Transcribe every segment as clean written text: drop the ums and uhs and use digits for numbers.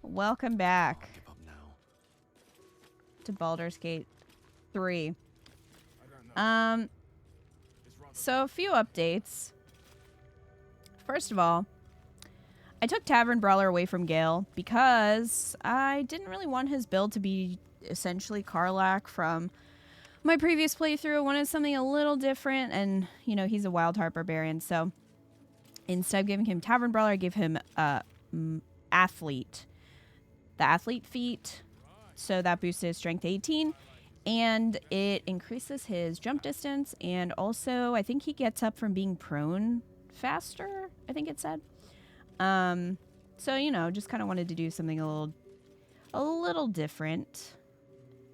welcome back to Baldur's Gate 3. So a few updates. First of all, I took Tavern Brawler away from Gale because I didn't really want his build to be essentially Karlach from my previous playthrough. I wanted something a little different, and, you know, he's a Wild Heart Barbarian, so instead of giving him Tavern Brawler, I gave him Athlete. The Athlete feat, so that boosted his Strength 18, and it increases his jump distance, and also I think he gets up from being prone faster, I think it said. So, you know, just kind of wanted to do something a little different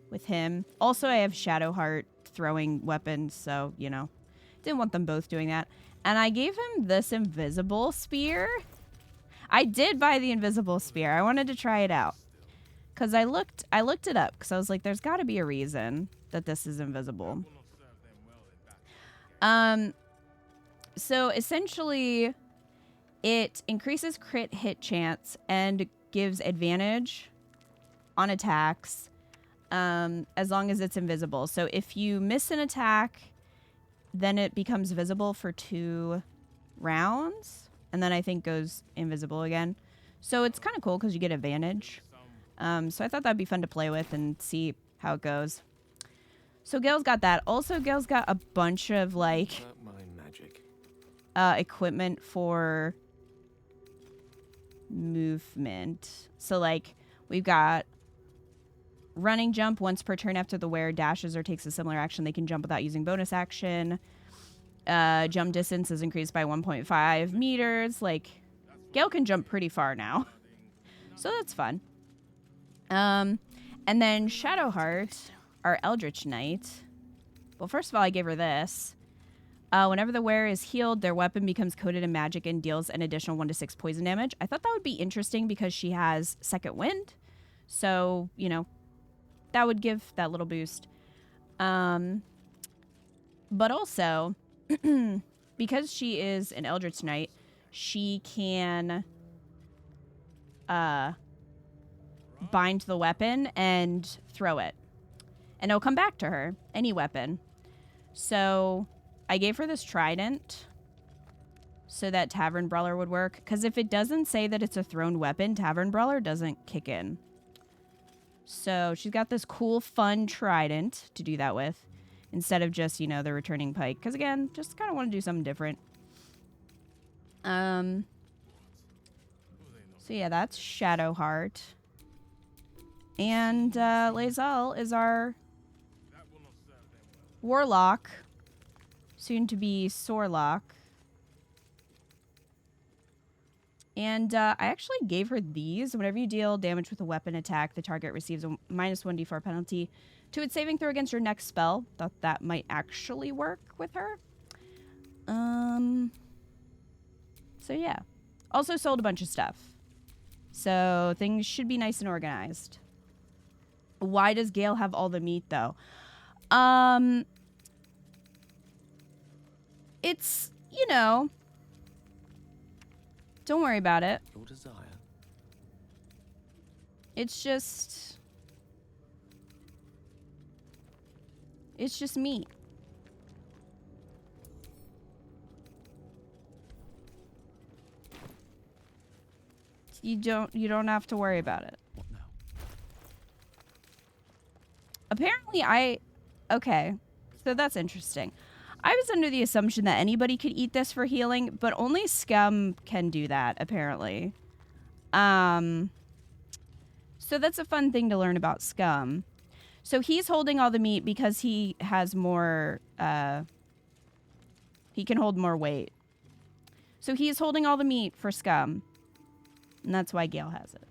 with him. Also, I have Shadowheart throwing weapons, so, you know, didn't want them both doing that. And I gave him this invisible spear. I did buy the invisible spear. I wanted to try it out. Because I looked it up, because I was like, there's got to be a reason that this is invisible. So essentially, it increases crit hit chance and gives advantage on attacks as long as it's invisible. So if you miss an attack, then it becomes visible for 2 rounds, and then I think goes invisible again. So it's kind of cool because you get advantage. So I thought that'd be fun to play with and see how it goes. So Gale's got that. Also, Gale's got a bunch of, like, equipment for movement. So, like, we've got running jump once per turn after the wearer dashes or takes a similar action. They can jump without using bonus action. Jump distance is increased by 1.5 meters. Like, Gale can jump pretty far now. So that's fun. And then Shadowheart, our Eldritch Knight. Well, first of all, I gave her this. Whenever the wearer is healed, their weapon becomes coated in magic and deals an additional 1 to 6 poison damage. I thought that would be interesting because she has Second Wind. So, you know, that would give that little boost. But also, because she is an Eldritch Knight, she can bind the weapon and throw it. And it'll come back to her, any weapon. So I gave her this trident so that Tavern Brawler would work. Because if it doesn't say that it's a thrown weapon, Tavern Brawler doesn't kick in. So she's got this cool, fun trident to do that with. Instead of just, you know, the returning pike. Because again, just kind of want to do something different. So yeah, that's Shadowheart. And Lae'zel is our Warlock. Soon to be Sorelock. And I actually gave her these. Whenever you deal damage with a weapon attack, the target receives a minus 1d4 penalty to its saving throw against your next spell. Thought that might actually work with her. So yeah. Also sold a bunch of stuff. So things should be nice and organized. Why does Gale have all the meat, though? It's, you know, don't worry about it. Your desire. It's just meat. You don't have to worry about it. What now? Apparently okay. So that's interesting. I was under the assumption that anybody could eat this for healing, but only scum can do that, apparently. So that's a fun thing to learn about scum. So he's holding all the meat because he has more, he can hold more weight. So he's holding all the meat for scum. And that's why Gale has it.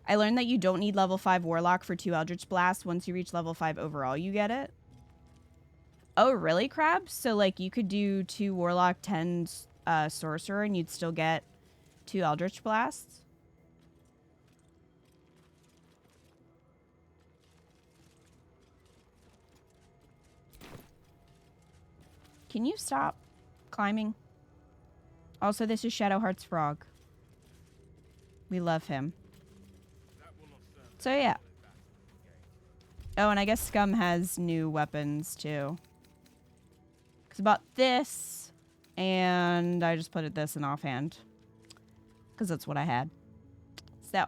I learned that you don't need level 5 Warlock for 2 Eldritch Blasts. Once you reach level 5 overall, you get it. Oh, really, Crab? So, like, you could do 2 Warlock, 10 Sorcerer, and you'd still get 2 Eldritch Blasts? Can you stop climbing? Also, this is Shadowheart's frog. We love him. So, yeah. Oh, and I guess Scum has new weapons, too. Because about this, and I just put it this in offhand. Because that's what I had. So.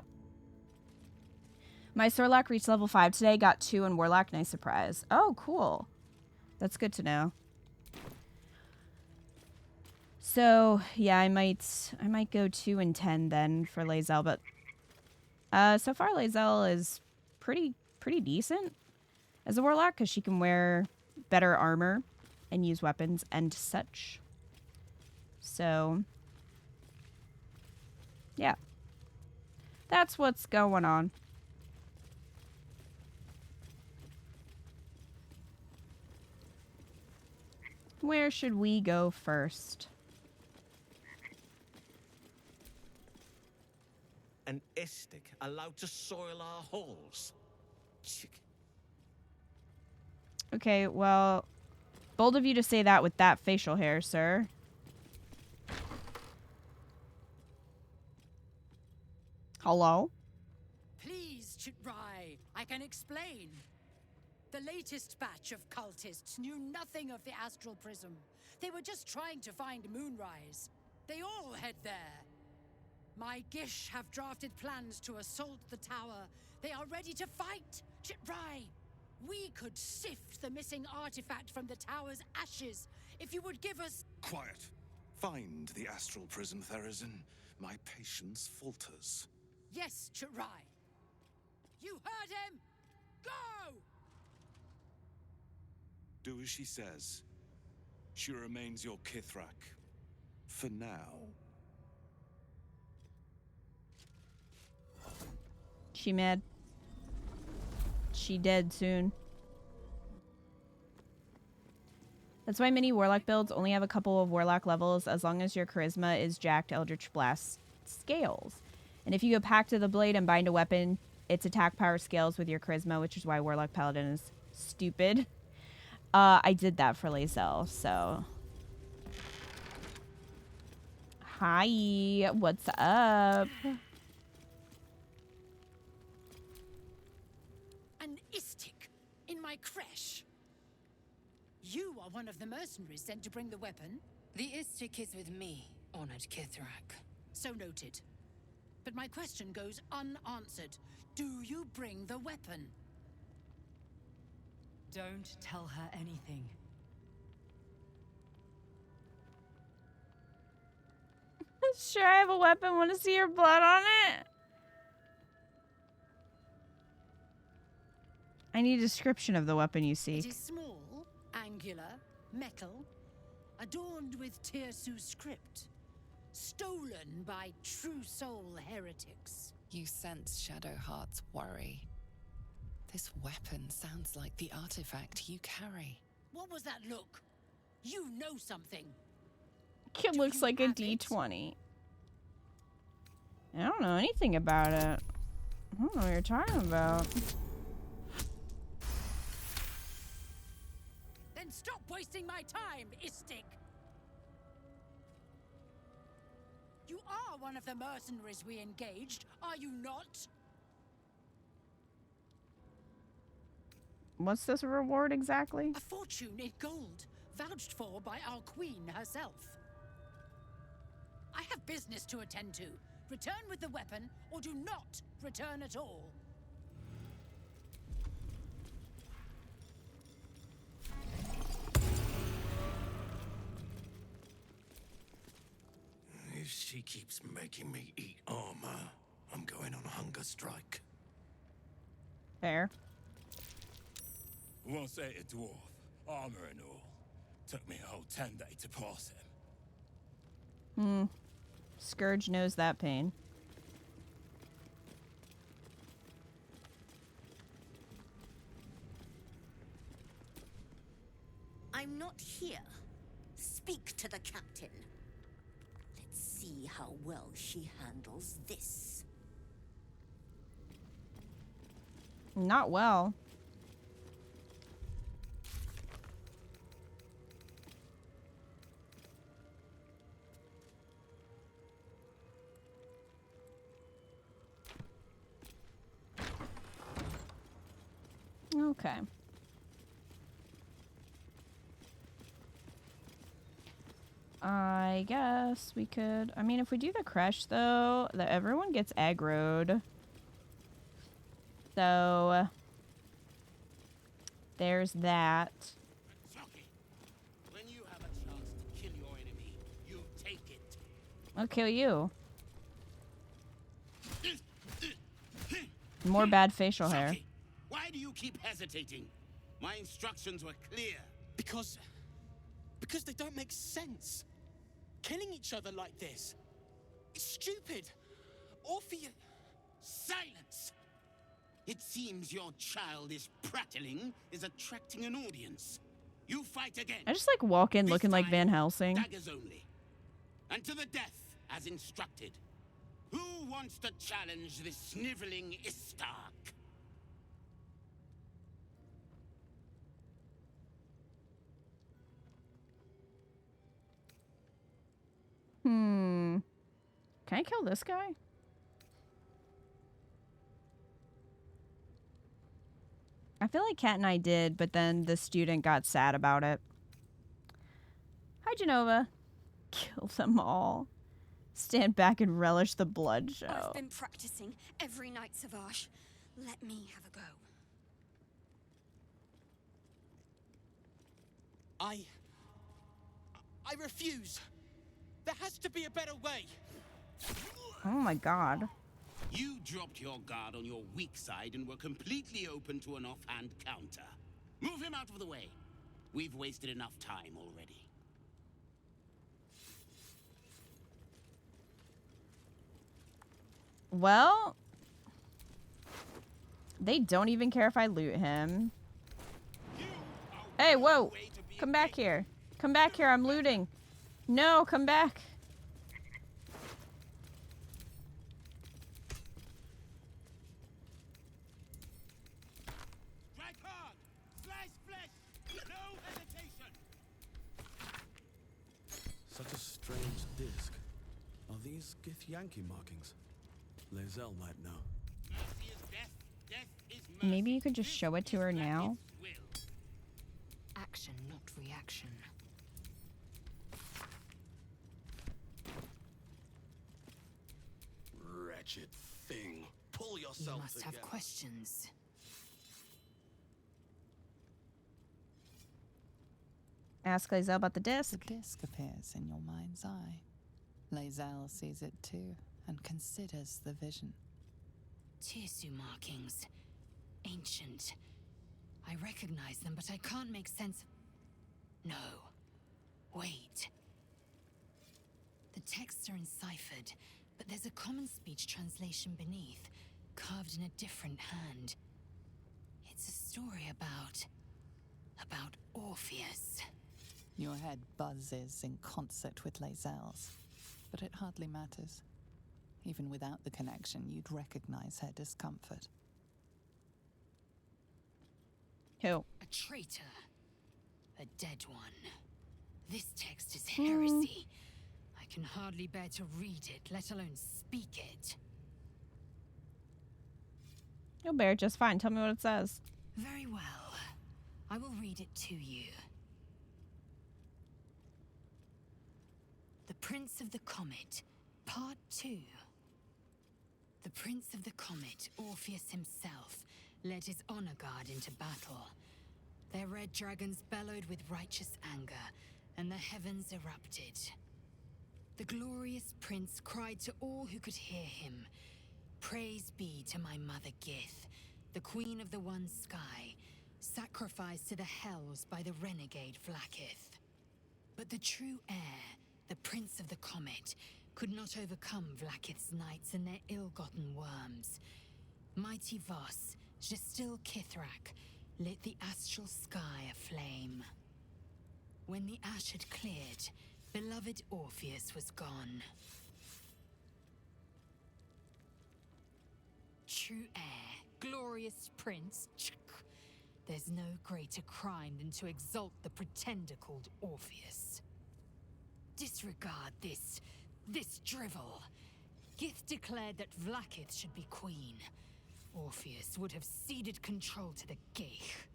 My Sorlock reached level 5 today. Got 2 in Warlock. Nice surprise. Oh, cool. That's good to know. So, yeah, I might go 2 and 10 then for Lae'zel, but so far Lae'zel is pretty decent as a Warlock because she can wear better armor and use weapons and such. So, yeah. That's what's going on. Where should we go first? An istic allowed to soil our halls. Okay, well, bold of you to say that with that facial hair, sir. Hello? Please, Chitrai, I can explain. The latest batch of cultists knew nothing of the astral prism. They were just trying to find Moonrise. They all head there. My Gish have drafted plans to assault the tower. They are ready to fight, Chitrai. We could sift the missing artifact from the tower's ashes if you would give us... Quiet. Find the astral prism, Therazin. My patience falters. Yes, Chitrai. You heard him! Go! Do as she says. She remains your Kithrak. For now. She mad. She dead soon. That's why many Warlock builds only have a couple of Warlock levels as long as your Charisma is jacked Eldritch Blast scales. And if you go Pact of the Blade and bind a weapon, its attack power scales with your Charisma, which is why Warlock Paladin is stupid. I did that for Lae'zel, so... Hi, what's up? An istic in my crèche. You are one of the mercenaries sent to bring the weapon. The istic is with me, honored Kithrak. So noted. But my question goes unanswered. Do you bring the weapon? Don't tell her anything. Sure, I have a weapon. Want to see your blood on it? I need a description of the weapon you seek. It is small, angular, metal, adorned with Tirsu script, stolen by true soul heretics. You sense Shadowheart's worry. This weapon sounds like the artifact you carry. What was that look? You know something. It looks like a D20. I don't know anything about it. I don't know what you're talking about. Then stop wasting my time, istic. You are one of the mercenaries we engaged, are you not? What's this reward exactly? A fortune in gold, vouched for by our queen herself. I have business to attend to. Return with the weapon, or do not return at all. If she keeps making me eat armor, I'm going on a hunger strike. Fair. Won't say a dwarf, armor and all. Took me a whole 10 days to pass him. Scourge knows that pain. I'm not here. Speak to the captain. Let's see how well she handles this. Not well. Okay. I guess we could... I mean, if we do the Crèche, though, everyone gets aggroed. So... there's that. When you have a chance to kill your enemy, you take it. I'll kill you. More bad facial hair. Saki, why do you keep hesitating? My instructions were clear. Because they don't make sense. Killing each other like this. It's stupid. Orpheus... Silence! It seems your childish prattling is attracting an audience. You fight again. I just like walk in This looking like time, Van Helsing. Daggers only. And to the death, as instructed. Who wants to challenge this sniveling Istark? Can I kill this guy? I feel like Kat and I did, but then the student got sad about it. Hi, Genova. Kill them all. Stand back and relish the blood show. I've been practicing every night, Savage. Let me have a go. I refuse. There has to be a better way. Oh my god. You dropped your guard on your weak side and were completely open to an offhand counter. Move him out of the way. We've wasted enough time already. Well, they don't even care if I loot him. Hey, whoa. Come back here. Come back here. I'm looting. No, come back. Strike hard! Slice flesh! No hesitation! Such a strange disc. Are these Githyanki markings? Lae'zel might know. Mercy is death. Death is mercy. Maybe you could just show it to her now. Action, not reaction. Wretched thing. Pull You yourself must together. have questions. Ask Lae'zel about the disc. The disc appears in your mind's eye. Lae'zel sees it too, and considers the vision. Tirsu markings. Ancient. I recognize them, but I can't make sense. No. Wait. The texts are enciphered, but there's a common speech translation beneath, carved in a different hand. It's a story about Orpheus. Your head buzzes in concert with Lae'zel's, but it hardly matters. Even without the connection, you'd recognize her discomfort. Who? A traitor. A dead one. This text is heresy. I can hardly bear to read it, let alone speak it. You'll bear it just fine. Tell me what it says. Very well. I will read it to you. The Prince of the Comet, Part 2. The Prince of the Comet, Orpheus himself, led his honor guard into battle. Their red dragons bellowed with righteous anger, and the heavens erupted. The glorious prince cried to all who could hear him, "Praise be to my mother Gith, the queen of the one sky, sacrificed to the hells by the renegade Vlakith." But the true heir, the Prince of the Comet, could not overcome Vlakith's knights and their ill-gotten worms. Mighty Voss, Gestil Kithrak, lit the astral sky aflame. When the ash had cleared, beloved Orpheus was gone. True heir, glorious prince, there's no greater crime than to exalt the pretender called Orpheus. Disregard this drivel. Gith declared that Vlakith should be queen. Orpheus would have ceded control to the Geich.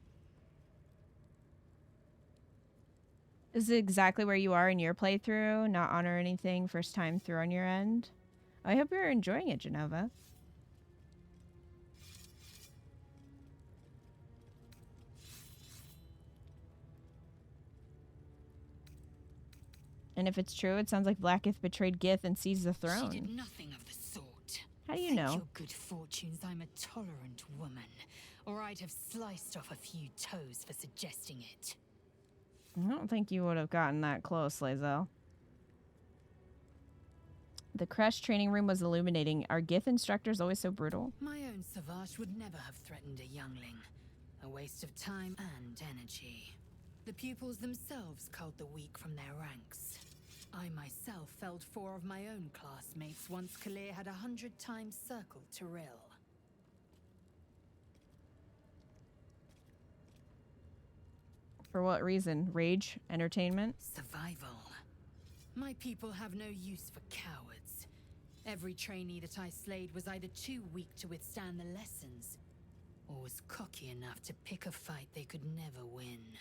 This is exactly where you are in your playthrough. Not honor anything first time through on your end. I hope you're enjoying it, Genova. And if it's true, it sounds like Blackith betrayed Gith and seized the throne. She did nothing of the sort. How do you Thank know? your good fortunes I'm a tolerant woman, or I'd have sliced off a few toes for suggesting it. I don't think you would have gotten that close, Lae'zel. The Crèche training room was illuminating. Are Gith instructors always so brutal? My own Savage would never have threatened a youngling. A waste of time and energy. The pupils themselves culled the weak from their ranks. I myself felled 4 of my own classmates once Kalir had 100 times circled Tyrell. For what reason? Rage? Entertainment? Survival. My people have no use for cowards. Every trainee that I slayed was either too weak to withstand the lessons, or was cocky enough to pick a fight they could never win.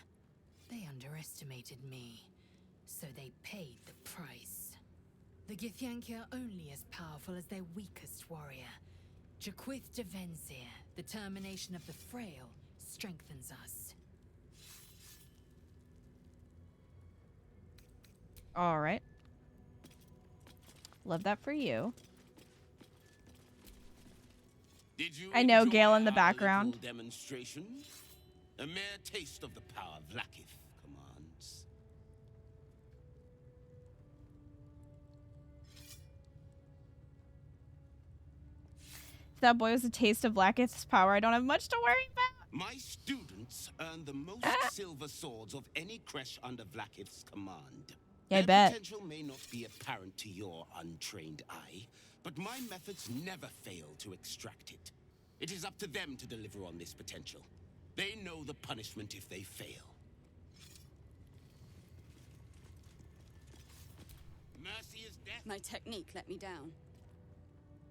They underestimated me, so they paid the price. The Githyanki are only as powerful as their weakest warrior. Jaquith de Venzir, the termination of the frail, strengthens us. All right. Love that for you. Did you I know enjoy Gale in the our background. little demonstration? A mere taste of the power Vlaakith commands. If that boy was a taste of Blackith's power, I don't have much to worry about. My students earn the most silver swords of any Crèche under Vlaakith's command. Yeah, I Their bet. potential may not be apparent to your untrained eye, but my methods never fail to extract it. It is up to them to deliver on this potential. They know the punishment if they fail. Mercy is death. My technique let me down.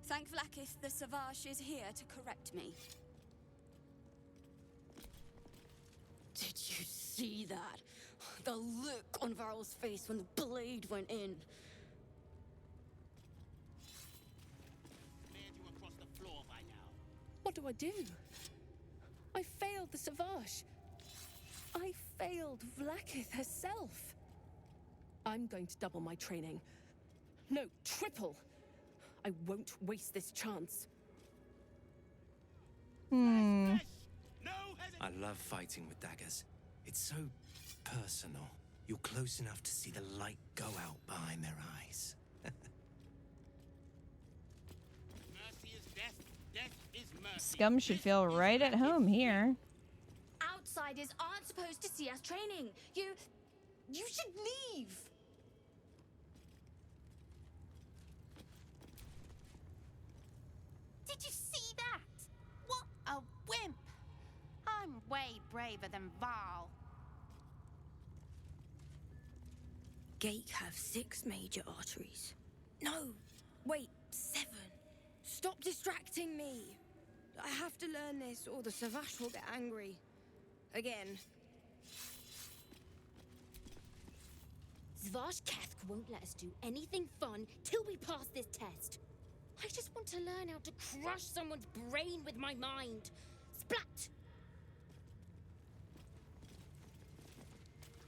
Thank Vlaakith, the Savage is here to correct me. Did you see that? The look on Varl's face when the blade went in. Cleared you across the floor by now. What do I do? I failed the Savage. I failed Vlaakith herself. I'm going to double my training. No, triple. I won't waste this chance. No I love fighting with daggers. It's so personal. You're close enough to see the light go out behind their eyes. Mercy is death. Death is mercy. Scum should feel right at home here. Outsiders aren't supposed to see us training. You should leave. Did you see that? What a wimp! I'm way braver than Varl. Gate have 6 major arteries. No, wait, 7. Stop distracting me. I have to learn this or the Savage will get angry. Again. Savage Kethk won't let us do anything fun till we pass this test. I just want to learn how to crush someone's brain with my mind. Splat!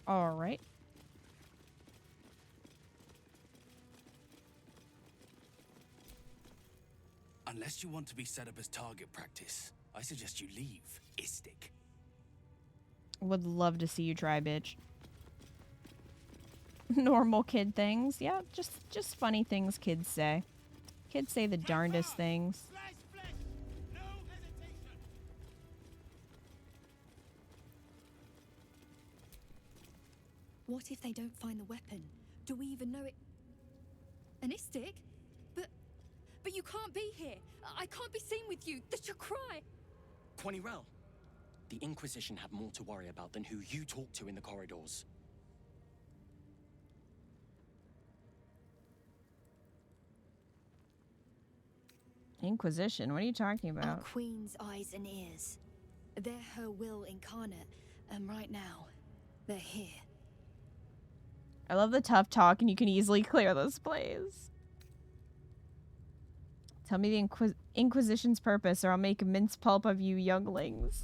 All right. Unless you want to be set up as target practice, I suggest you leave, Istik. Would love to see you try, bitch. Normal kid things. Yeah, just funny things kids say. Kids say the darndest things. What if they don't find the weapon? Do we even know it? An Istik? But you can't be here. I can't be seen with you. That's your cry. Quanirel, the Inquisition have more to worry about than who you talk to in the corridors. Inquisition? What are you talking Our about? queen's eyes and ears. They're her will incarnate. And right now, they're here. I love the tough talk, and you can easily clear this place. Tell me the Inquisition's purpose, or I'll make a mince pulp of you younglings.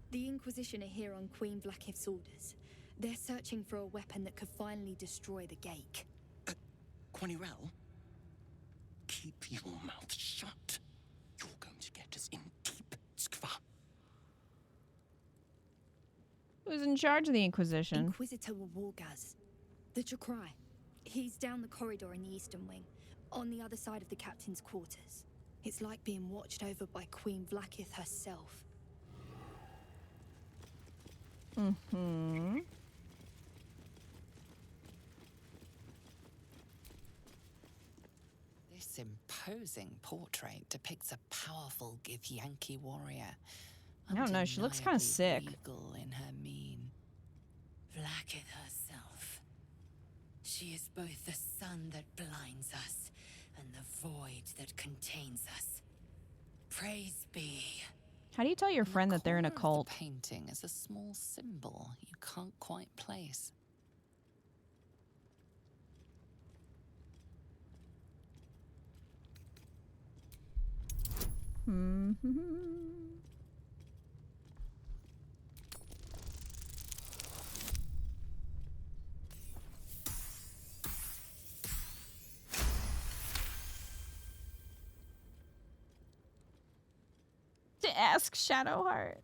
The Inquisition are here on Queen Vlakith's orders. They're searching for a weapon that could finally destroy the Gate. Quanirel? Keep your mouth shut. You're going to get us in deep skva. Who's in charge of the Inquisition? Inquisitor Wargaz. The CRECHE. He's down the corridor in the eastern wing, on the other side of the captain's quarters. It's like being watched over by Queen Vlakith herself. Mm-hmm. This imposing portrait depicts a powerful Githyanki warrior. I don't know, she looks kind of sick. Regal in her mien. Vlakith herself. She is both the sun that blinds us and the void that contains us. Praise be. How do you tell your friend that they're in a cult? The painting is a small symbol you can't quite place. To ask Shadowheart.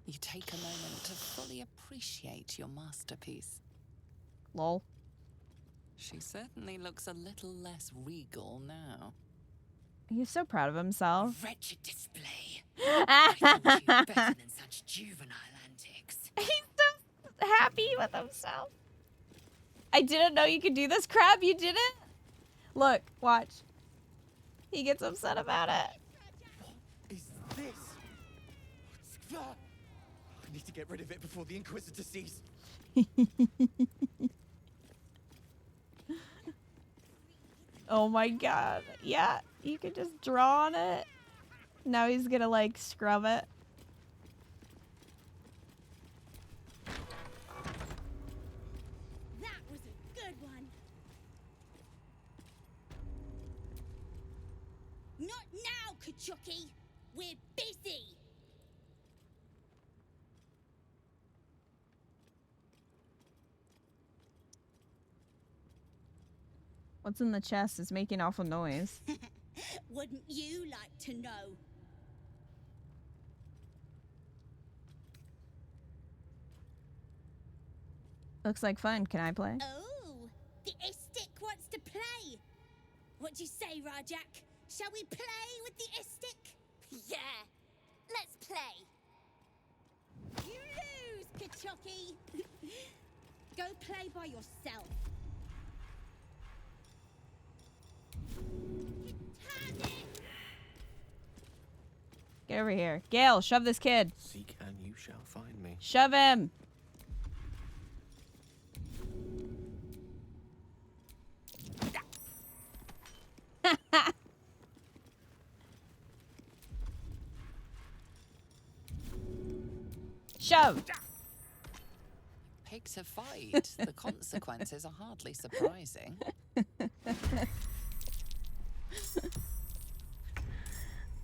You take a moment to fully appreciate your masterpiece. Lol. She certainly looks a little less regal now. He's so proud of himself. Wretched display. I thought you were better than such juvenile antics. He's so happy with himself. I didn't know you could do this. Crab, you didn't? Look, watch. He gets upset about it. What is this? Skva! I need to get rid of it before the Inquisitor sees. Oh my god. Yeah, you could just draw on it. Now he's gonna, like, scrub it. That was a good one. Not now, Kachuki. We're busy. What's in the chest? It's making awful noise. Wouldn't you like to know? Looks like fun. Can I play? Oh, the Istik wants to play. What do you say, Rajak? Shall we play with the Istik? Yeah, let's play. You lose, Kachuki. Go play by yourself. Get over here. Gale, shove this kid. Seek and you shall find me. Shove him. Shove. Picked a fight. The consequences are hardly surprising.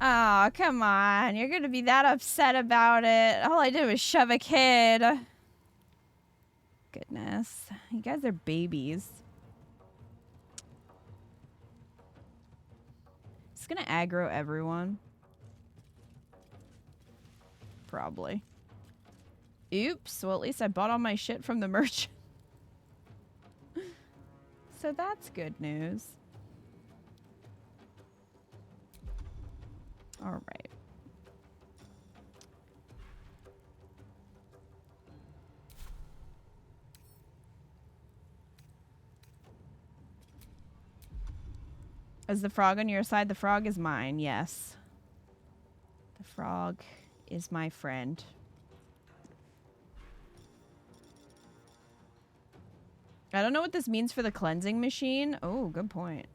Oh, come on. You're gonna be that upset about it. All I did was shove a kid. Goodness. You guys are babies. It's gonna aggro everyone. Probably. Oops. Well, at least I bought all my shit from the merchant. So that's good news. All right. Is the frog on your side? The frog is mine, yes. The frog is my friend. I don't know what this means for the cleansing machine. Oh, good point.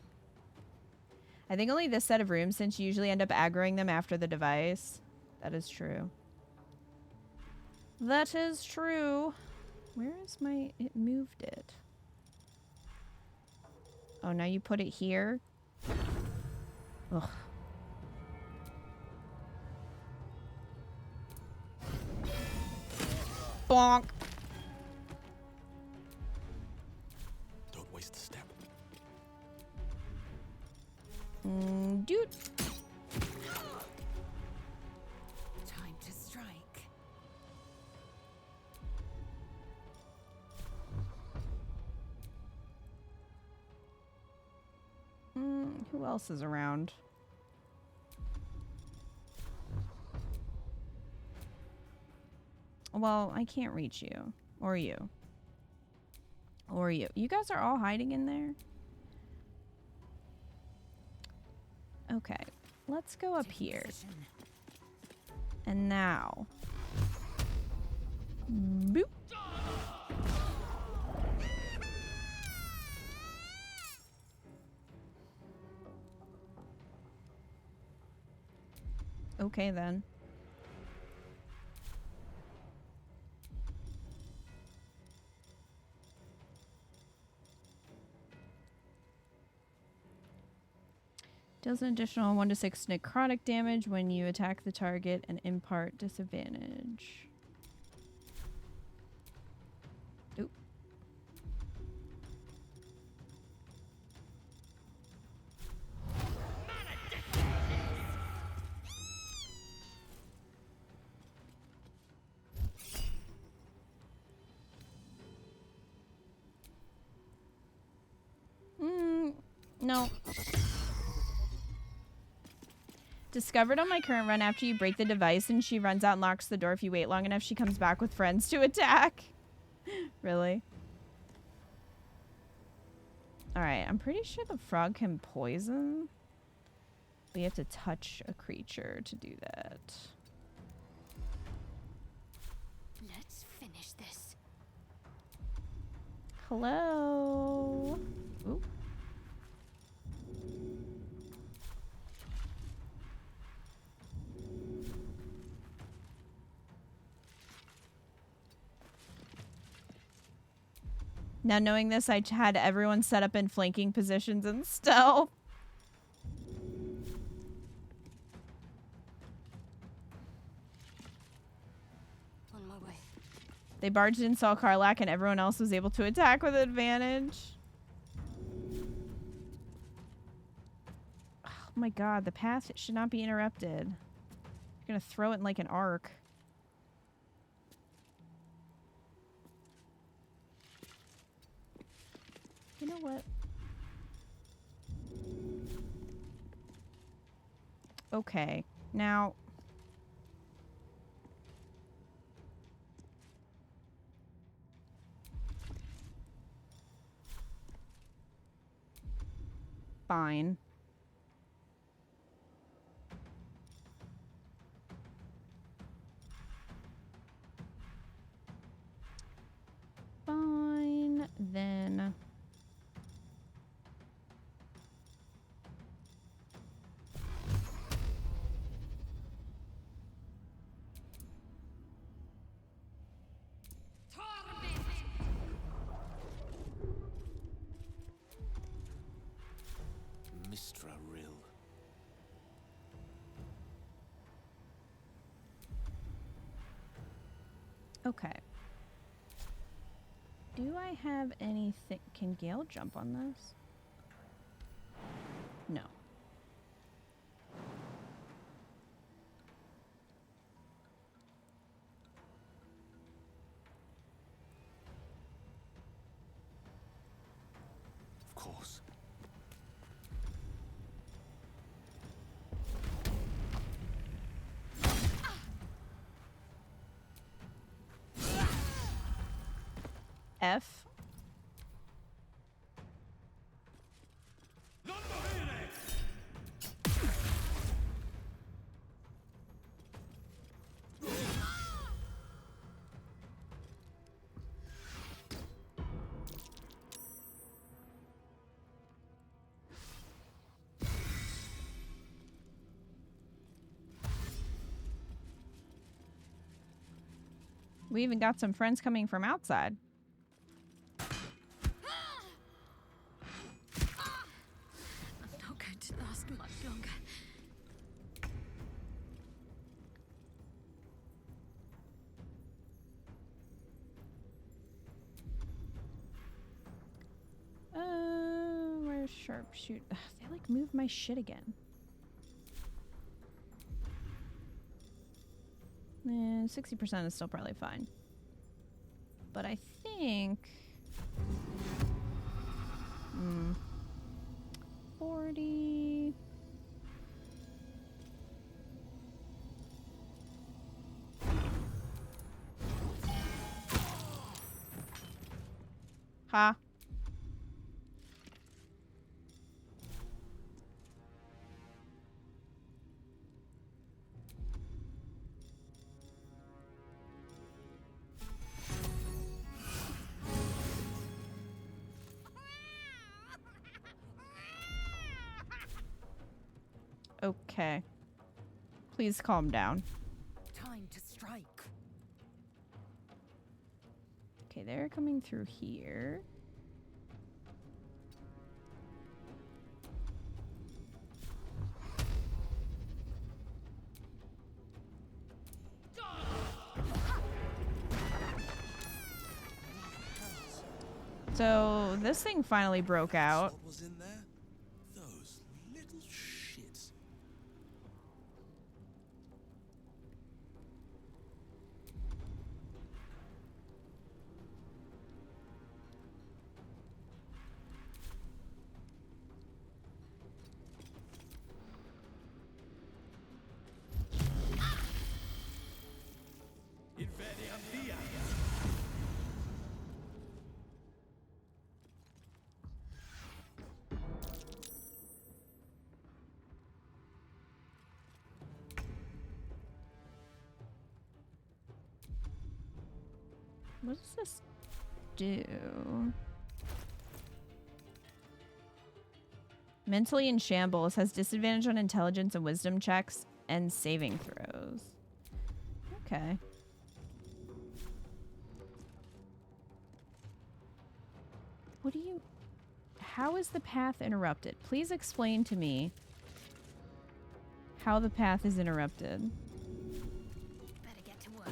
I think only this set of rooms, since you usually end up aggroing them after the device. That is true. That is true. Where is my... It moved it. Oh, now you put it here? Ugh. Bonk. Don't waste a step. Dude. Time to strike. Who else is around? Well, I can't reach you. Or you. Or you. You guys are all hiding in there? Okay. Let's go up here. And now. Boop. Okay, then. Deals an additional 1 to 6 necrotic damage when you attack the target and impart disadvantage. Oop. No. Discovered on my current run, after you break the device and she runs out and locks the door, if you wait long enough, she comes back with friends to attack. Really? Alright, I'm pretty sure the frog can poison. We have to touch a creature to do that. Let's finish this. Hello? Ooh. Now knowing this, I had everyone set up in flanking positions and stealth. On my way. They barged in, saw Karlach, and everyone else was able to attack with advantage. Oh my god, the path should not be interrupted. You're gonna throw it in like an arc. You know what? Okay, now... Fine. Fine, then... Mistra Rill. Okay. Do I have anything? Can Gale jump on this? No. Of course. F. We even got some friends coming from outside. I'm not going to last much longer. Where's sharpshoot? Ugh, they like moved my shit again. 60% is still probably fine. But I think 40. Huh? Okay. Please calm down. Time to strike. Okay, they're coming through here. So this thing finally broke out. What was in there? Those little shits. What does this do? Mentally in shambles. Has disadvantage on intelligence and wisdom checks and saving throws. Okay. What do you... How is the path interrupted? Please explain to me how the path is interrupted. Better get to work.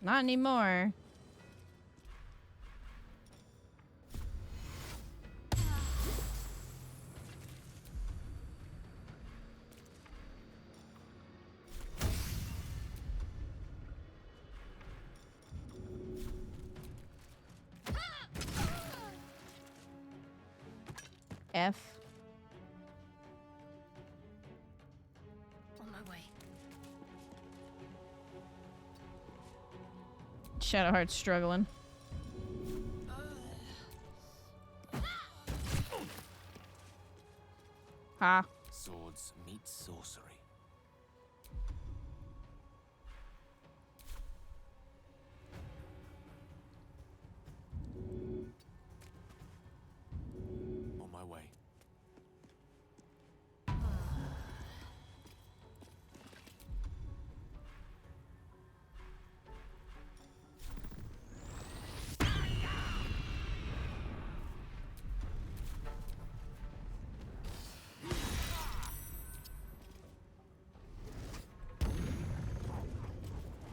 Not anymore. F. On my way. Shadowheart's struggling. Ha. Swords meet sorcery. On my way.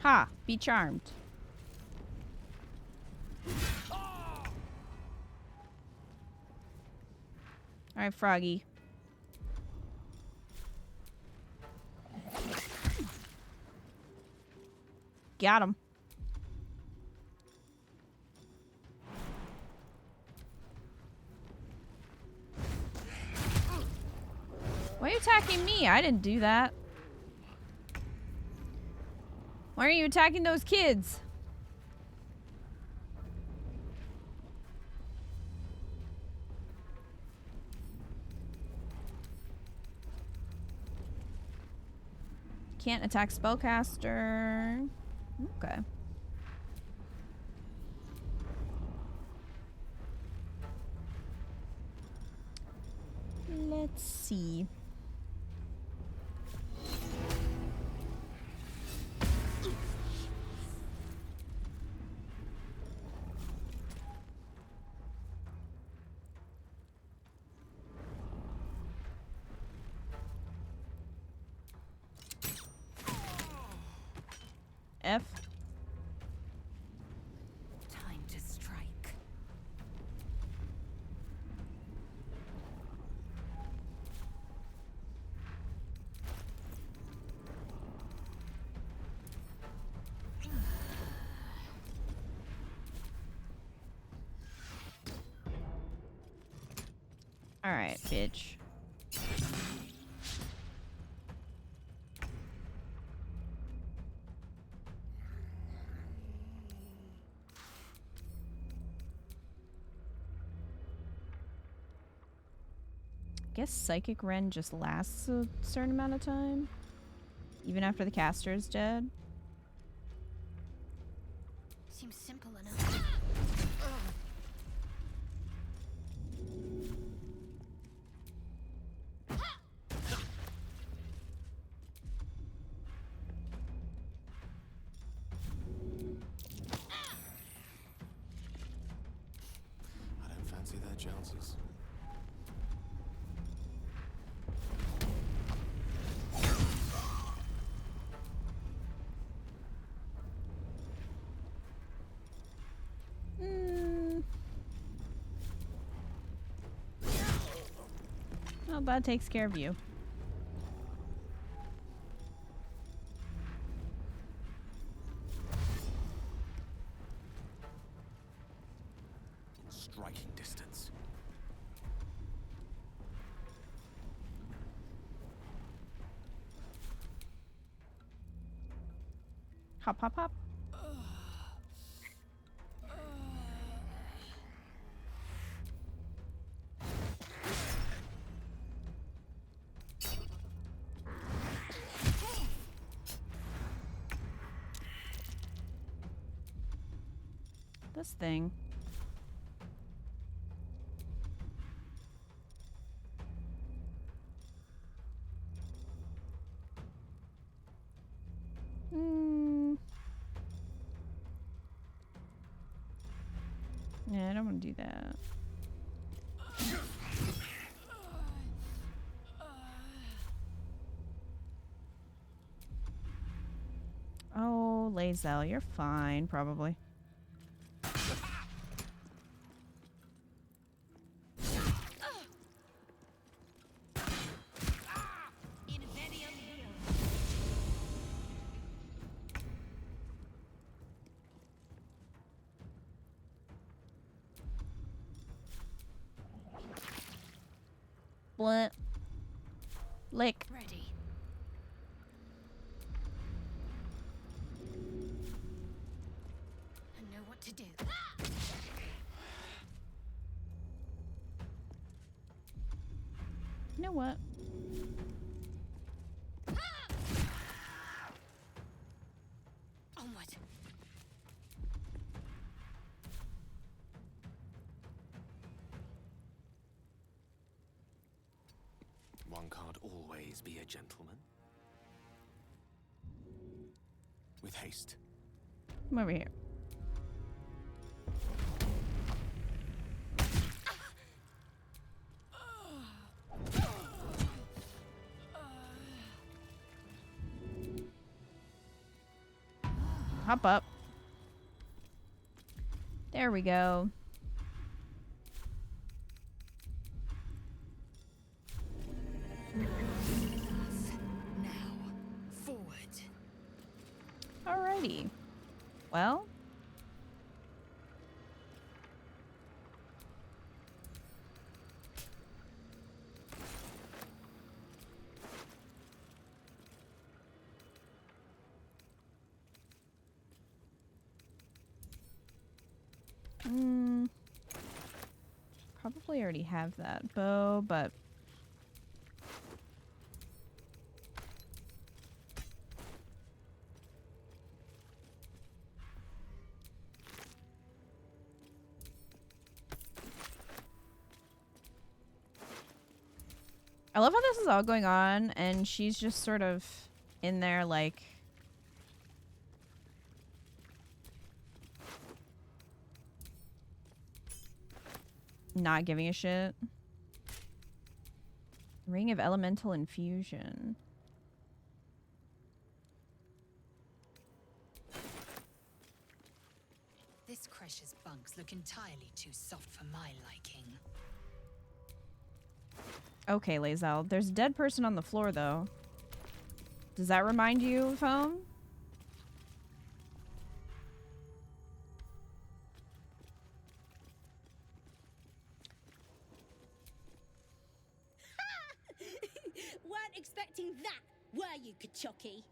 Ha. Be charmed. Alright, Froggy. Got him. Why are you attacking me? I didn't do that. Why are you attacking those kids? Can't attack spellcaster. Okay. Let's see. F. Time to strike. All right, bitch. Guess Psychic Ren just lasts a certain amount of time, even after the caster is dead. Seems simple enough. I don't fancy their chances. Well, that takes care of you. Striking distance. Hop, hop, hop. This thing. Yeah, I don't want to do that. Oh, Lae'zel, you're fine, probably. Blunt. Lick. Ready. I know what to do. You know what? Onward. One can't always be a gentleman. With haste. Come over here. Hop up. There we go. Now, forward. Alrighty. Well. Probably already have that bow, but I love how this is all going on, and she's just sort of in there, like... not giving a shit. Ring of Elemental Infusion. This Crèche's bunks look entirely too soft for my liking. Okay, Lae'zel. There's a dead person on the floor, though. Does that remind you of home? Weren't expecting that, were you, Kachoki?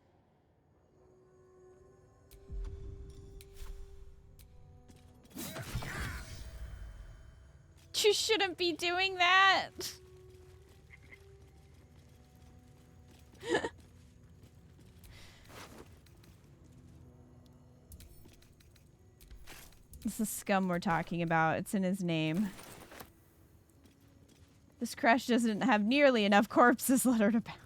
You shouldn't be doing that! It's the scum we're talking about. It's in his name. This Crèche doesn't have nearly enough corpses littered about.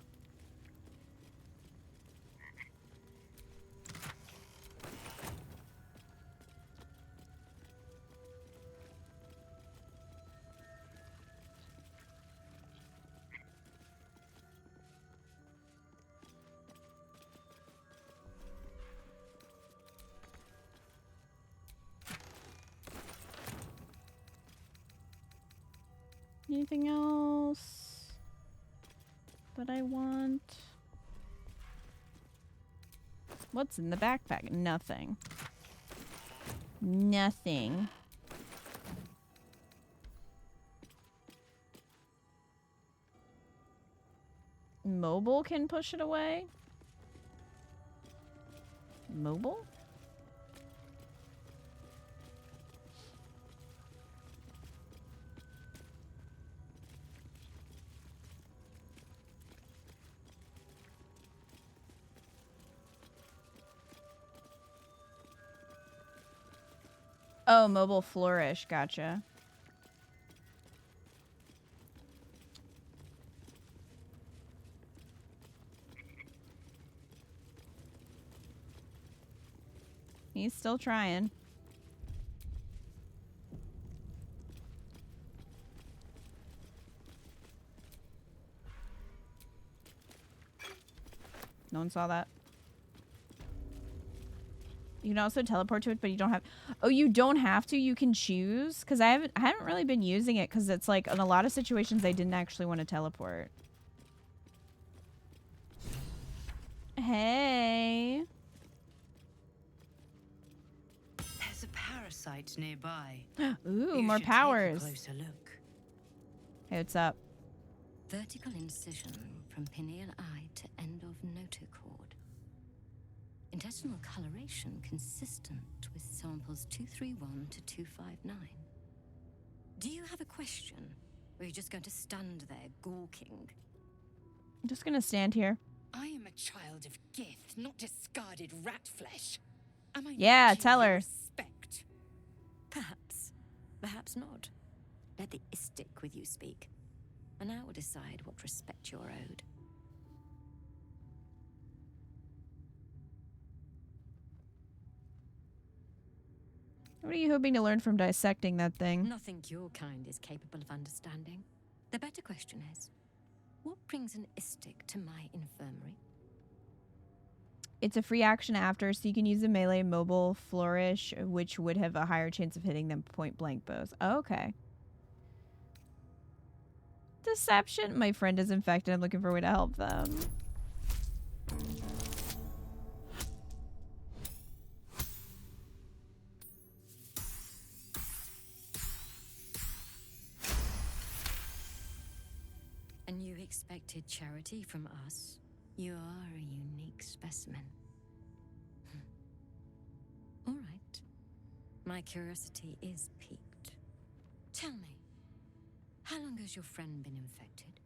Anything else that I want? What's in the backpack? Nothing. Nothing. Mobile can push it away? Mobile? Oh, mobile flourish. Gotcha. He's still trying. No one saw that. You can also teleport to it, but you don't have... Oh, you don't have to? You can choose? Because I haven't really been using it, because it's like, in a lot of situations, I didn't actually want to teleport. Hey. There's a parasite nearby. Ooh, You more should powers. Take a closer look. Hey, what's up? Vertical incision from pineal eye to end of notochord. Intestinal coloration consistent with samples 231 to 259. Do you have a question? Or are you just going to stand there gawking? I'm just gonna stand here. I am a child of Gith, not discarded rat flesh. Am I Yeah, not due tell you her. Respect? Perhaps. Perhaps not. Let the istic with you speak. And I will decide what respect you're owed. What are you hoping to learn from dissecting that thing? Nothing your kind is capable of understanding. The better question is, what brings an istic to my infirmary? It's a free action after, so you can use a melee mobile flourish, which would have a higher chance of hitting than point blank bows. Oh, okay. Deception. My friend is infected. I'm looking for a way to help them. And you expected charity from us? You are a unique specimen. All right. My curiosity is piqued. Tell me, how long has your friend been infected?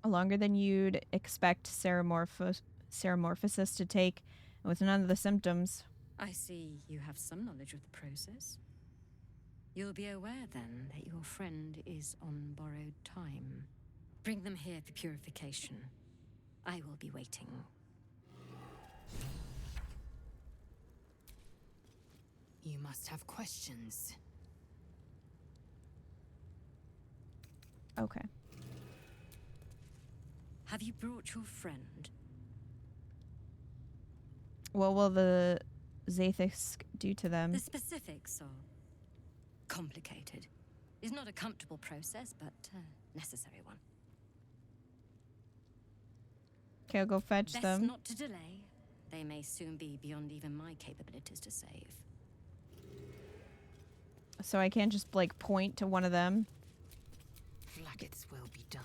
Longer than you'd expect ceramorphosis to take, with none of the symptoms. I see you have some knowledge of the process. You'll be aware then that your friend is on borrowed time. Bring them here for purification. I will be waiting. You must have questions. Okay. Have you brought your friend? What will the Zathisk do to them? The specifics are complicated. It's not a comfortable process, but necessary one. Okay, I'll go fetch Best them. not to delay. They may soon be beyond even my capabilities to save. So I can't just, like, point to one of them. Blacketh's will be done.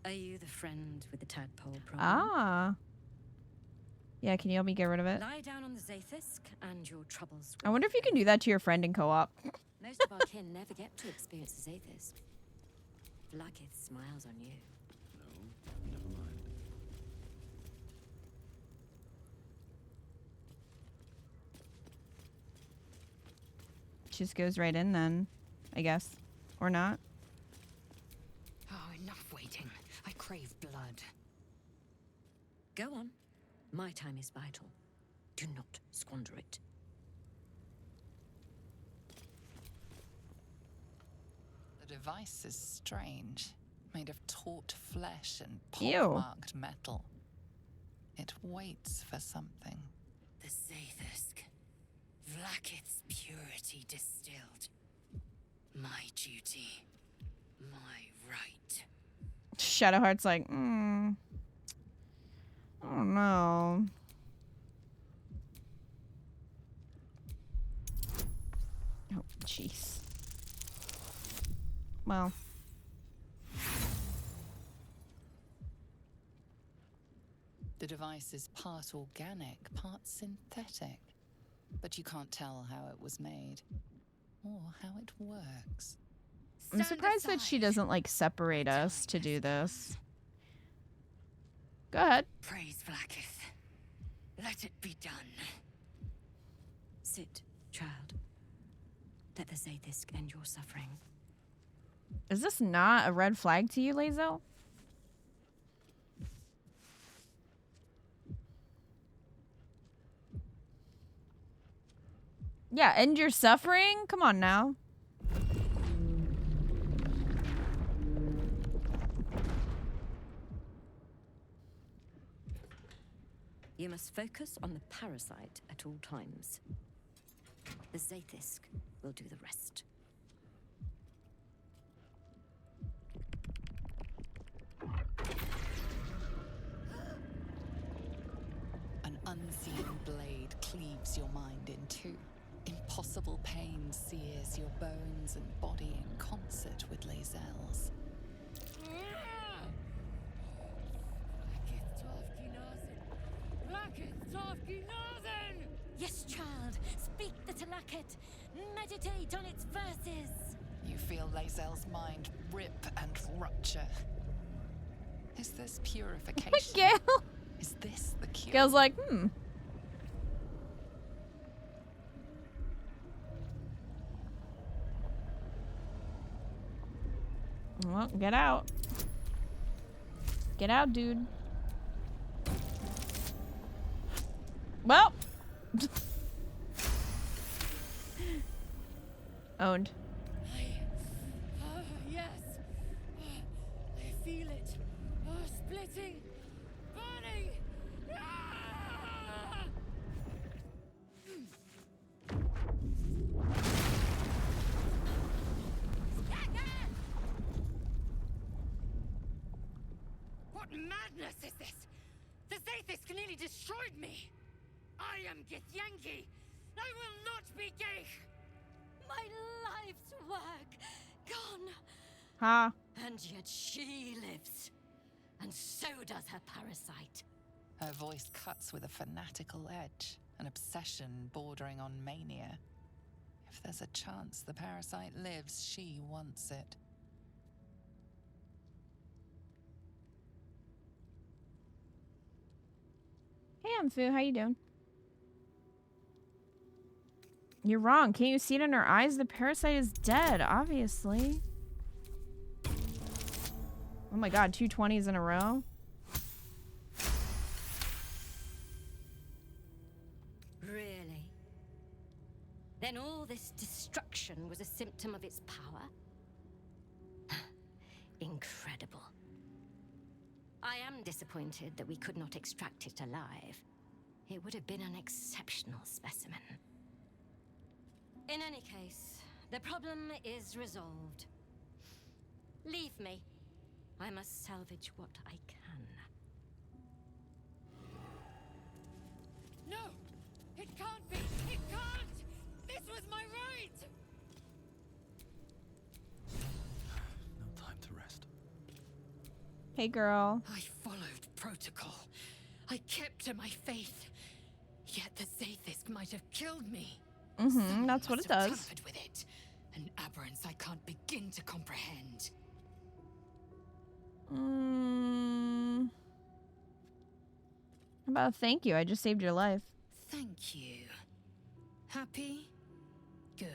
Are you the friend with the tadpole problem? Ah. Yeah, can you help me get rid of it? Lie down on the Zathisk and your troubles I wonder if you can do that to your friend in co-op. Most of our kin never get to experience the Zathisk. Blacketh smiles on you. No, never mind. Just goes right in then, I guess. Or not. Oh, enough waiting. I crave blood. Go on. My time is vital. Do not squander it. The device is strange. Made of taut flesh and Ew. pock-marked metal. It waits for something. The Zathisk. Vlaakith's purity distilled. My duty. My right. Shadowheart's like, oh no. Oh, jeez. Well. The device is part organic, part synthetic. But you can't tell how it was made. Or how it works. I'm surprised that she doesn't, like, separate us to do this. Go ahead. Praise Vlaakith. Let it be done. Sit, child. Let the Zathisk end your suffering. Is this not a red flag to you, Lazo? Yeah, end your suffering? Come on now. You must focus on the parasite at all times. The Zathisk will do the rest. An unseen blade cleaves your mind in two. Impossible pain sears your bones and body in concert with Lazel's. Yes, child. Speak the Talakit. Meditate on its verses. You feel Lazel's mind rip and rupture. Is this purification? Gale. Is this the cure? Gale's like, Well, get out. Get out, dude. Well. Owned. Yes. I feel it. Splitting. Burning. What madness is this? The Zathisk nearly destroyed me. I am Githyanki. I will not be gay. My life's work gone. Huh? And yet she lives. And so does her parasite. Her voice cuts with a fanatical edge, an obsession bordering on mania. If there's a chance the parasite lives, she wants it. Hey, Amphu, how you doing? You're wrong. Can't you see it in her eyes? The parasite is dead, obviously. Oh my god, 2 20s in a row? Really? Then all this destruction was a symptom of its power? Incredible. I am disappointed that we could not extract it alive. It would have been an exceptional specimen. In any case, the problem is resolved. Leave me. I must salvage what I can. No! It can't be! It can't! This was my right! No time to rest. Hey, girl. I followed protocol. I kept to my faith. Yet the Zaithisk might have killed me. Mm-hmm, that's what it does. Tampered with it. An aberrance I can't begin to comprehend. How about thank you? I just saved your life. Thank you. Happy? Good.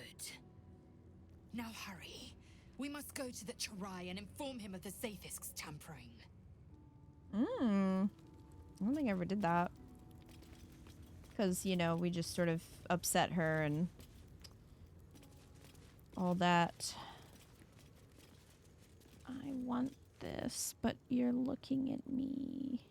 Now hurry. We must go to the Chirai and inform him of the Zaithisk's tampering. I don't think I ever did that. Because, you know, we just sort of upset her and all that. I want this, but you're looking at me.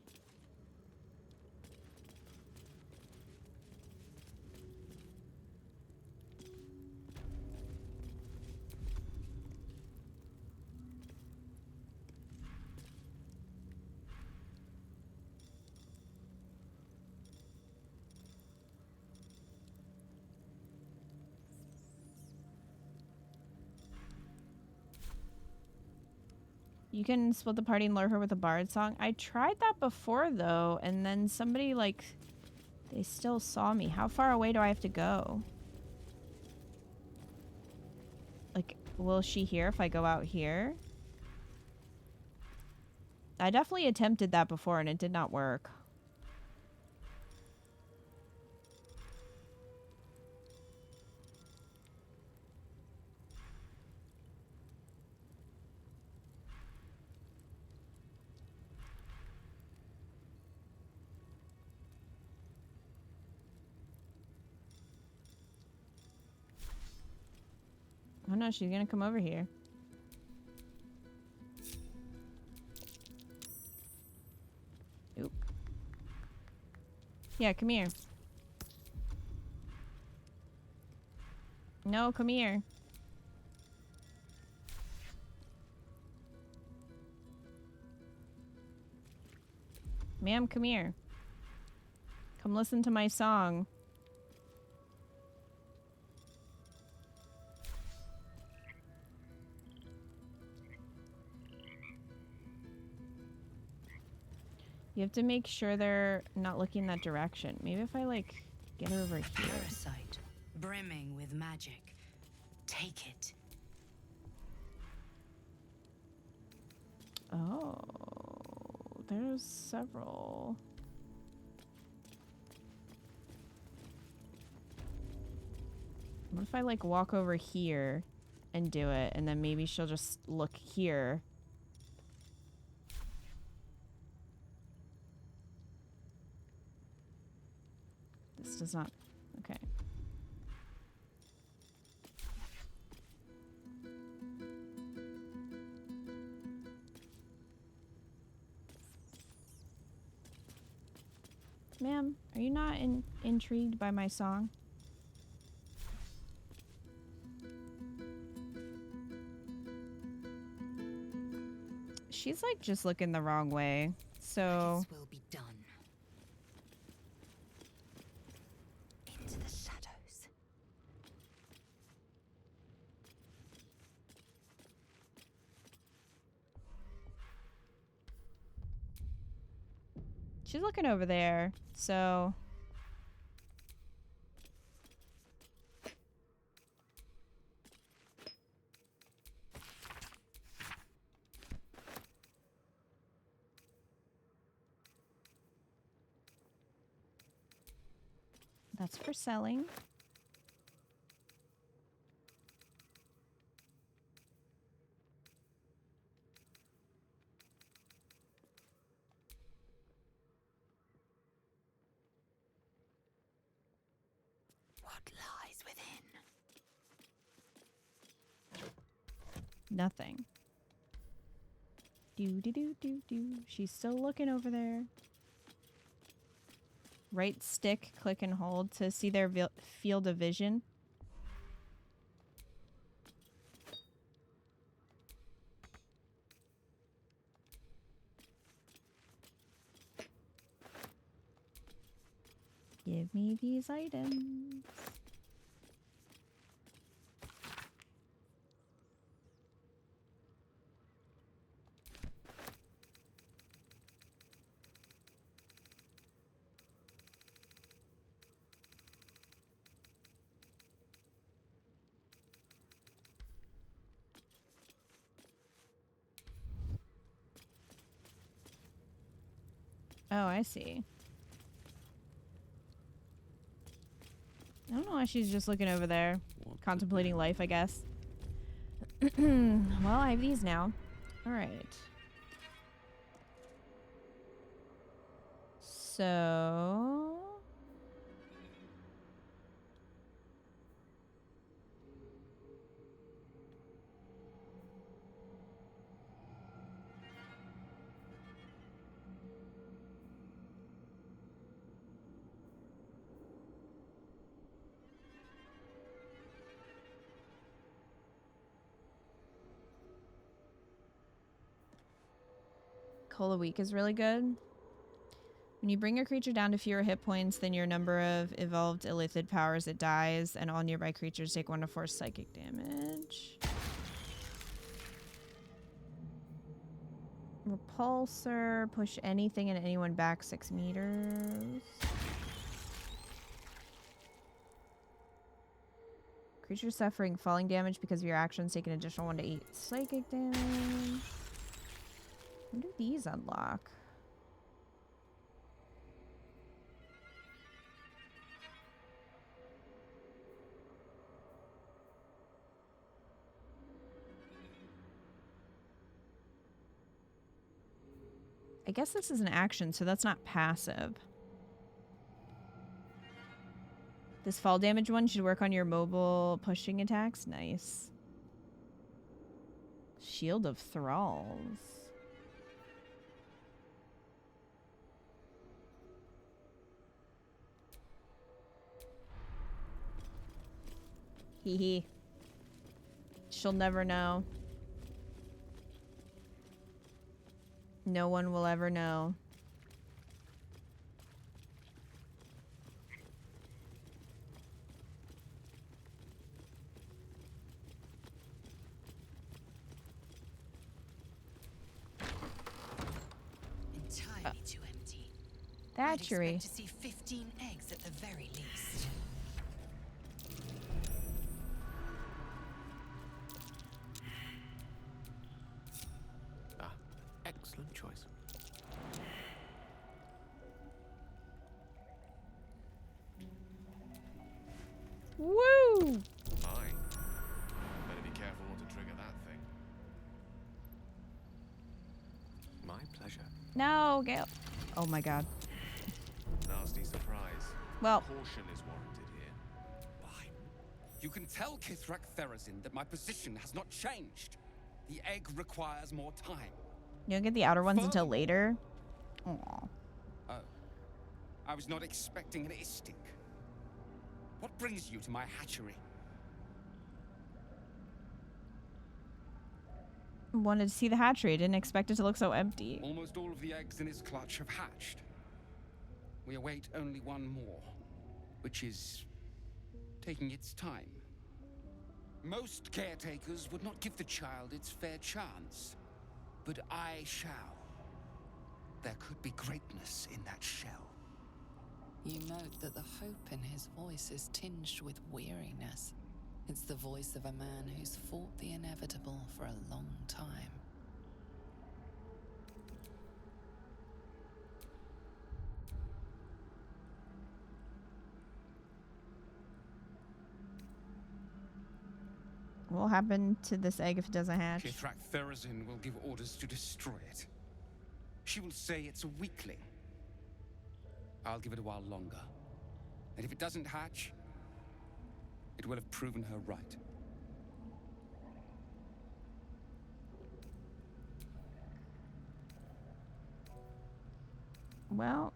You can split the party and lure her with a bard song. I tried that before, though, and then somebody, like, they still saw me. How far away do I have to go? Like, will she hear if I go out here? I definitely attempted that before, and it did not work. Oh no, she's gonna come over here. Oop. Yeah, come here. No, come here. Ma'am, come here. Come listen to my song. You have to make sure they're not looking that direction. Maybe if I, like, get her over here. Parasite, brimming with magic. Take it. Oh, there's several. What if I, like, walk over here and do it, and then maybe she'll just look here. This does not... Okay. Ma'am, are you not intrigued by my song? She's like just looking the wrong way, so... This will be done. Into the shadows. She's looking over there, so... That's for selling. What lies within? Nothing. Do do do do do. She's still looking over there. Right stick, click and hold to see their field of vision. Give me these items. Oh, I see. I don't know why she's just looking over there. Contemplating life, I guess. Well, I have these now. Alright. So... Cola Week is really good. When you bring your creature down to fewer hit points than your number of evolved illithid powers, it dies, and all nearby creatures take 1 to 4 psychic damage. Repulsor, push anything and anyone back 6 meters. Creature suffering falling damage because of your actions take an additional 1 to 8 psychic damage. When do these unlock? I guess this is an action, so that's not passive. This fall damage one should work on your mobile pushing attacks. Nice. Shield of Thralls. Hee hee. She'll never know. No one will ever know. Entirely too empty. Thatchery. I'd expect to see 15 eggs at the very least. Excellent choice. Woo! Mine. Better be careful not to trigger that thing. My pleasure. No, Gale. Oh my god. Nasty surprise. Well. Caution is warranted here. Fine. You can tell Kithrak Therazin that my position has not changed. The egg requires more time. You don't get the outer ones until later? Aww. Oh. I was not expecting an istic. What brings you to my hatchery? Wanted to see the hatchery. Didn't expect it to look so empty. Almost all of the eggs in his clutch have hatched. We await only one more, which is taking its time. Most caretakers would not give the child its fair chance, but I shall. There could be greatness in that shell. You note that the hope in his voice is tinged with weariness. It's the voice of a man who's fought the inevitable for a long time. What will happen to this egg if it doesn't hatch? Kithrak Therazin will give orders to destroy it. She will say it's a weakling. I'll give it a while longer. And if it doesn't hatch, it will have proven her right. Well,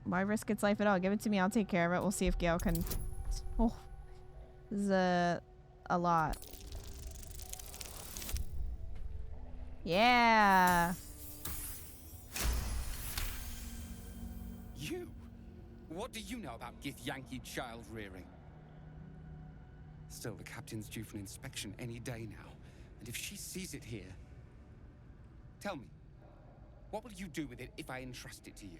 why risk its life at all? Give it to me. I'll take care of it. We'll see if Gale can... Oh, this is a lot. Yeah. You? What do you know about Githyanki child rearing? Still, the captain's due for an inspection any day now. And if she sees it here... Tell me, what will you do with it if I entrust it to you?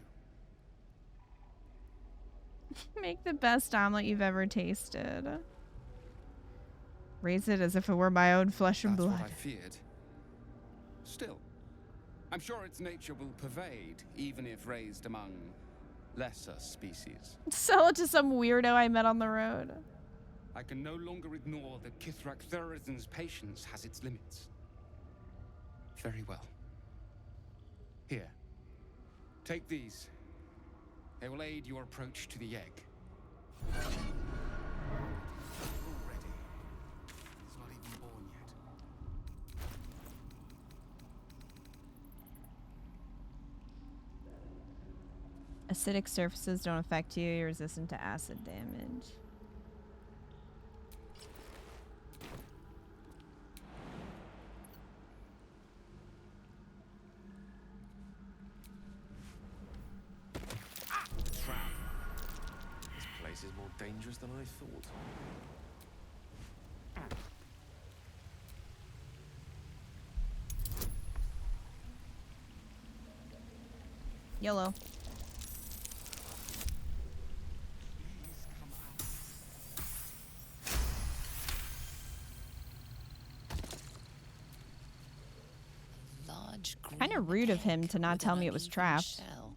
Make the best omelet you've ever tasted. Raise it as if it were my own flesh and blood. That's what I feared. Still, I'm sure its nature will pervade, even if raised among lesser species. Sell it to some weirdo I met on the road. I can no longer ignore that Kithrak Thurizen's patience has its limits. Very well. Here. Take these. They will aid your approach to the egg. Already. It's not even born yet. Acidic surfaces don't affect you. You're resistant to acid damage. This is more dangerous than I thought. YOLO. Kind of rude of him to not tell me it was trapped. Shell.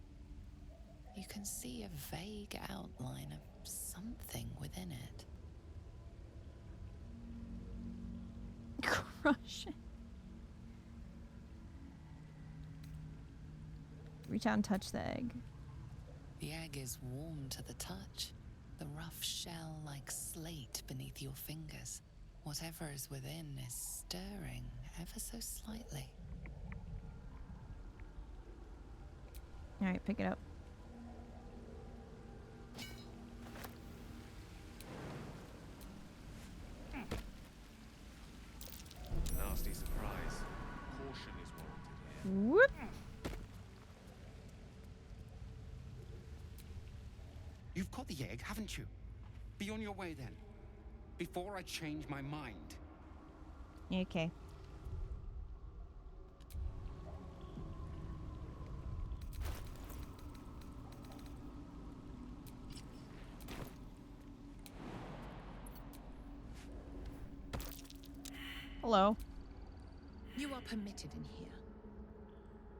You can see a vague outline of something within it. Crush it. Reach out and touch the egg. The egg is warm to the touch. The rough shell like slate beneath your fingers. Whatever is within is stirring ever so slightly. Alright, pick it up. Nasty surprise. Caution is warranted here. Whoop! You've got the egg, haven't you? Be on your way then. Before I change my mind. Okay. Hello. You are permitted in here.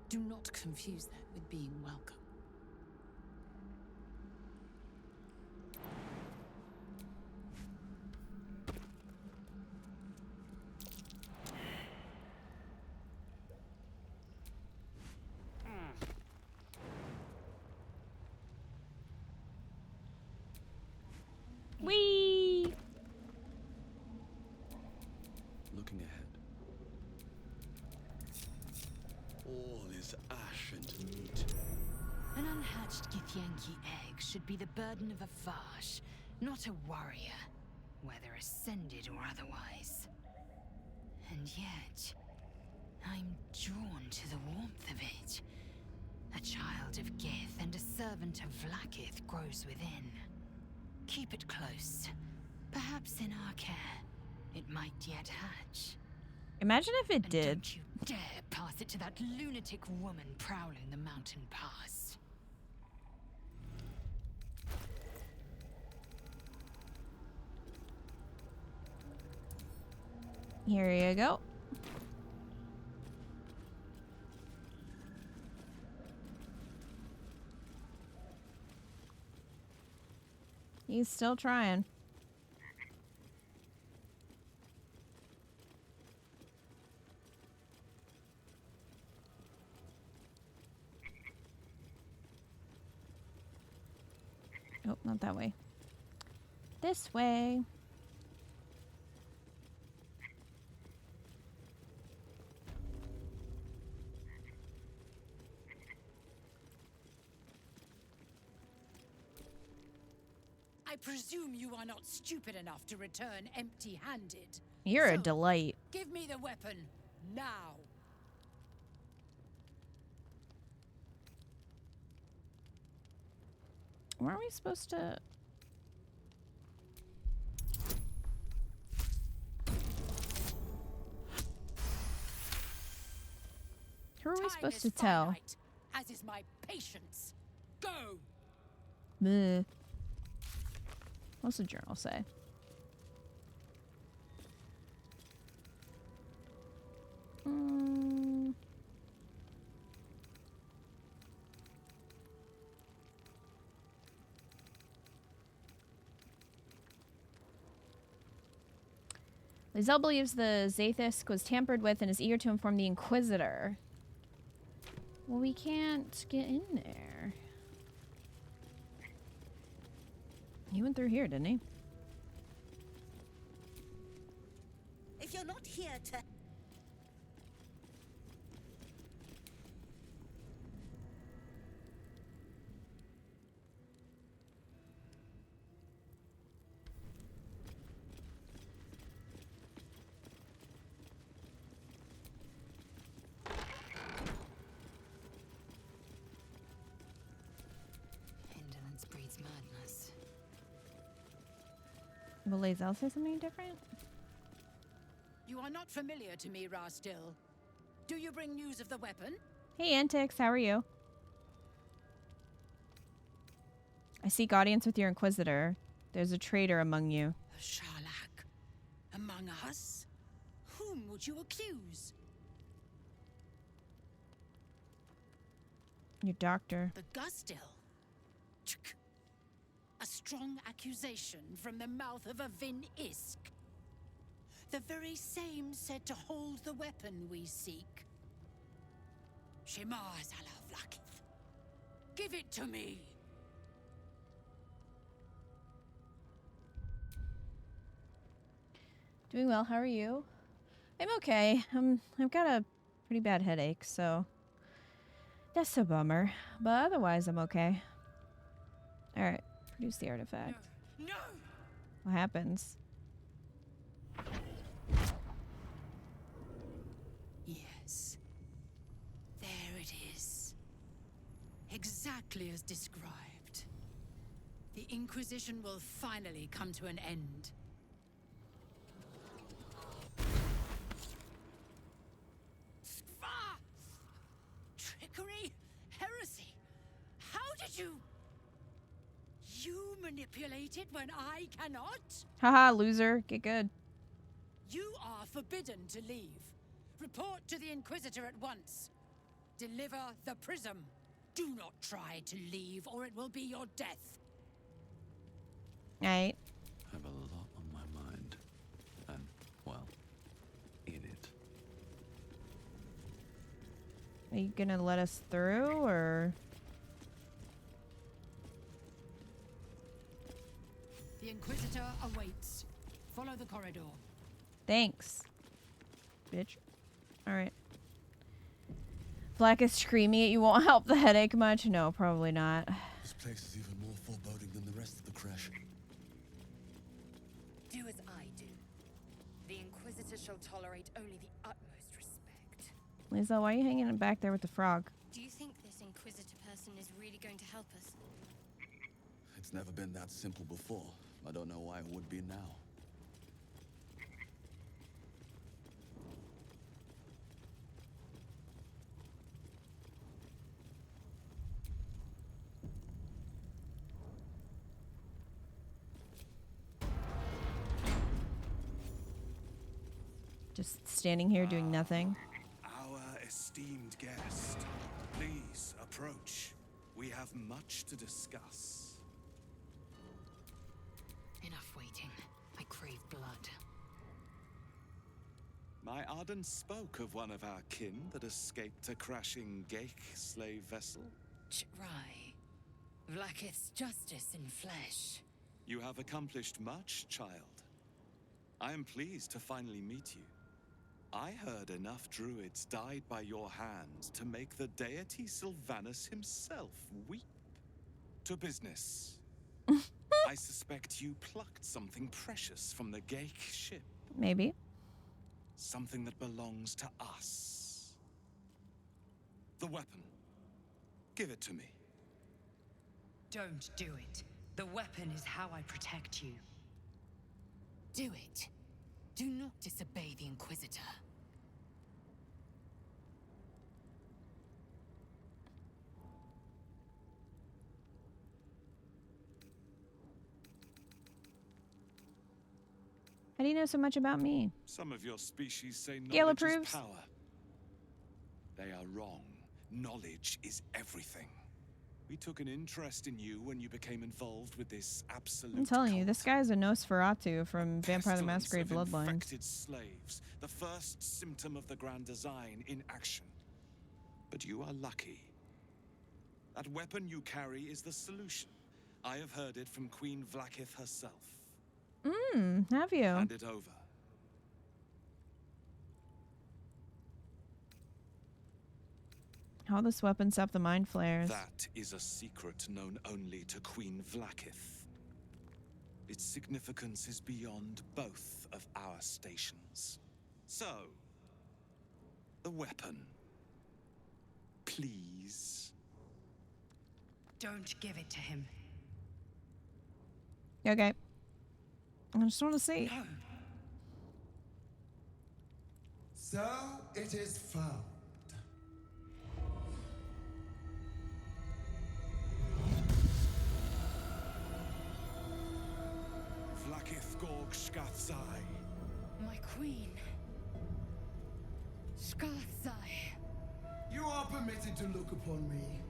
Do not confuse that with being welcome. Whee! Looking ahead. All is ash and meat. An unhatched Githyanki egg should be the burden of a Vash, not a warrior, whether ascended or otherwise. And yet, I'm drawn to the warmth of it. A child of Gith and a servant of Vlaakith grows within. Keep it close. Perhaps in our care, it might yet hatch. Imagine if it And did. Don't you dare pass it to that lunatic woman prowling the mountain pass. Here you go. He's still trying. Oh, not that way. This way. presume you are not stupid enough to return empty-handed. You're a delight. Give me the weapon now. Where are we supposed to? Who are we supposed to tell? Finite, as is my patience. Go. Bleh. What's the journal say? Lizelle believes the Zaithisk was tampered with and is eager to inform the Inquisitor. Well, we can't get in there. He went through here, didn't he? If you're not here to... Indolence breeds madness. Will Lizelle say something different? You are not familiar to me, Rastil. Do you bring news of the weapon? Hey, Antix, how are you? I seek audience with your Inquisitor. There's a traitor among you. A Sharlak among us? Whom would you accuse? Your doctor. The Gustil. A strong accusation from the mouth of a Vin Isk. The very same said to hold the weapon we seek. Shema Zala Vlakith. Give it to me. Doing well, how are you? I'm okay. I've got a pretty bad headache, so that's a bummer. But otherwise, I'm okay. Alright, produce the artifact. No! What happens? Yes. There it is. Exactly as described. The Inquisition will finally come to an end. Trickery? Heresy? How did you... You manipulate it when I cannot? Haha, loser. Get good. You are forbidden to leave. Report to the Inquisitor at once. Deliver the prism. Do not try to leave, or it will be your death. Alright. I have a lot on my mind. And, well, in it. Are you gonna let us through, or...? The Inquisitor awaits. Follow the corridor. Thanks. Bitch. Alright. Black is screaming at you won't help the headache much? No, probably not. This place is even more foreboding than the rest of the Crèche. Do as I do. The Inquisitor shall tolerate only the utmost respect. Lisa, why are you hanging back there with the frog? Do you think this Inquisitor person is really going to help us? It's never been that simple before. I don't know why it would be now. Just standing here doing nothing. Our esteemed guest, please approach. We have much to discuss. Enough waiting. I crave blood. My Arden spoke of one of our kin that escaped a crashing Geich slave vessel. Right. Vlakith's justice in flesh. You have accomplished much, child. I am pleased to finally meet you. I heard enough druids died by your hands to make the deity Sylvanus himself weep. To business. I suspect you plucked something precious from the Geich ship. Maybe. Something that belongs to us. The weapon. Give it to me. Don't do it. The weapon is how I protect you. Do it. Do not disobey the Inquisitor. How do you know so much about me? Some of your species say Gale knowledge is approves. power. They are wrong. Knowledge is everything. We took an interest in you when you became involved with this absolute I'm telling you, this guy is a Nosferatu from Vampire the Masquerade pestilence of Bloodlines. infected slaves, the first symptom of the Grand Design in action. But you are lucky. That weapon you carry is the solution. I have heard it from Queen Vlakith herself. Have you? Hand it over. How this weapon stop the mind flares. That is a secret known only to Queen Vlakith. Its significance is beyond both of our stations. So, the weapon. Please. Don't give it to him. Okay. I just want to see. No. So it is found. Vlakith Gorg Shkathzai. My queen. Shkathzai. You are permitted to look upon me.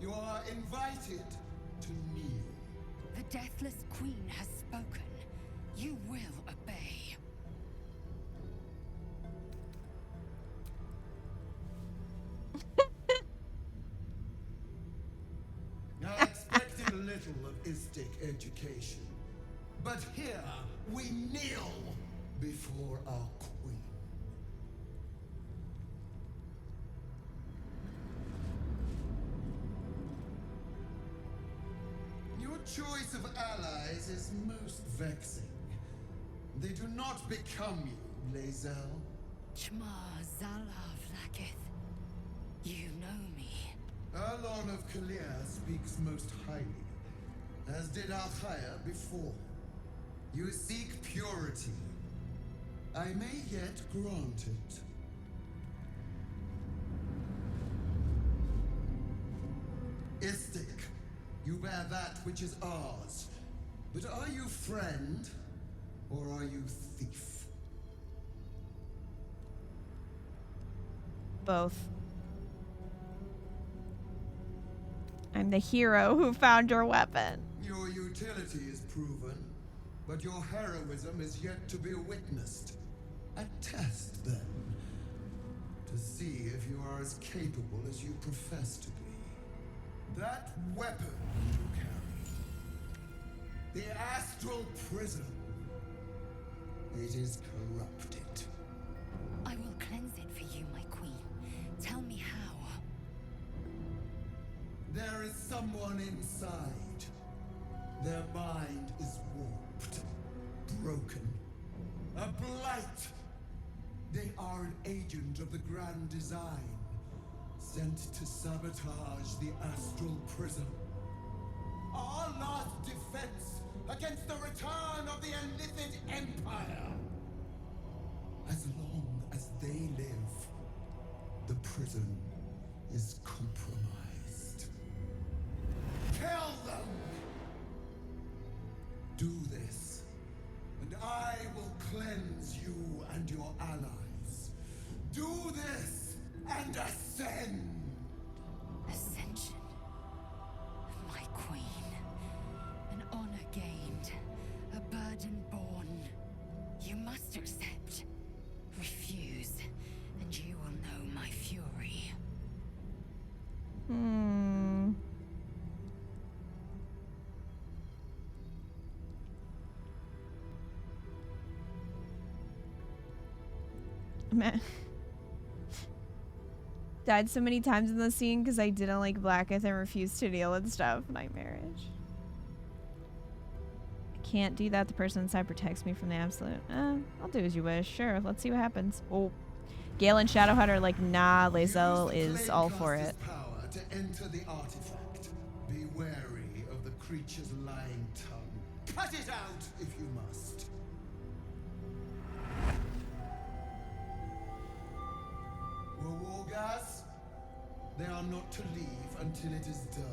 You are invited to kneel. The Deathless Queen has spoken. You will obey. I expected a little of Istic education. But here we kneel before our queen. Your choice of allies is most vexing. They do not become you, Lae'zel. Chma Zala Vlakith. You know me. Erlon of Kalir speaks most highly, as did Alchaya before. You seek purity. I may yet grant it. Istic, you bear that which is ours. But are you friend, or are you thief? Both. I'm the hero who found your weapon. Your utility is proven, but your heroism is yet to be witnessed. A test, then, to see if you are as capable as you profess to be. That weapon you carry, the astral prism, it is corrupted. I will cleanse it for you, my queen. Tell me how. There is someone inside. Their mind is warped, broken, a blight. They are an agent of the Grand Design, sent to sabotage the astral prism. Our last defense against the return of the Illithid Empire. As long as they live, the prison is compromised. Kill them! Do this, and I will cleanse you and your allies. Do this, and ascend! Ascension. My queen. An honor gained. A burden borne. You must accept. Refuse, and you will know my fury. Man. Died so many times in the scene because I didn't like Blacketh and refused to deal with stuff. Nightmarish. can't do that. The person inside protects me from the absolute. I'll do as you wish. Sure, let's see what happens. Oh, Gale and Shadowheart are like, nah, Lae'zel is all for it. Power to enter the artifact. Be wary of the creature's lying tongue. Cut it out if you must. Wargas, they are not to leave until it is done.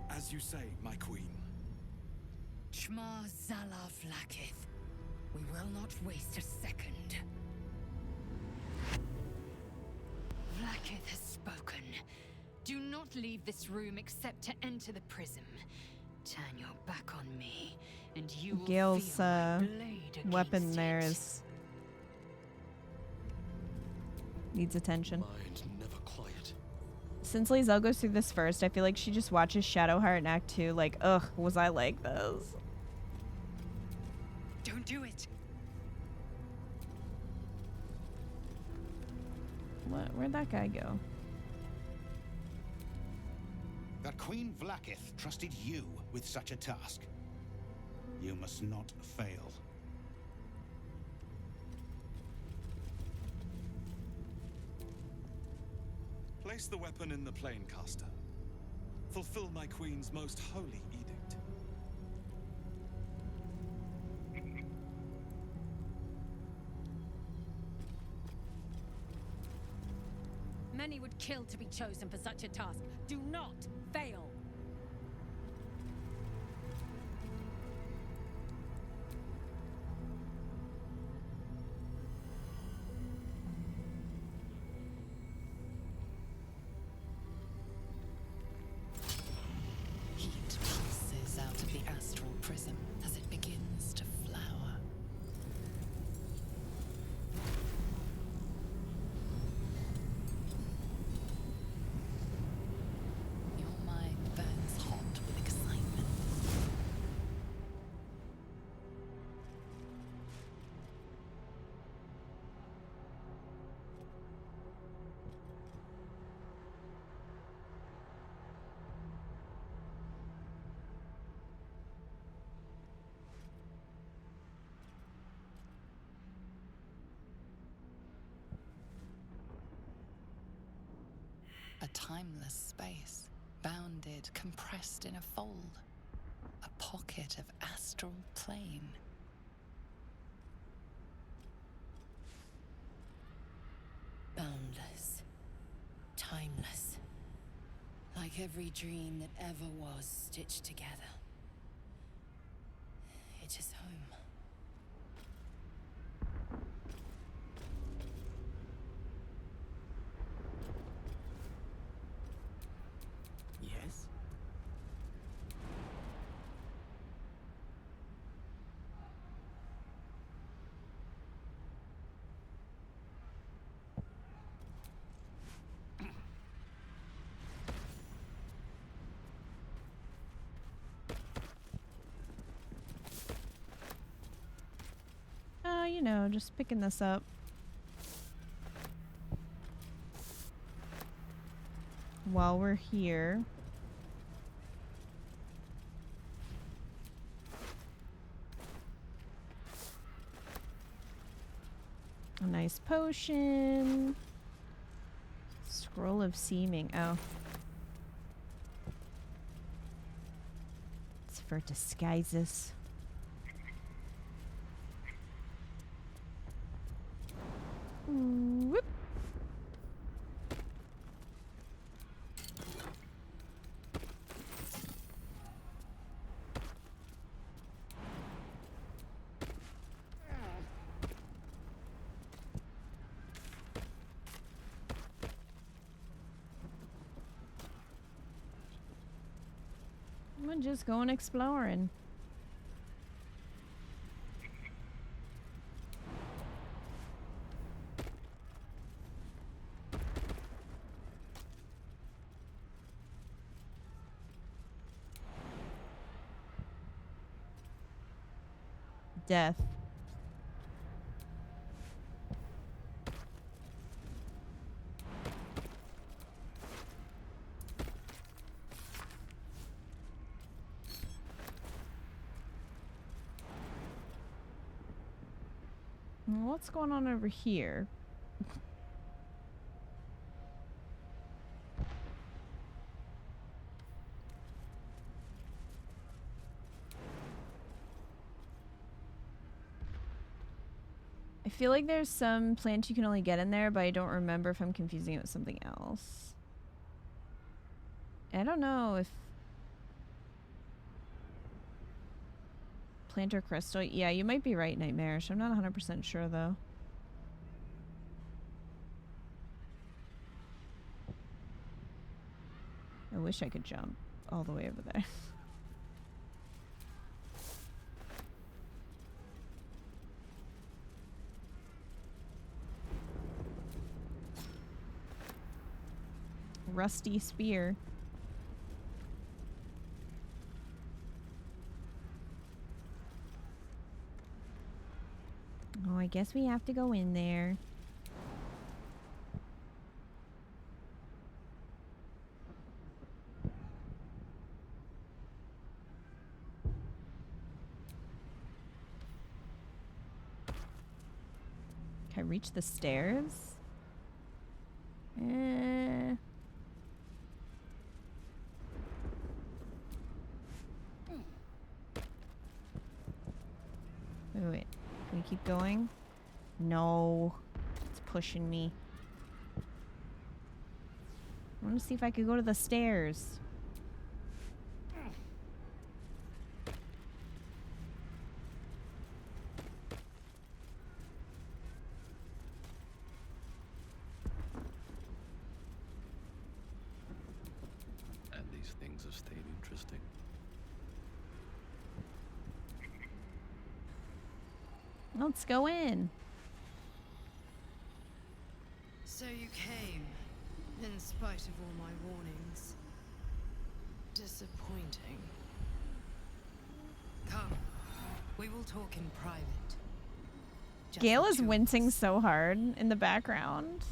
As you say, my queen. Shma Zala Vlakith. We will not waste a second. Vlakith has spoken. Do not leave this room except to enter the prism. Turn your back on me, and you will Gale's feel my blade weapon against there it. is needs attention. Mind never quiet. Since Lae'zel goes through this first, I feel like she just watches Shadowheart in Act 2 like, ugh, was I like this? Don't do it. What? Where'd that guy go? That Queen Vlakith trusted you with such a task. You must not fail. Place the weapon in the planecaster. Fulfill my queen's most holy edict. Many would kill to be chosen for such a task. Do not fail. Heat pulses out of the astral prism as it begins to flower. Your mind burns hot with excitement. A timeless space, bounded, compressed in a fold. A pocket of astral plane. Boundless. Timeless. Like every dream that ever was stitched together. It is home. Yes? You know, just picking this up. While we're here. A nice potion. Scroll of seeming. Oh. It's for disguises. Whoop. I'm just going exploring. Death. What's going on over here? I feel like there's some plant you can only get in there, but I don't remember if I'm confusing it with something else. I don't know if... Plant or crystal? Yeah, you might be right, Nightmarish. I'm not 100% sure, though. I wish I could jump all the way over there. Rusty spear. Oh, I guess we have to go in there. Can I reach the stairs? Wait. Can we keep going? No. It's pushing me. I want to see if I could go to the stairs. And these things have stayed interesting. Let's go in. So you came, in spite of all my warnings. Disappointing. Come, we will talk in private. Just Gale the is two of wincing us. so hard in the background.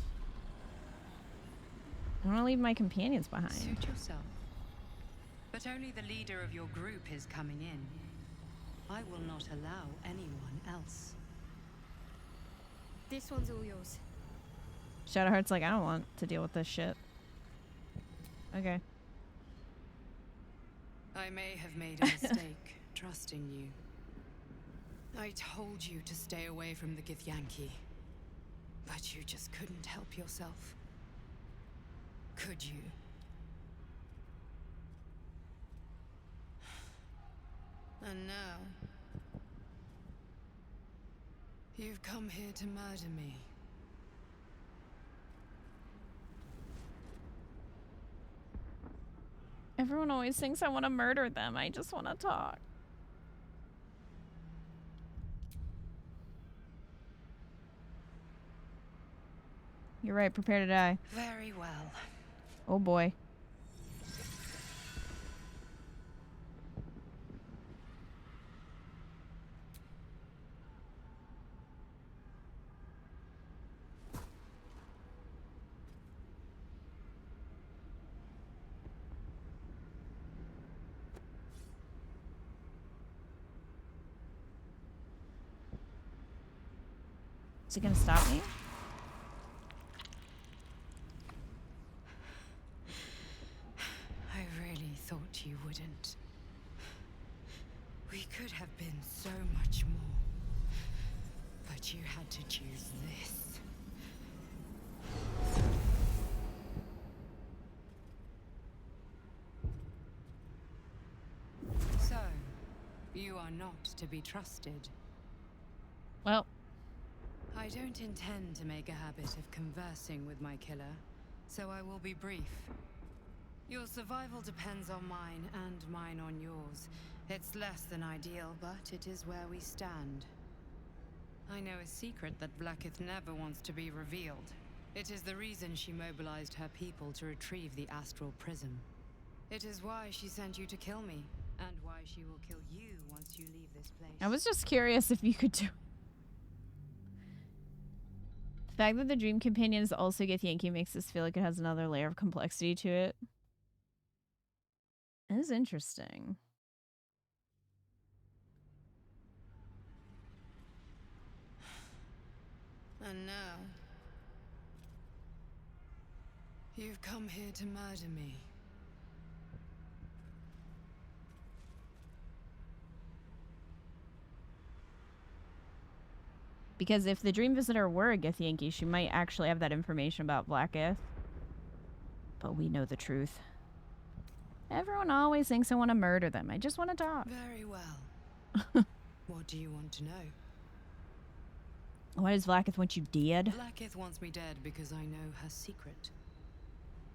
I want to leave my companions behind. Suit yourself. But only the leader of your group is coming in. I will not allow anyone else. This one's all yours. Shadowheart's like, I don't want to deal with this shit. Okay. I may have made a mistake trusting you. I told you to stay away from the Githyanki, but you just couldn't help yourself. Could you? And now, you've come here to murder me. Everyone always thinks I want to murder them. I just want to talk. You're right. Prepare to die. Very well. Oh boy. Is it gonna stop me? I really thought you wouldn't. We could have been so much more. But you had to choose this. So, you are not to be trusted. Well. I don't intend to make a habit of conversing with my killer, so I will be brief. Your survival depends on mine and mine on yours. It's less than ideal, but it is where we stand. I know a secret that Blackith never wants to be revealed. It is the reason she mobilized her people to retrieve the astral prism. It is why she sent you to kill me, and why she will kill you once you leave this place. I was just curious if you could do it. The fact that the dream companion is also Githyanki makes this feel like it has another layer of complexity to it. It is interesting. And now, you've come here to murder me. Because if the Dream Visitor were a Githyanki, she might actually have that information about Blackith. But we know the truth. Everyone always thinks I want to murder them. I just want to talk. Very well. What do you want to know? Why does Blackith want you dead? Blackith wants me dead because I know her secret.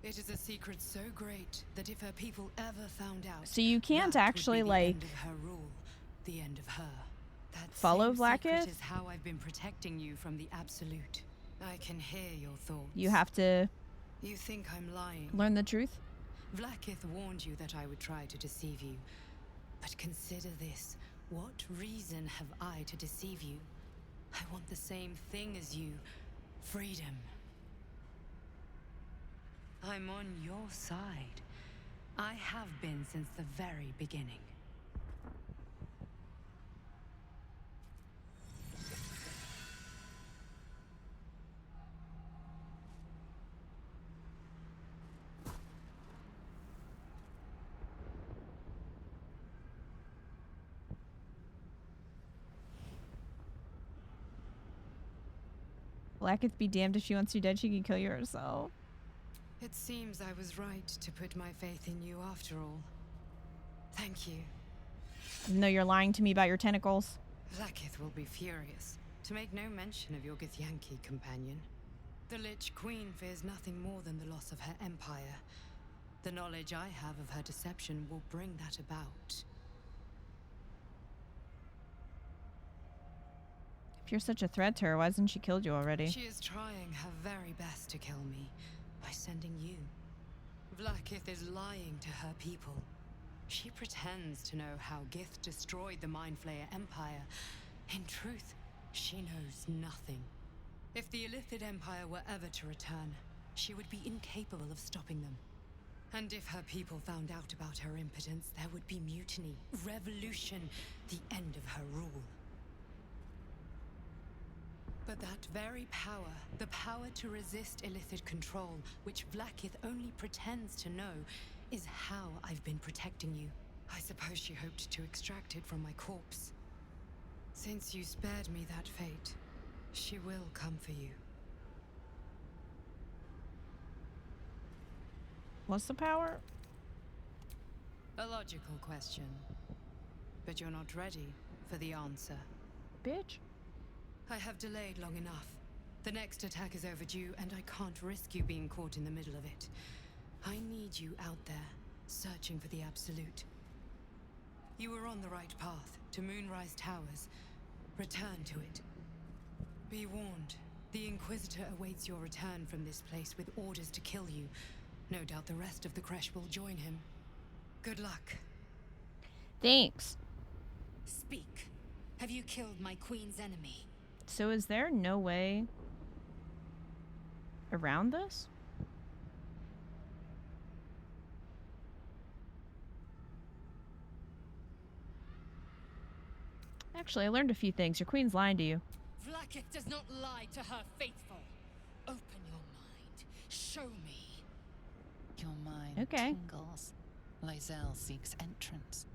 It is a secret so great that if her people ever found out, So you can't actually, the like, end of her rule, the end of her. That follow same Blackith? secret is how I've been protecting you from the absolute. I can hear your thoughts. You have to You think I'm lying. learn the truth? Blackith warned you that I would try to deceive you. But consider this. What reason have I to deceive you? I want the same thing as you. Freedom. I'm on your side. I have been since the very beginning. Blackith be damned if she wants you dead, she can kill you herself. It seems I was right to put my faith in you after all. Thank you. Even though you're lying to me about your tentacles. Blackith will be furious, to make no mention of your Githyanki companion. The Lich Queen fears nothing more than the loss of her empire. The knowledge I have of her deception will bring that about. If you're such a threat to her, why hasn't she killed you already? She is trying her very best to kill me by sending you. Blackith is lying to her people. She pretends to know how Gith destroyed the Mindflayer Empire. In truth, she knows nothing. If the Illithid Empire were ever to return, she would be incapable of stopping them. And if her people found out about her impotence, there would be mutiny, revolution, the end of her rule. But that very power, the power to resist Illithid control, which Blackith only pretends to know, is how I've been protecting you. I suppose she hoped to extract it from my corpse. Since you spared me that fate, she will come for you. What's the power? A logical question. But you're not ready for the answer. Bitch. I have delayed long enough. The next attack is overdue, and I can't risk you being caught in the middle of it. I need you out there, searching for the Absolute. You were on the right path, to Moonrise Towers. Return to it. Be warned, the Inquisitor awaits your return from this place with orders to kill you. No doubt the rest of the Crèche will join him. Good luck. Thanks. Speak. Have you killed my queen's enemy? So is there no way around this? Actually, I learned a few things. Your queen's lying to you. Blackith does not lie to her faithful. Open your mind. Show me. Your mind Okay. tingles. Lae'zel seeks entrance.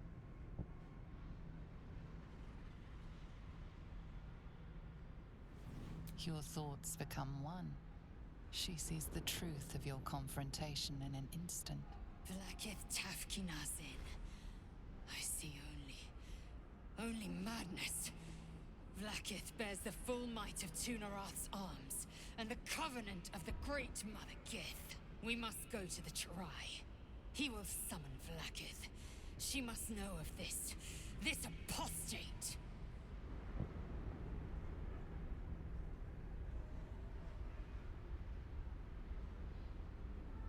Your thoughts become one. She sees the truth of your confrontation in an instant. Blackith Tafkinazin. I see only madness. Blackith bears the full might of Tunarath's arms, and the covenant of the Great Mother Gith. We must go to the Chirai. He will summon Blackith. She must know of this apostate.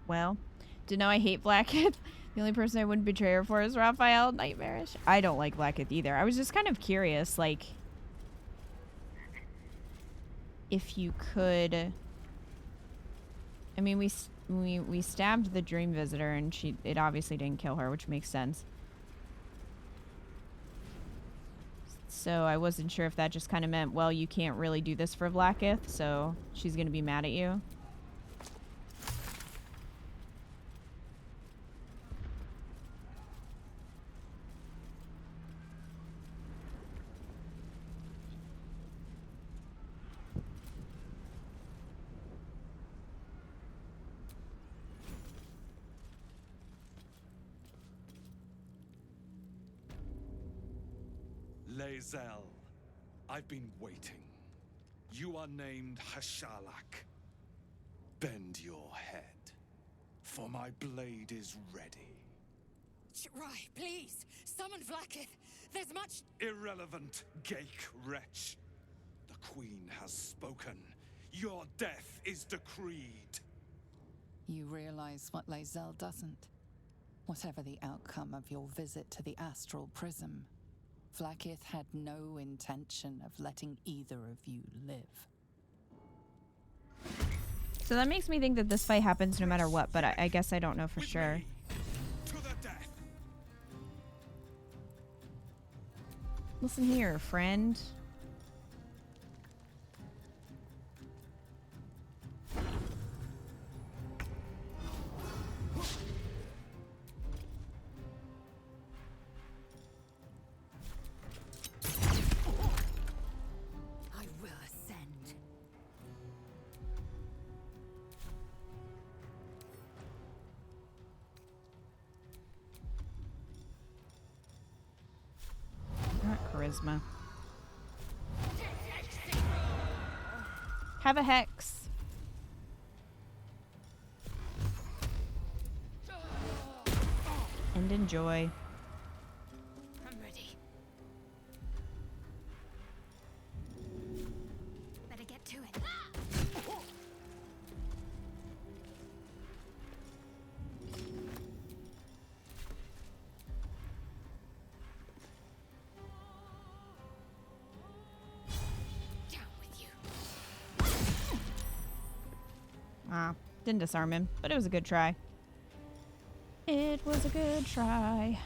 Well, to know I hate Blackith. The only person I wouldn't betray her for is Raphael. Nightmarish. I don't like Blackith either. I was just kind of curious, like, if you could. I mean, we stabbed the Dream Visitor, and it obviously didn't kill her, which makes sense. So I wasn't sure if that just kind of meant, well, you can't really do this for Vlaakith, so she's going to be mad at you. Lae'zel, I've been waiting. You are named Hashalak. Bend your head, for my blade is ready. Rai, please, summon Vlaakith. There's much... Irrelevant, Geik wretch. The Queen has spoken. Your death is decreed. You realize what Lae'zel doesn't? Whatever the outcome of your visit to the Astral Prism, Vlaakith had no intention of letting either of you live. So that makes me think that this fight happens no matter what, but I guess I don't know for sure. To the death. Listen here, friend. I will ascend. Not charisma. Have a hex. And enjoy. I'm ready. Better get to it. Ah, didn't disarm him, but it was a good try. It was a good try.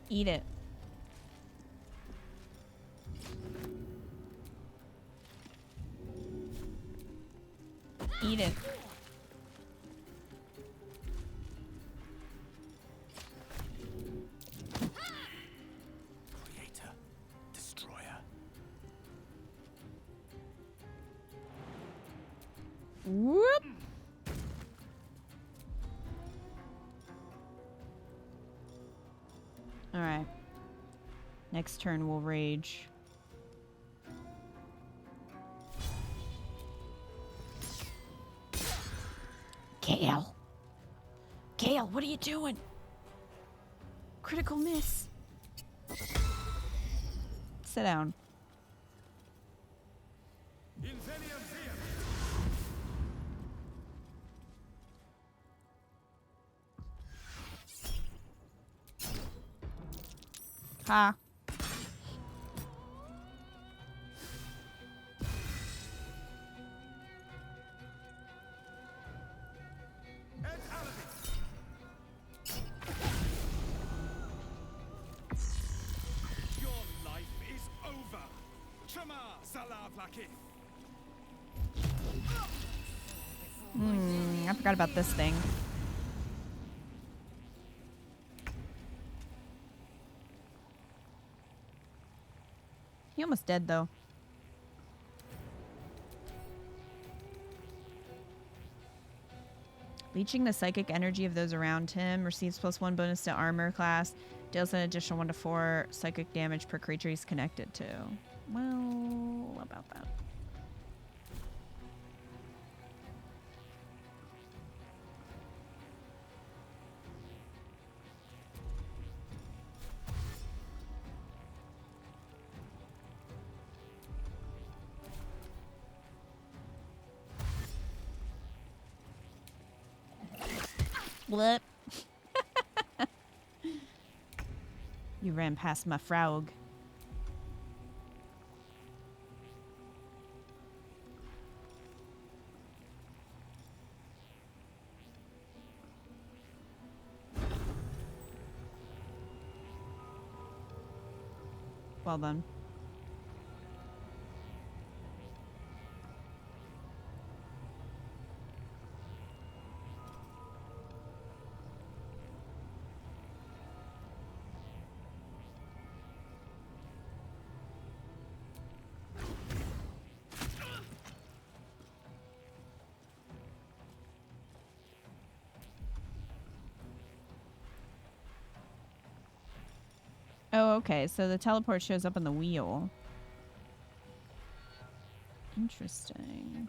Eat it. Eat it. Creator, destroyer. Whoop. All right. Next turn we'll rage. Gale. Gale, what are you doing? Critical miss. Sit down. Ha. Your life is over. Shema Salah Vlaakith. I forgot about this thing. He almost dead though. Leeching the psychic energy of those around him. Receives +1 bonus to armor class. Deals an additional 1 to 4 psychic damage per creature he's connected to. Well, about that. Blip. You ran past my frog. Well done. Oh, okay. So the teleport shows up on the wheel. Interesting.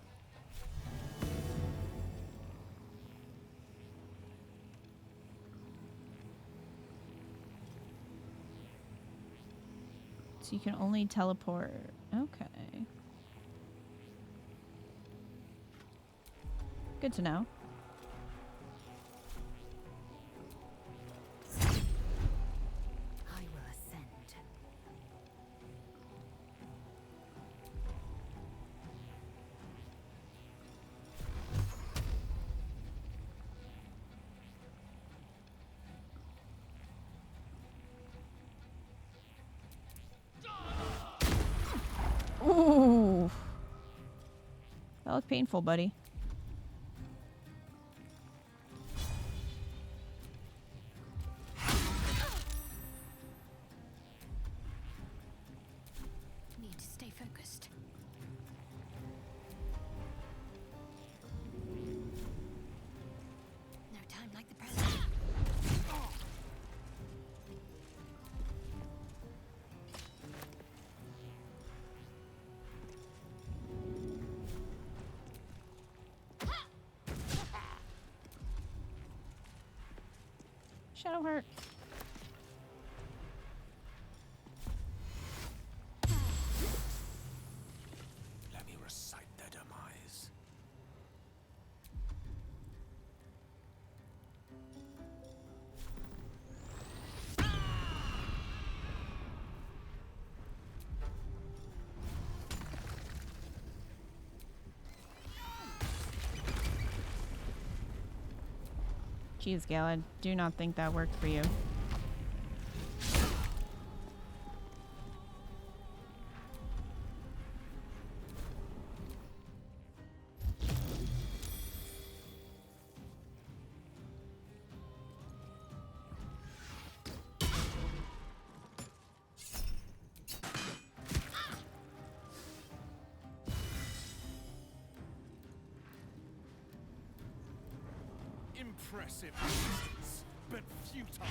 So you can only teleport. Okay. Good to know. I will ascend. Ooh. That looked painful, buddy. Need to stay focused. No time like the present. Shadow Heart. Let me recite their demise. Jeez, Gale, I do not think that worked for you. Impressive resistance, but futile.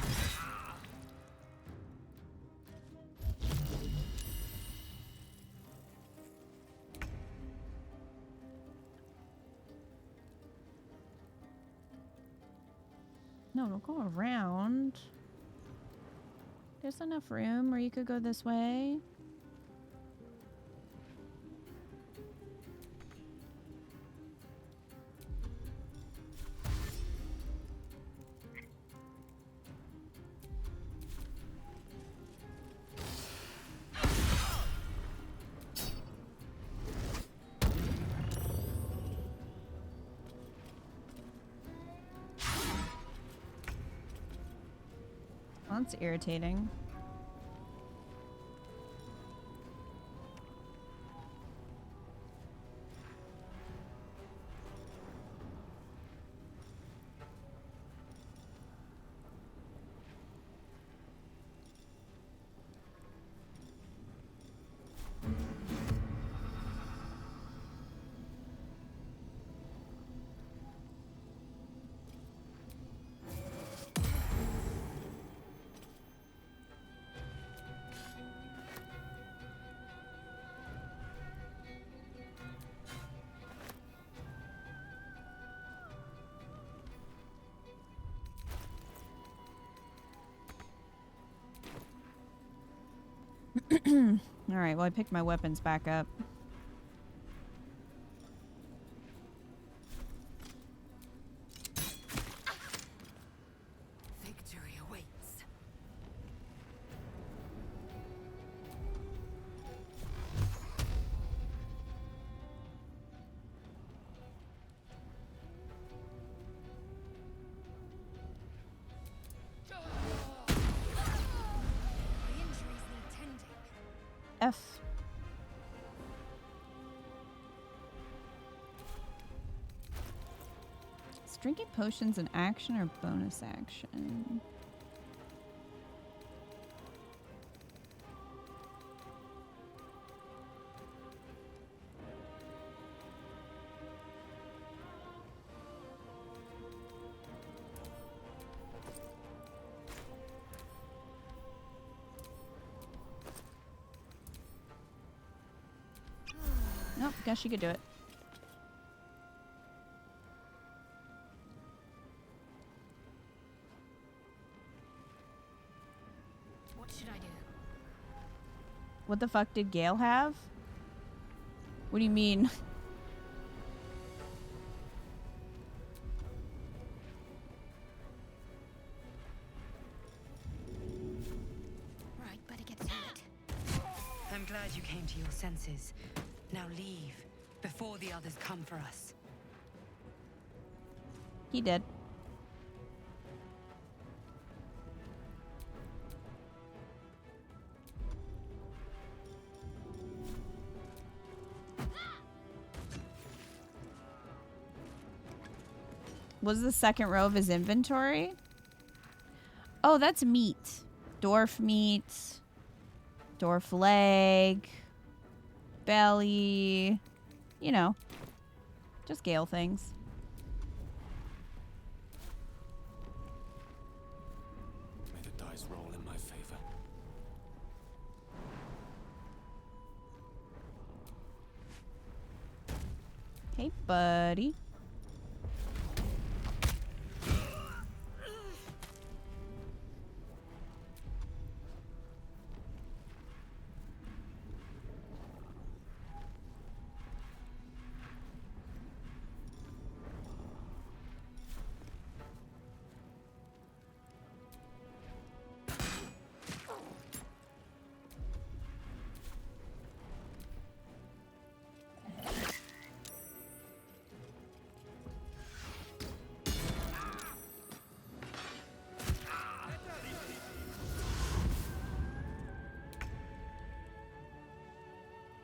No, don't go around. There's enough room where you could go this way. That's irritating. Alright, well I picked my weapons back up. F. Is drinking potions an action or bonus action? Nope, guess she could do it. What should I do? What the fuck did Gale have? What do you mean? Right, better get to it. I'm glad you came to your senses. Now leave, before the others come for us. He did. Was the second row of his inventory? Oh, that's meat. Dwarf meat. Dwarf leg. Belly. You know. Just Gale things. May the dice roll in my favor. Hey, buddy.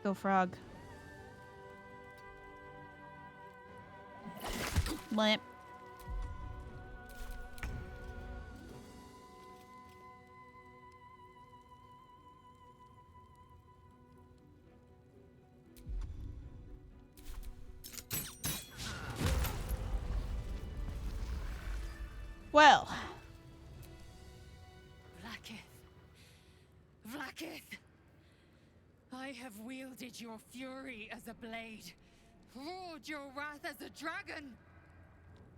Go frog. Blimp. Well. Vlaakith! I have wielded your fury as a blade, roared your wrath as a dragon.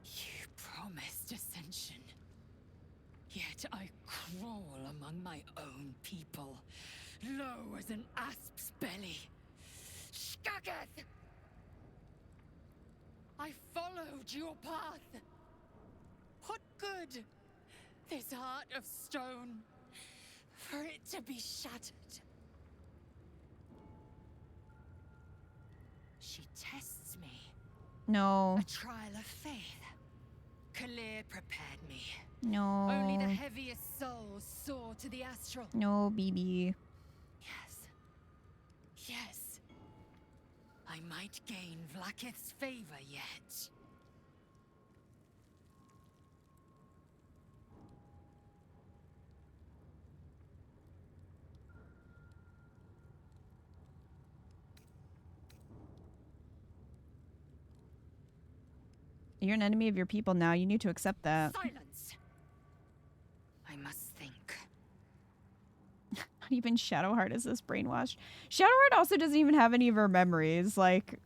You promised ascension. Yet I crawl among my own people, low as an asp's belly. Skageth! I followed your path. What good? This heart of stone, for it to be shattered. She tests me. No. A trial of faith. Kalir prepared me. No. Only the heaviest souls soar to the astral. No, BB. Yes. Yes. I might gain Vlaakith's favor yet. You're an enemy of your people now. You need to accept that. Silence! I must think. Not even Shadowheart is this brainwashed. Shadowheart also doesn't even have any of her memories. Like,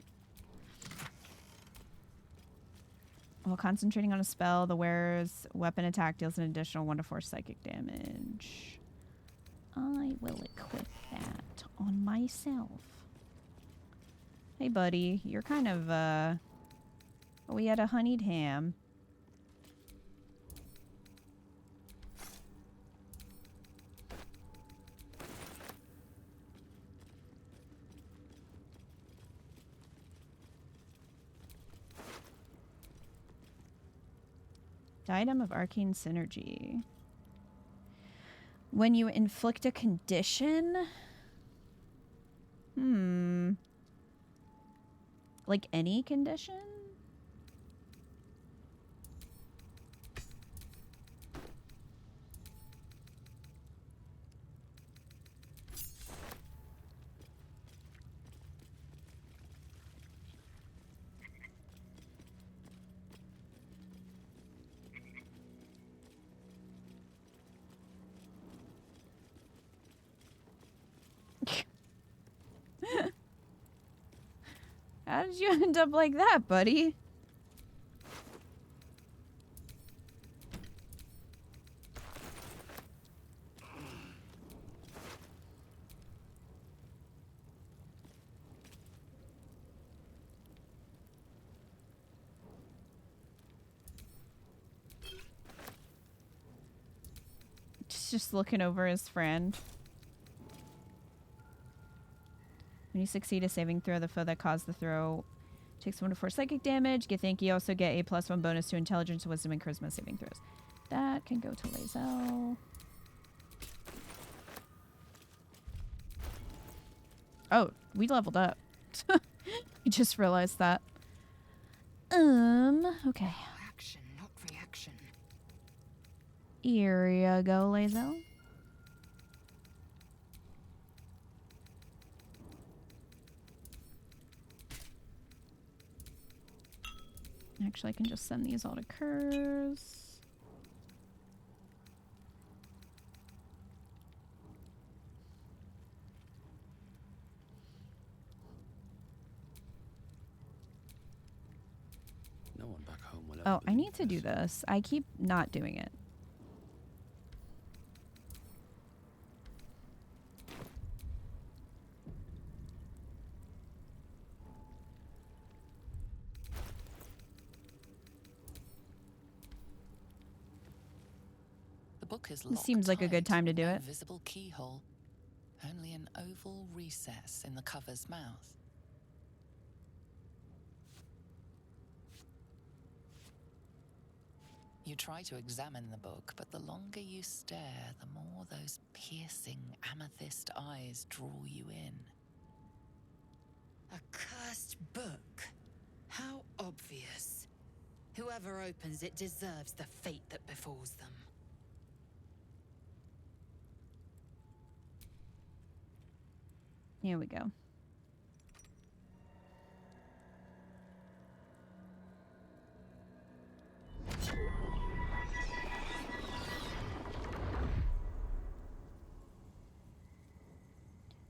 while concentrating on a spell, the wearer's weapon attack deals an additional 1 to 4 psychic damage. I will equip that on myself. Hey, buddy. You're kind of, we had a honeyed ham. Diadem of Arcane Synergy. When you inflict a condition, Like any condition? How did you end up like that, buddy? Just looking over his friend. When you succeed a saving throw, the foe that caused the throw takes 1 to 4 psychic damage. Githyanki also get a +1 bonus to intelligence, wisdom, and charisma saving throws. That can go to Lae'zel. Oh, we leveled up. We just realized that. Okay. Action, not reaction. Here you go, Lae'zel. Actually, I can just send these all to Curse. No one back home will Oh, I need to do this. I keep not doing it. The book is This locked seems like a good tight, time to do no it. Visible keyhole, only an oval recess in the cover's mouth. You try to examine the book, but the longer you stare, the more those piercing amethyst eyes draw you in. A cursed book? How obvious. Whoever opens it deserves the fate that befalls them. Here we go.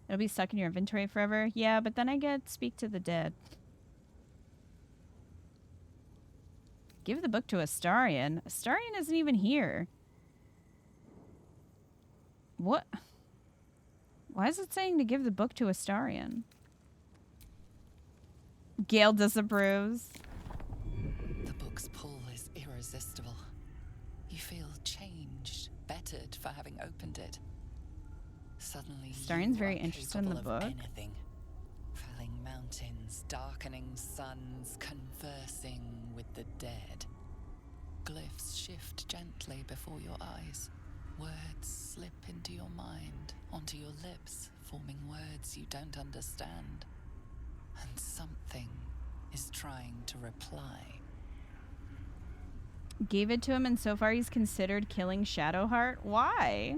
It'll be stuck in your inventory forever. Yeah, but then I get Speak to the Dead. Give the book to Astarion. Astarion isn't even here. What? Why is it saying to give the book to Astarion? Gale disapproves. The book's pull is irresistible. You feel changed, bettered for having opened it. Suddenly, Astarion's you very are interested in the capable of book. anything. Felling mountains, darkening suns, conversing with the dead. Glyphs shift gently before your eyes. Words slip into your mind, onto your lips, forming words you don't understand. And something is trying to reply. Gave it to him, and so far he's considered killing Shadowheart. Why?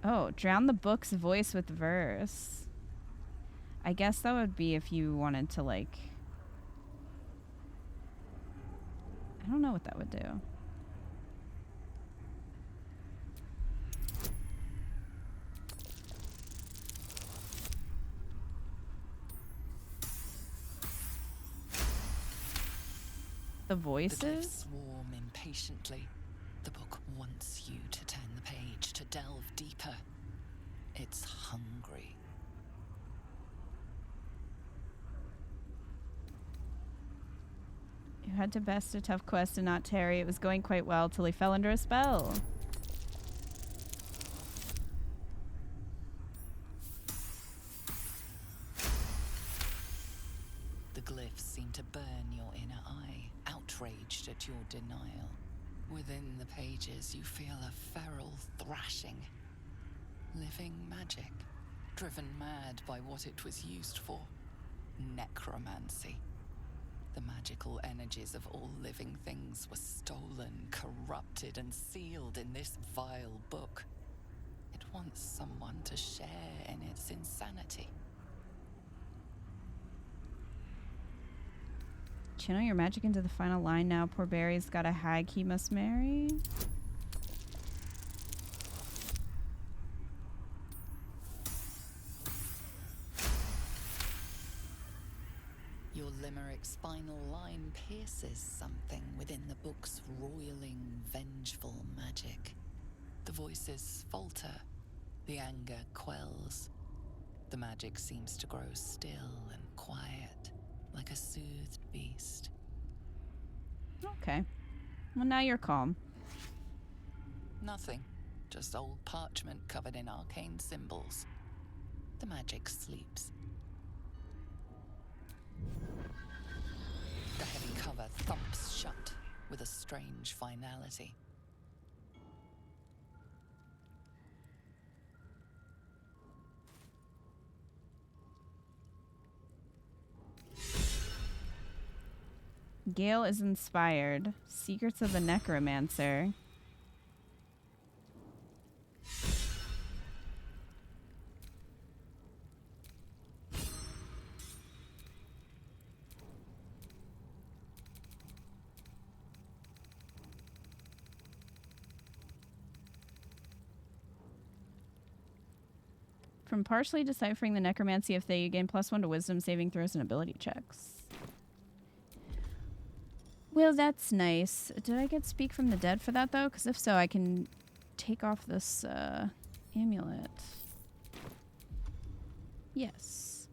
Oh, drown the book's voice with verse. I guess that would be if you wanted to, like... I don't know what that would do. The voices? The glyphs swarm impatiently. The book wants you to turn the page, to delve deeper. It's hungry. You had to best a tough quest and not tarry. It was going quite well till he fell under a spell. The glyphs seem to burn your inner eye, outraged at your denial. Within the pages, you feel a feral thrashing. Living magic. driven mad by what it was used for. Necromancy. The magical energies of all living things were stolen, corrupted, and sealed in this vile book. It wants someone to share in its insanity. Channel your magic into the final line now. Poor Barry's got a hag he must marry. Your limerick's final line pierces something within the book's roiling, vengeful magic. The voices falter, the anger quells. The magic seems to grow still and quiet, like a soothed beast. Okay. Well, now you're calm. Nothing. Just old parchment covered in arcane symbols. The magic sleeps. The heavy cover thumps shut with a strange finality. Gale is inspired. Secrets of the Necromancer. From partially deciphering the necromancy of Thay, you gain +1 to wisdom saving throws and ability checks. Well, that's nice. Did I get Speak from the Dead for that, though? Because if so, I can take off this amulet. Yes.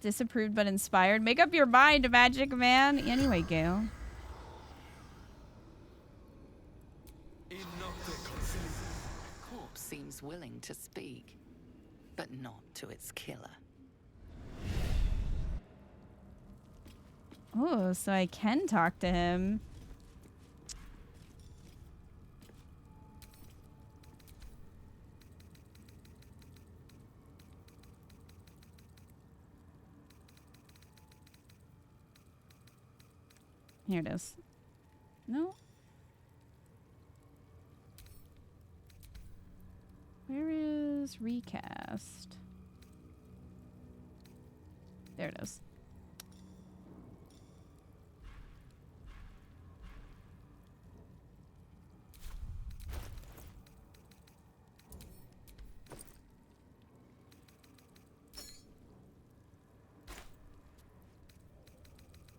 Disapproved but inspired. Make up your mind, Magic Man. Anyway, Gale. Corpse seems willing to speak, but not to its killer. Oh, so I can talk to him. Here it is. No? Where is recast? There it is.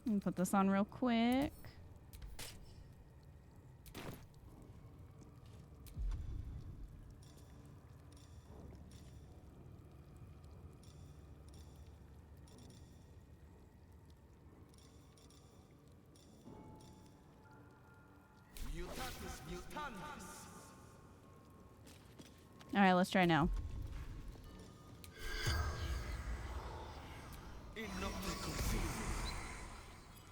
Let me put this on real quick. All right, let's try now.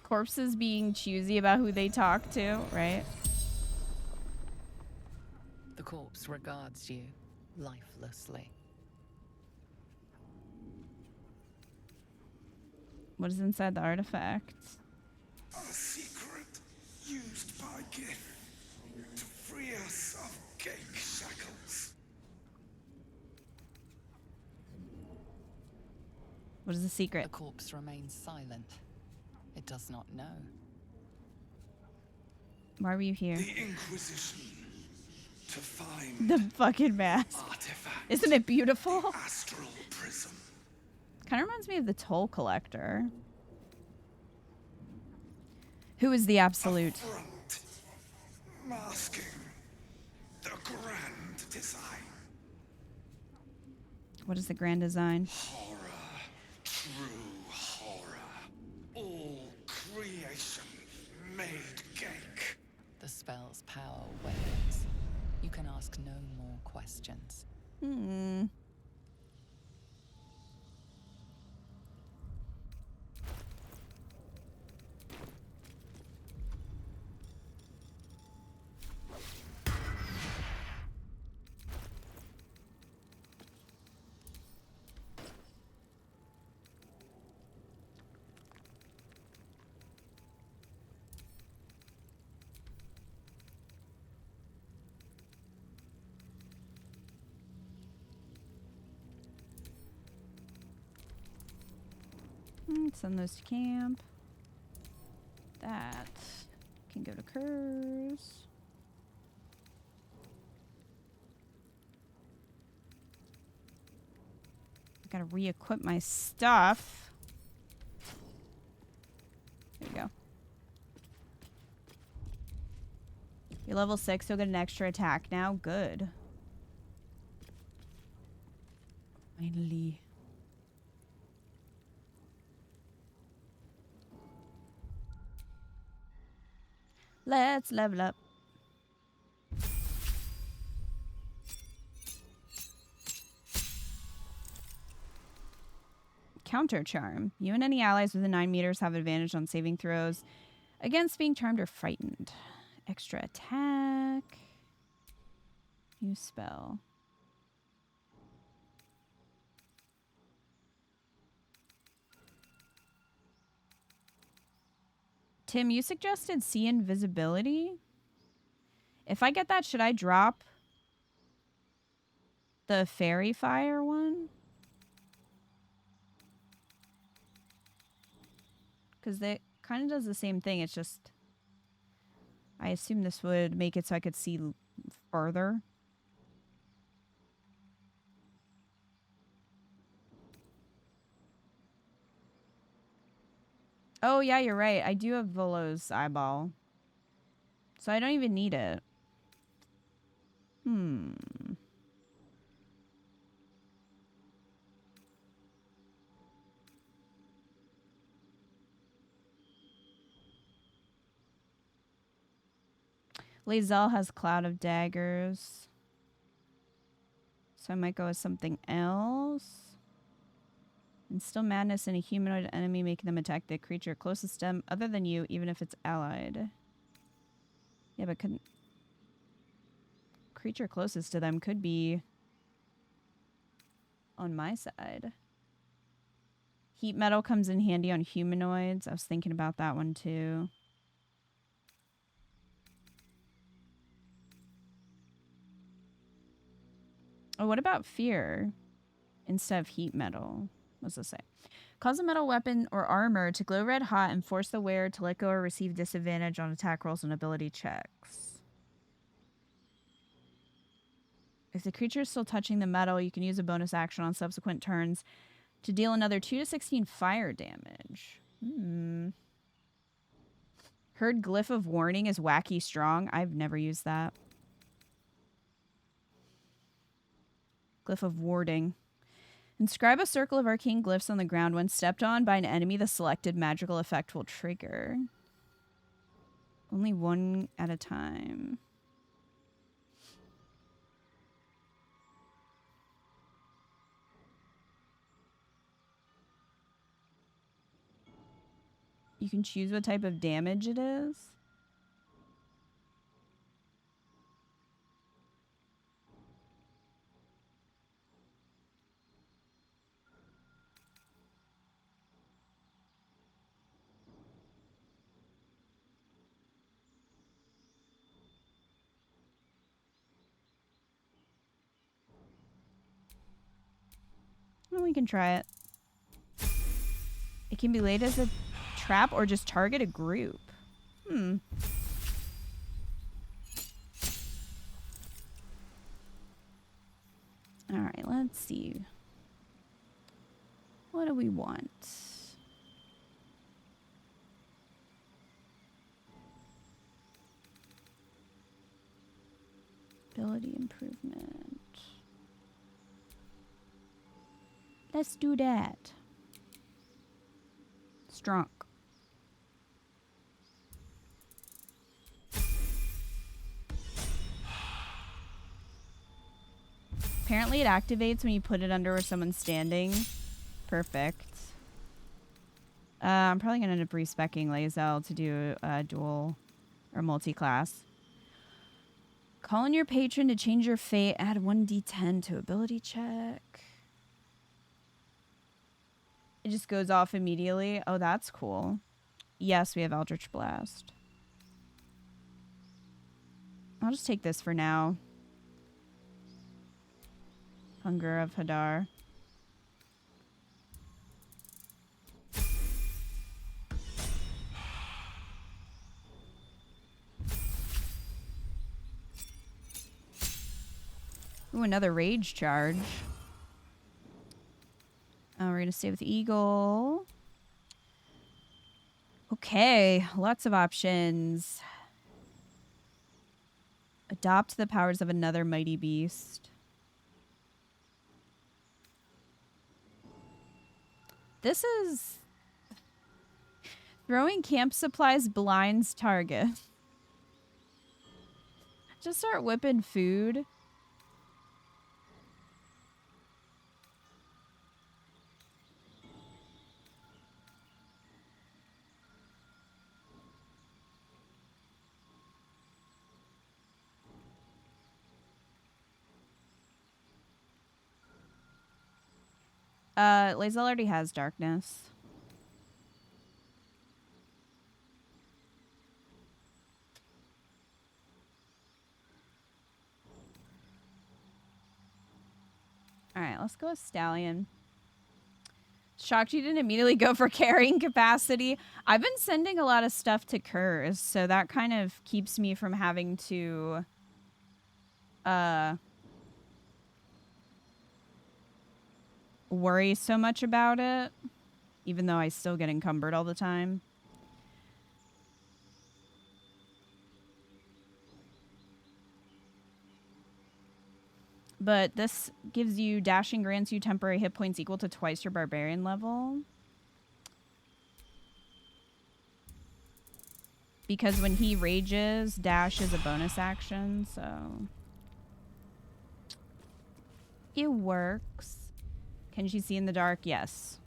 Corpses being choosy about who they talk to, right? The corpse regards you lifelessly. What is inside the artifact? A secret used by Gith to free us of Gate shackles. What is the secret? The corpse remains silent. It does not know. Why were you here? The Inquisition to find The fucking mask. artifact. Isn't it beautiful? Astral prism. Kind of reminds me of the Toll Collector. Who is the Absolute? Front masking the grand design. What is the grand design? Horror, true horror. All creation made Gake. The spell's power wanes. You can ask no more questions. Hmm. Send those to camp. That can go to Curse. I gotta re-equip my stuff. There you go. You're level 6, you'll get an extra attack now. Good. Finally. Let's level up. Counter charm. You and any allies within 9 meters have advantage on saving throws against being charmed or frightened. Extra attack. New spell. Tim, you suggested see invisibility. If I get that, should I drop the fairy fire one? Because it kind of does the same thing. It's just, I assume this would make it so I could see further. Oh, yeah, you're right. I do have Volo's eyeball. So I don't even need it. Lae'zel has Cloud of Daggers. So I might go with something else. Instill madness in a humanoid enemy, making them attack the creature closest to them other than you, even if it's allied. Yeah, but couldn't... Creature closest to them could be on my side. Heat metal comes in handy on humanoids. I was thinking about that one too. Oh, what about fear instead of heat metal? What's this say? Cause a metal weapon or armor to glow red hot and force the wearer to let go or receive disadvantage on attack rolls and ability checks. If the creature is still touching the metal, you can use a bonus action on subsequent turns to deal another 2 to 16 fire damage. Heard Glyph of Warning is wacky strong. I've never used that. Glyph of Warding. Inscribe a circle of arcane glyphs on the ground. When stepped on by an enemy, the selected magical effect will trigger. Only one at a time. You can choose what type of damage it is. Well, we can try it. It can be laid as a trap or just target a group. Alright, let's see. What do we want? Ability improvement. Let's do that. Strong. Apparently it activates when you put it under where someone's standing. Perfect. I'm probably going to end up respecking Lae'zel to do a dual or multi-class. Call on your patron to change your fate. Add 1d10 to ability check. It just goes off immediately. Oh, that's cool. Yes, we have Eldritch Blast. I'll just take this for now. Hunger of Hadar. Ooh, another rage charge. We're gonna stay with Eagle. Okay, lots of options. Adopt the powers of another mighty beast. This is... Throwing camp supplies blinds target. Just start whipping food. Lae'zel already has darkness. Alright, let's go with Stallion. Shocked you didn't immediately go for carrying capacity. I've been sending a lot of stuff to Curse, so that kind of keeps me from having to worry so much about it, even though I still get encumbered all the time. But this gives you dashing, grants you temporary hit points equal to twice your barbarian level. Because when he rages, dash is a bonus action, so it works. Can she see in the dark? Yes.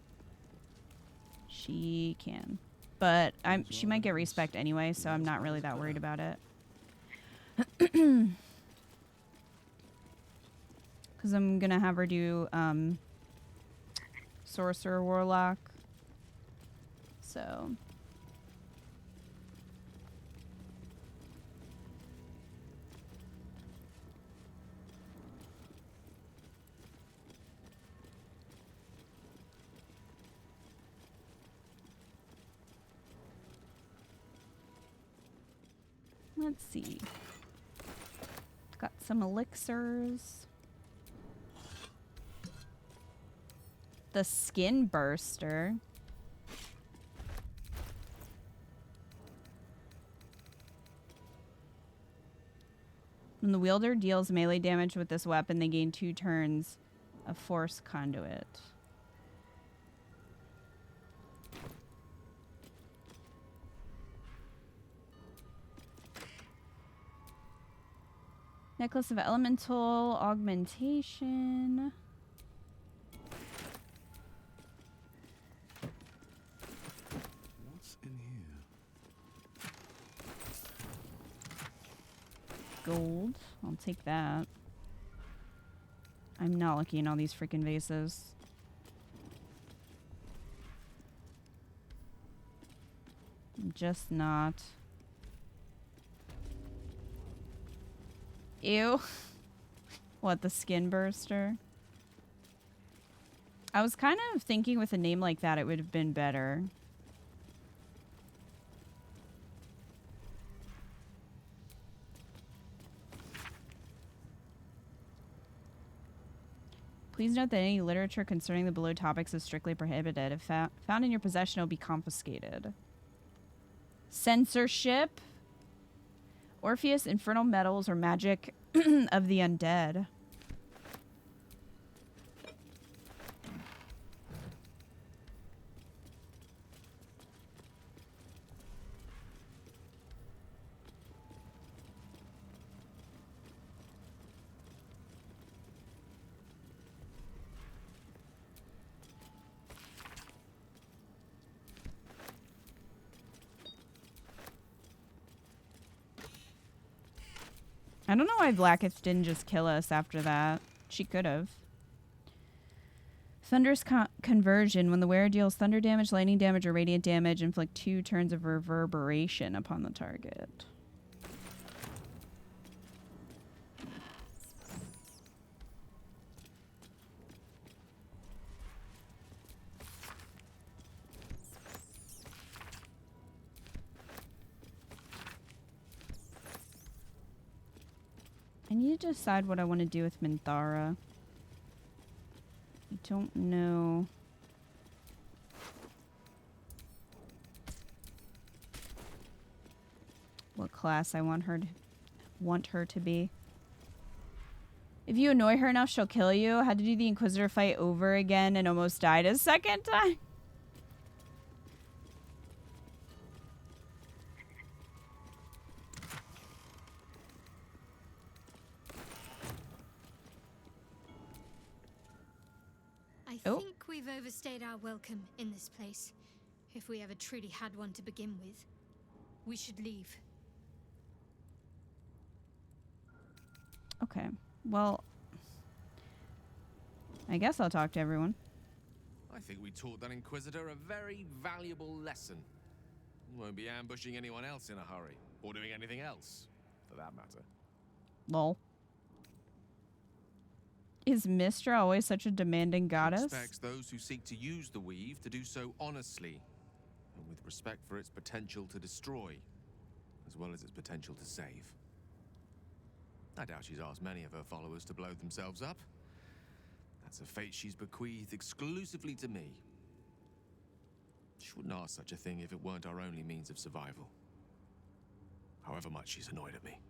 She can. But she might get respect anyway, so I'm not really that worried about it. Because I'm going to have her do Sorcerer Warlock. So... Let's see. Got some elixirs. The Skin Burster. When the wielder deals melee damage with this weapon, they gain 2 turns of Force Conduit. Necklace of Elemental Augmentation. What's in here? Gold. I'll take that. I'm not looking at all these freaking vases. I'm just not. Ew. What, the Skin Burster? I was kind of thinking with a name like that it would have been better. Please note that any literature concerning the below topics is strictly prohibited. If found in your possession, it will be confiscated. Censorship. Orpheus, infernal metals, or magic of the undead. I don't know why Blackith didn't just kill us after that. She could have. Thunderous Conversion. When the wearer deals thunder damage, lightning damage, or radiant damage, inflict 2 turns of reverberation upon the target. I need to decide what I want to do with Minthara. I don't know. What class I want her to be. If you annoy her enough, she'll kill you. Had to do the Inquisitor fight over again and almost died a second time. I Oh. think we've overstayed our welcome in this place. If we ever truly had one to begin with. We should leave. Okay. Well, I guess I'll talk to everyone. I think we taught that Inquisitor a very valuable lesson. We won't be ambushing anyone else in a hurry, or doing anything else, for that matter. Lol. Is Mystra always such a demanding goddess? Expects those who seek to use the weave to do so honestly, and with respect for its potential to destroy, as well as its potential to save. I doubt she's asked many of her followers to blow themselves up. That's a fate she's bequeathed exclusively to me. She wouldn't ask such a thing if it weren't our only means of survival. However much she's annoyed at me.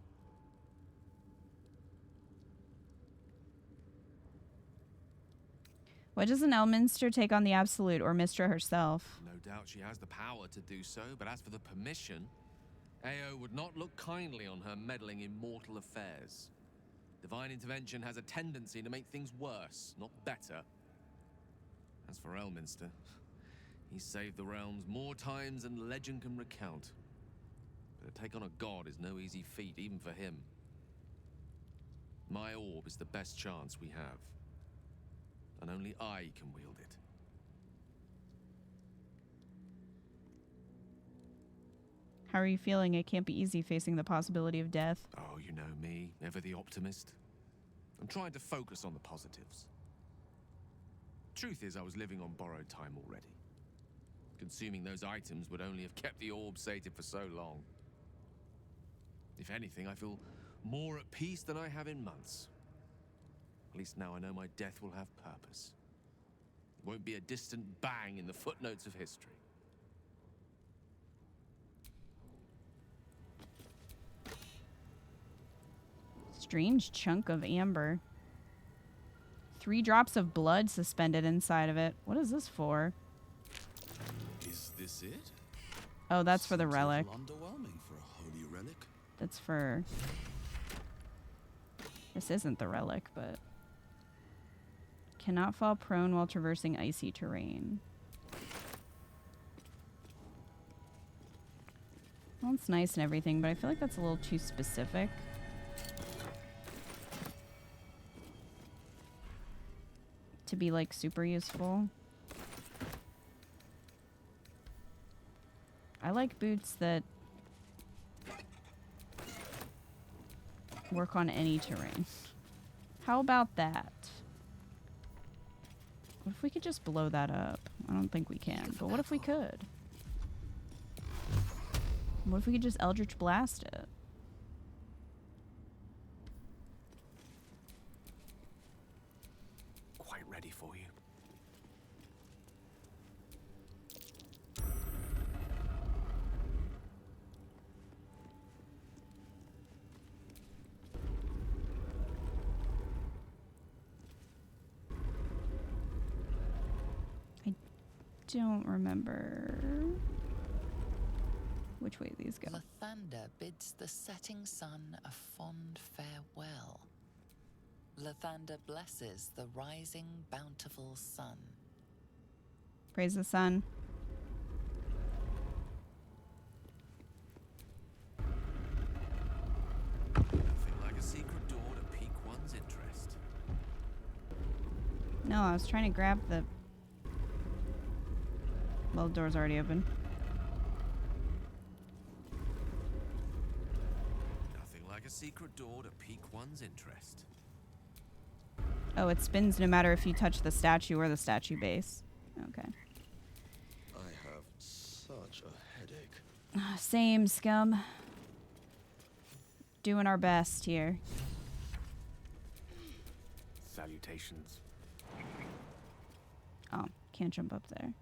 Why doesn't Elminster take on the Absolute or Mystra herself? No doubt she has the power to do so, but as for the permission, Ao would not look kindly on her meddling in mortal affairs. Divine intervention has a tendency to make things worse, not better. As for Elminster, he's saved the realms more times than legend can recount. But to take on a god is no easy feat, even for him. My orb is the best chance we have. And only I can wield it. How are you feeling? It can't be easy facing the possibility of death. Oh, you know me, ever the optimist. I'm trying to focus on the positives. Truth is, I was living on borrowed time already. Consuming those items would only have kept the orb sated for so long. If anything, I feel more at peace than I have in months. At least now I know my death will have purpose. It won't be a distant bang in the footnotes of history. Strange chunk of amber. 3 drops of blood suspended inside of it. What is this for? Is this it? Oh, that's for the relic. Underwhelming for a holy relic. That's for... This isn't the relic, but... Cannot fall prone while traversing icy terrain. Well, it's nice and everything, but I feel like that's a little too specific. To be, like, super useful. I like boots that work on any terrain. How about that? What if we could just blow that up? I don't think we can, but what if we could? What if we could just Eldritch Blast it? Quite ready for you. Don't remember which way these go. Lathander bids the setting sun a fond farewell. Lathander blesses the rising bountiful sun. Praise the sun. Nothing like a secret door to pique one's interest. No, I was trying to grab the... Well, the door's already open. Nothing like a secret door to pique one's interest. Oh, it spins no matter if you touch the statue or the statue base. Okay. I have such a headache. Same, scum. Doing our best here. Salutations. Oh, can't jump up there.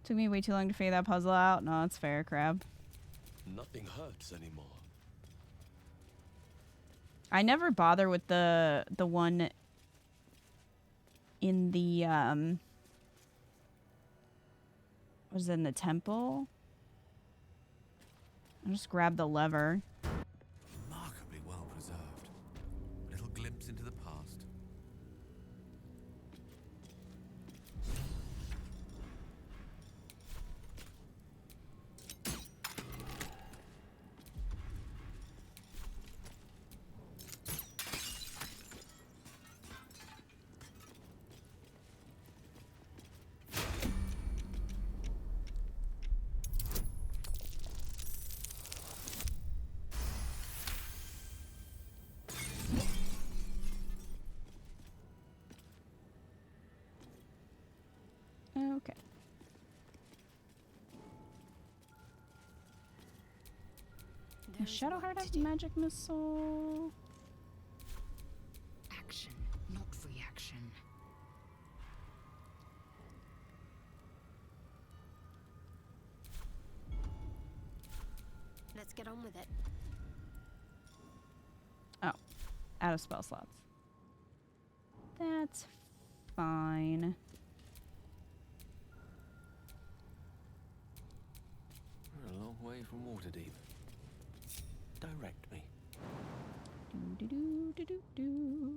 Took me way too long to figure that puzzle out. No, it's fair, Crab. Nothing hurts anymore. I never bother with the one in the was it in the temple? I'll just grab the lever. Remarkably well preserved. A little glimpse into the past. Okay. Does Shadowheart have magic missile? Action, not reaction. Let's get on with it. Oh, out of spell slots. That's fine. We're a long way from Waterdeep. Direct me. Do do do do do.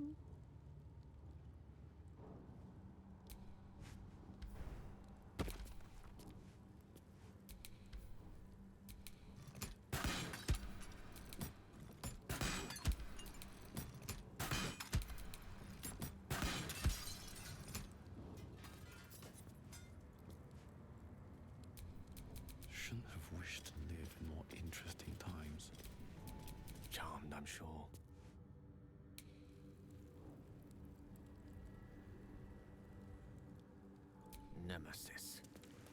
Shouldn't have wished to live in more interesting times. Charmed, I'm sure. Nemesis.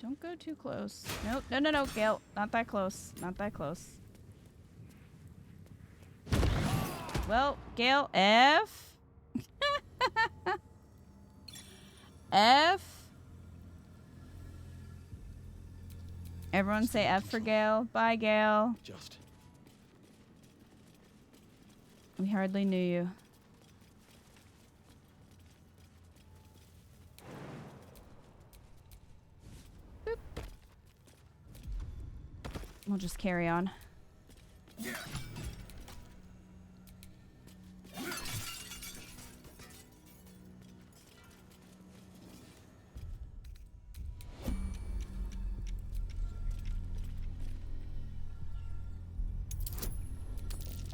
Don't go too close. Nope. No, no, no, Gale. Not that close. Not that close. Well, Gale, F. F. Everyone say F for Gale. Bye, Gale. Just. We hardly knew you. Boop. We'll just carry on.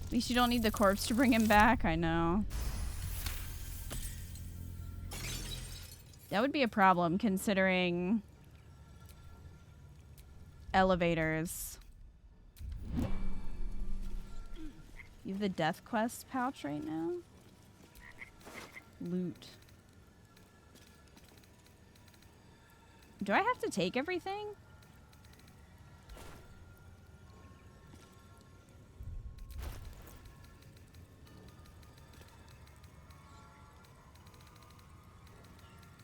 At least you don't need the corpse to bring him back, I know. That would be a problem considering elevators. You have the death quest pouch right now? Loot. Do I have to take everything?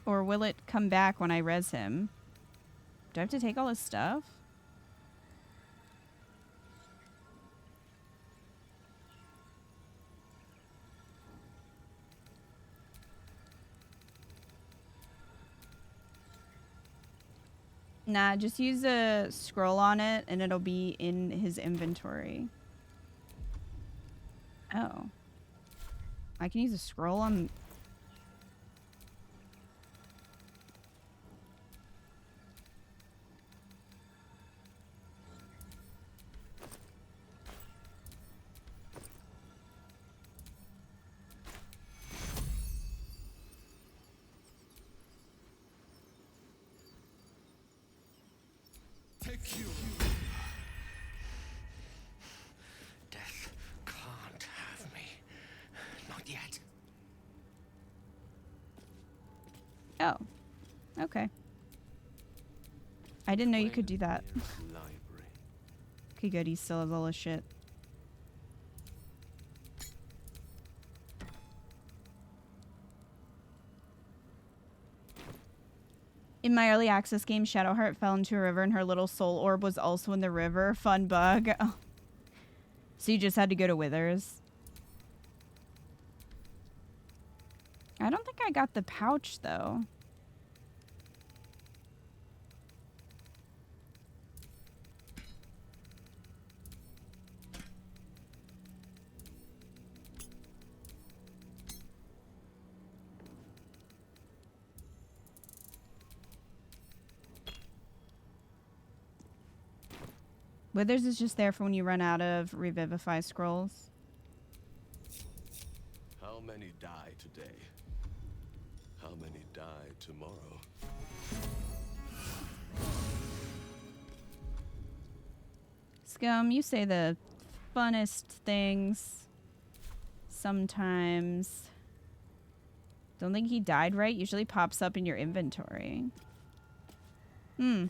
Or will it come back when I res him? Do I have to take all his stuff? Nah, just use a scroll on it and it'll be in his inventory. Oh. I can use a scroll on... Take you. Death can't have me. Not yet. Oh. Okay. I didn't know you could do that. Library. Okay, good. He still has all his shit. In my early access game, Shadowheart fell into a river and her little soul orb was also in the river. Fun bug. Oh. So you just had to go to Withers. I don't think I got the pouch, though. Withers is just there for when you run out of Revivify scrolls. How many die today? How many die tomorrow? Scum, you say the funnest things sometimes. Don't think he died, right? Usually pops up in your inventory. Hmm.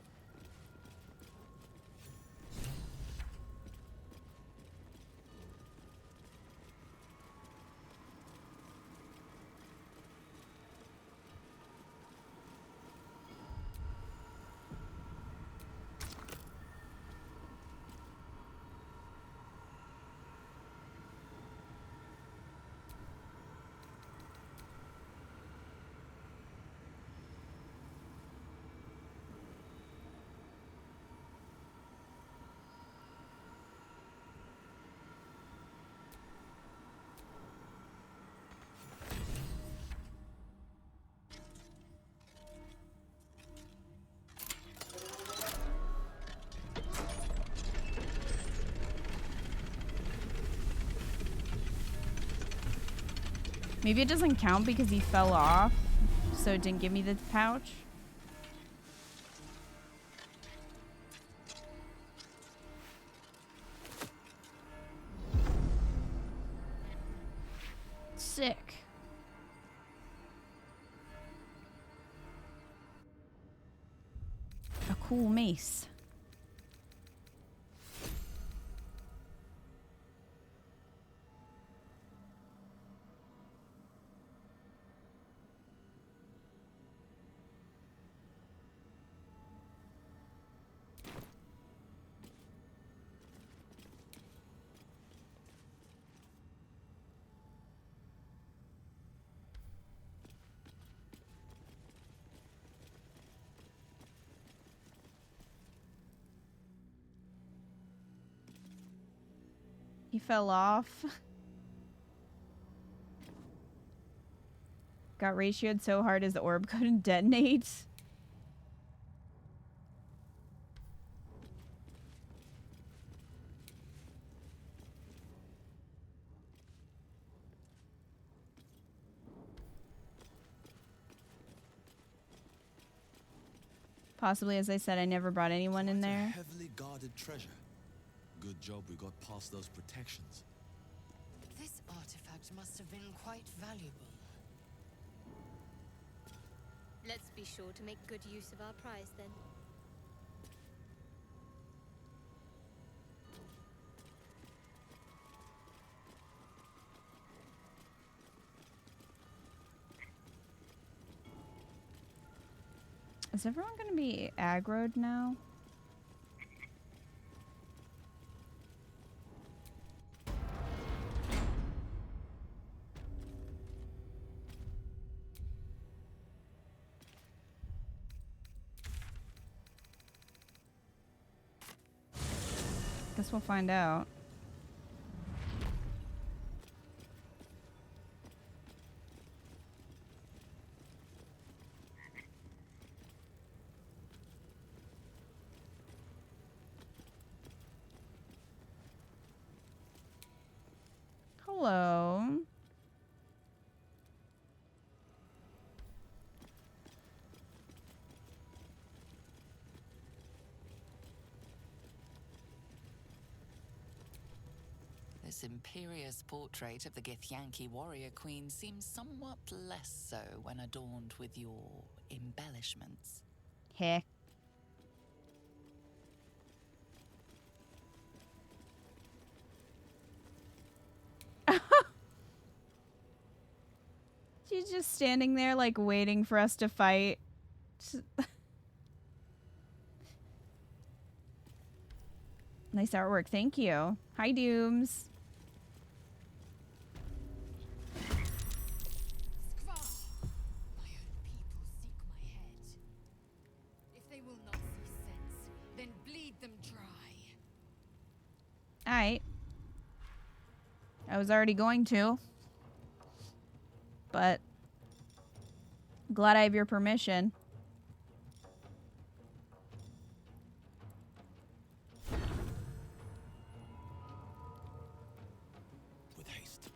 Maybe it doesn't count because he fell off, so it didn't give me the pouch. Sick. A cool mace. He fell off. Got ratioed so hard as the orb couldn't detonate. Possibly, as I said, I never brought anyone in there. Heavily guarded treasure. Good job we got past those protections. This artifact must have been quite valuable. Let's be sure to make good use of our prize then. Is everyone going to be aggroed now? Guess we'll find out. Hello. This imperious portrait of the Githyanki warrior queen seems somewhat less so when adorned with your embellishments. Heck. She's just standing there, like, waiting for us to fight. Nice artwork. Thank you. Hi, Dooms. Alright. I was already going to. But glad I have your permission. With haste.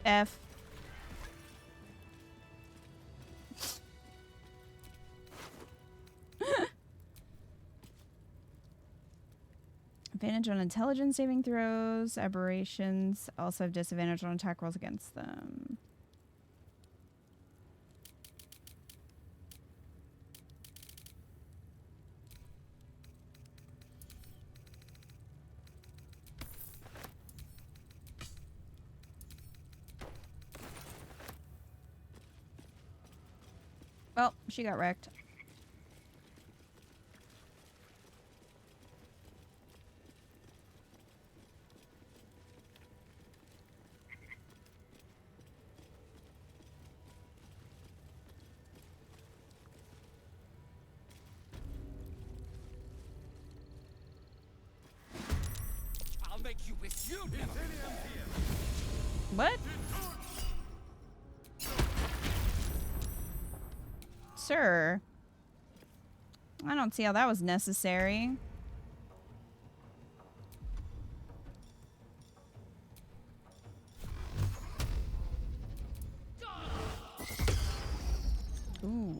F. Advantage on intelligence saving throws. Aberrations also have disadvantage on attack rolls against them. Well, she got wrecked. I'll make you wish you never. What? Sir. I don't see how that was necessary. Ooh.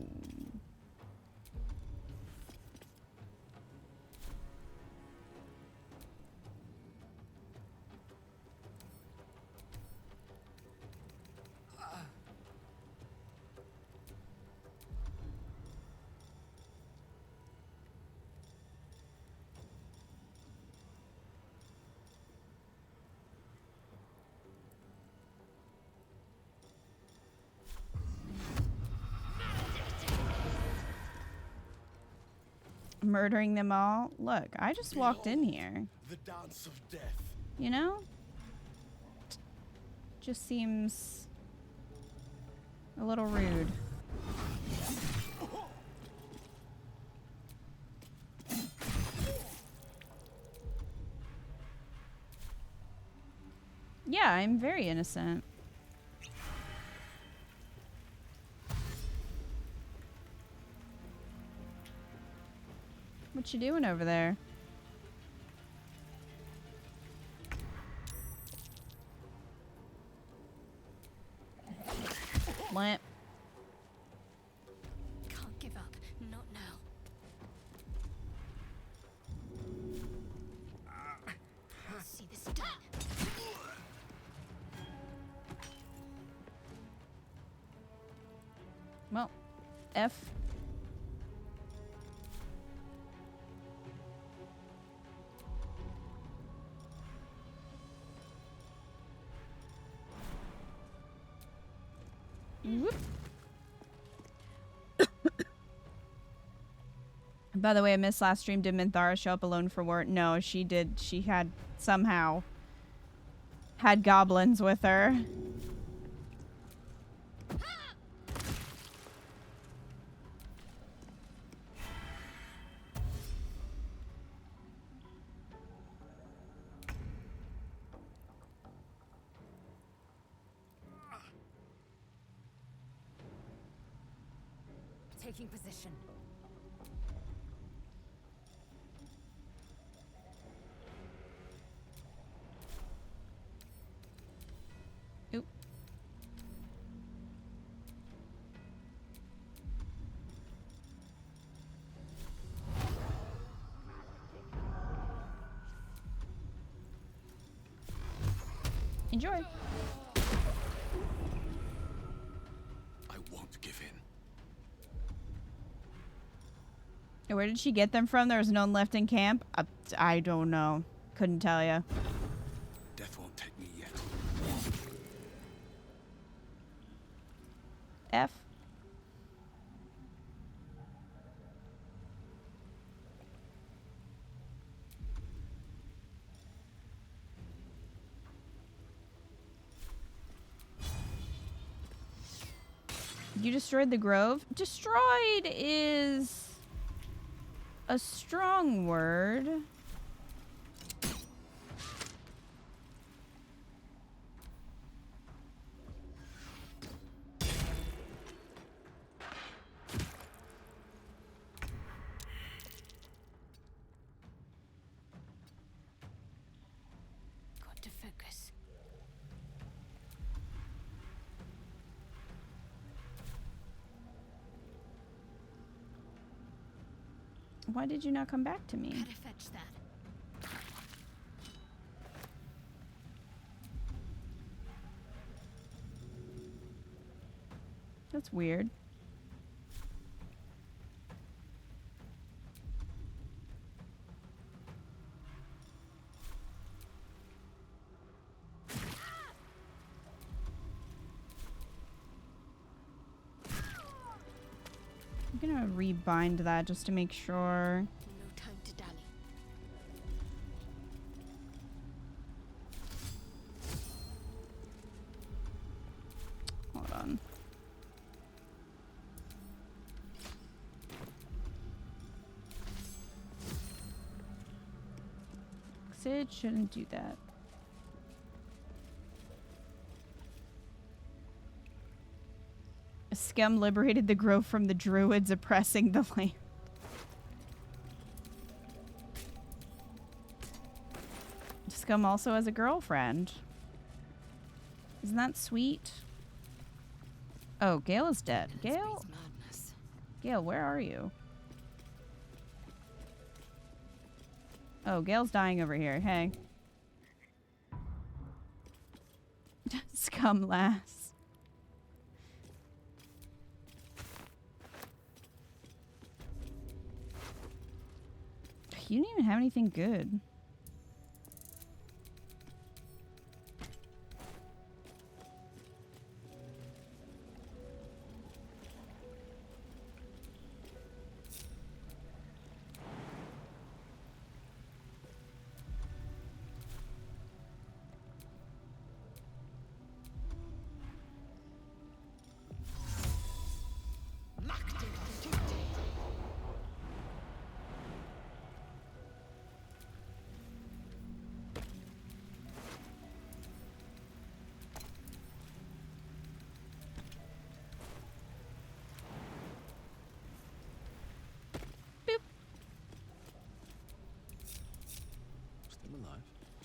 Murdering them all. Look, I just walked in here. The dance of death. You know? Just seems a little rude. Yeah, I'm very innocent. What you doing over there? What? Can't give up. Not now. See this done. Well, F. Whoop. By the way, I missed last stream. Did Minthara show up alone for work? No, she did. She had somehow had goblins with her. Taking position. Oop. Enjoy. I won't give in. Where did she get them from? There was none left in camp? I don't know. Couldn't tell you. Death won't take me yet. F. You destroyed the grove? Destroyed is a strong word. Got to focus. Why did you not come back to me? Gotta fetch that. That's weird. I'm gonna rebind that just to make sure. No time to dally. Hold on. It shouldn't do that. A scum liberated the grove from the druids oppressing the land. Scum also has a girlfriend. Isn't that sweet? Oh, Gale is dead. Gale? Gale, where are you? Oh, Gale's dying over here. Hey. Scum lass. You didn't even have anything good.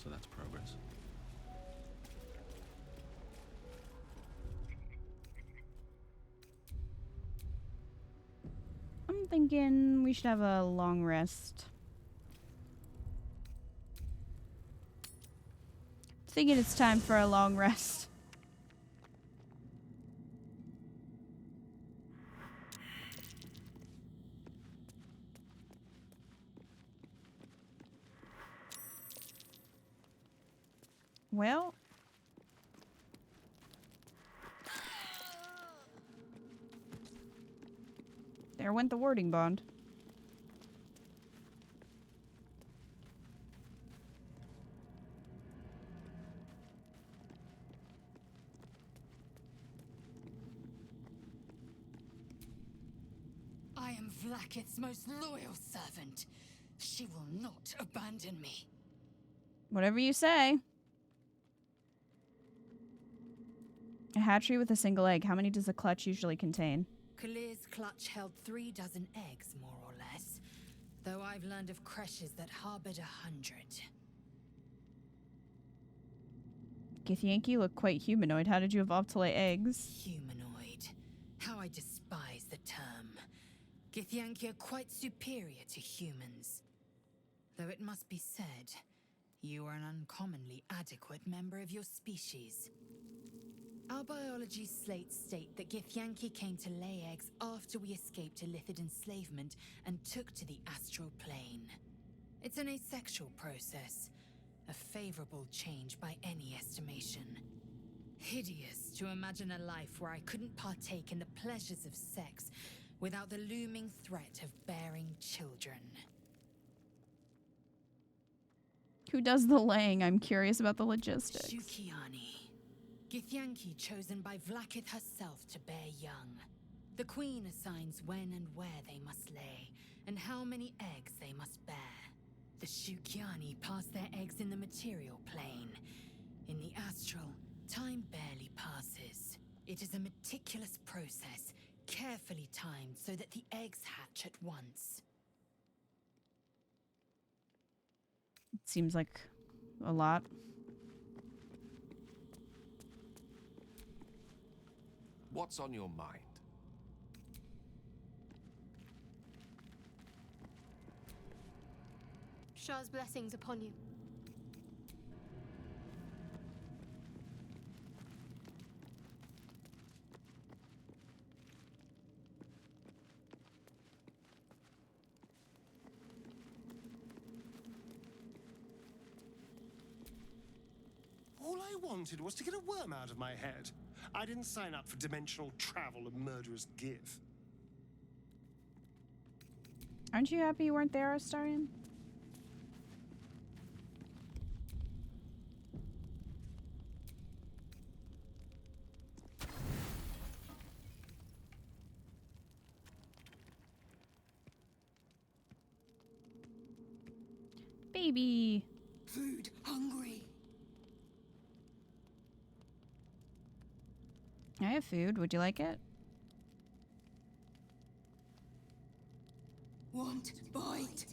So that's progress. I'm thinking we should have a long rest. Thinking it's time for a long rest. Well, there went the warding bond. I am Vlakith's most loyal servant. She will not abandon me. Whatever you say. A hatchery with a single egg. How many does a clutch usually contain? Kalir's clutch held 3 dozen eggs, more or less. Though I've learned of creches that harbored 100. Githyanki looked quite humanoid. How did you evolve to lay eggs? Humanoid. How I despise the term. Githyanki are quite superior to humans. Though it must be said, you are an uncommonly adequate member of your species. Our biology slates state that Githyanki came to lay eggs after we escaped Illithid enslavement and took to the astral plane. It's an asexual process, a favorable change by any estimation. Hideous to imagine a life where I couldn't partake in the pleasures of sex without the looming threat of bearing children. Who does the laying? I'm curious about the logistics. Shukiani. Githyanki chosen by Vlakith herself to bear young. The Queen assigns when and where they must lay, and how many eggs they must bear. The Shukyani pass their eggs in the material plane. In the astral, time barely passes. It is a meticulous process, carefully timed so that the eggs hatch at once. It seems like a lot. What's on your mind? Shah's blessings upon you. All I wanted was to get a worm out of my head. I didn't sign up for dimensional travel and murderous give. Aren't you happy you weren't there, Astarion? Baby. Food hungry. I have food. Would you like it? Want bite.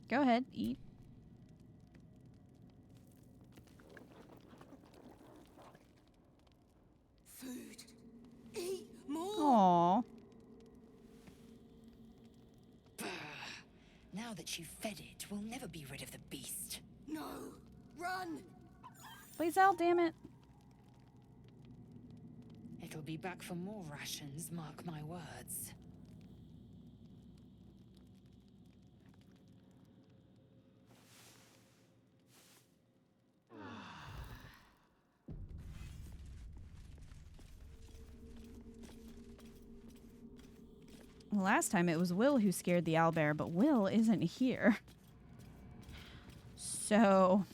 Go ahead, eat. Food. Eat more. Aww. Now that you've fed it, we'll never be rid of the beast. No. Run. Lae'zel, damn it. It'll be back for more rations, mark my words. Last time it was Will who scared the owlbear, but Will isn't here. So...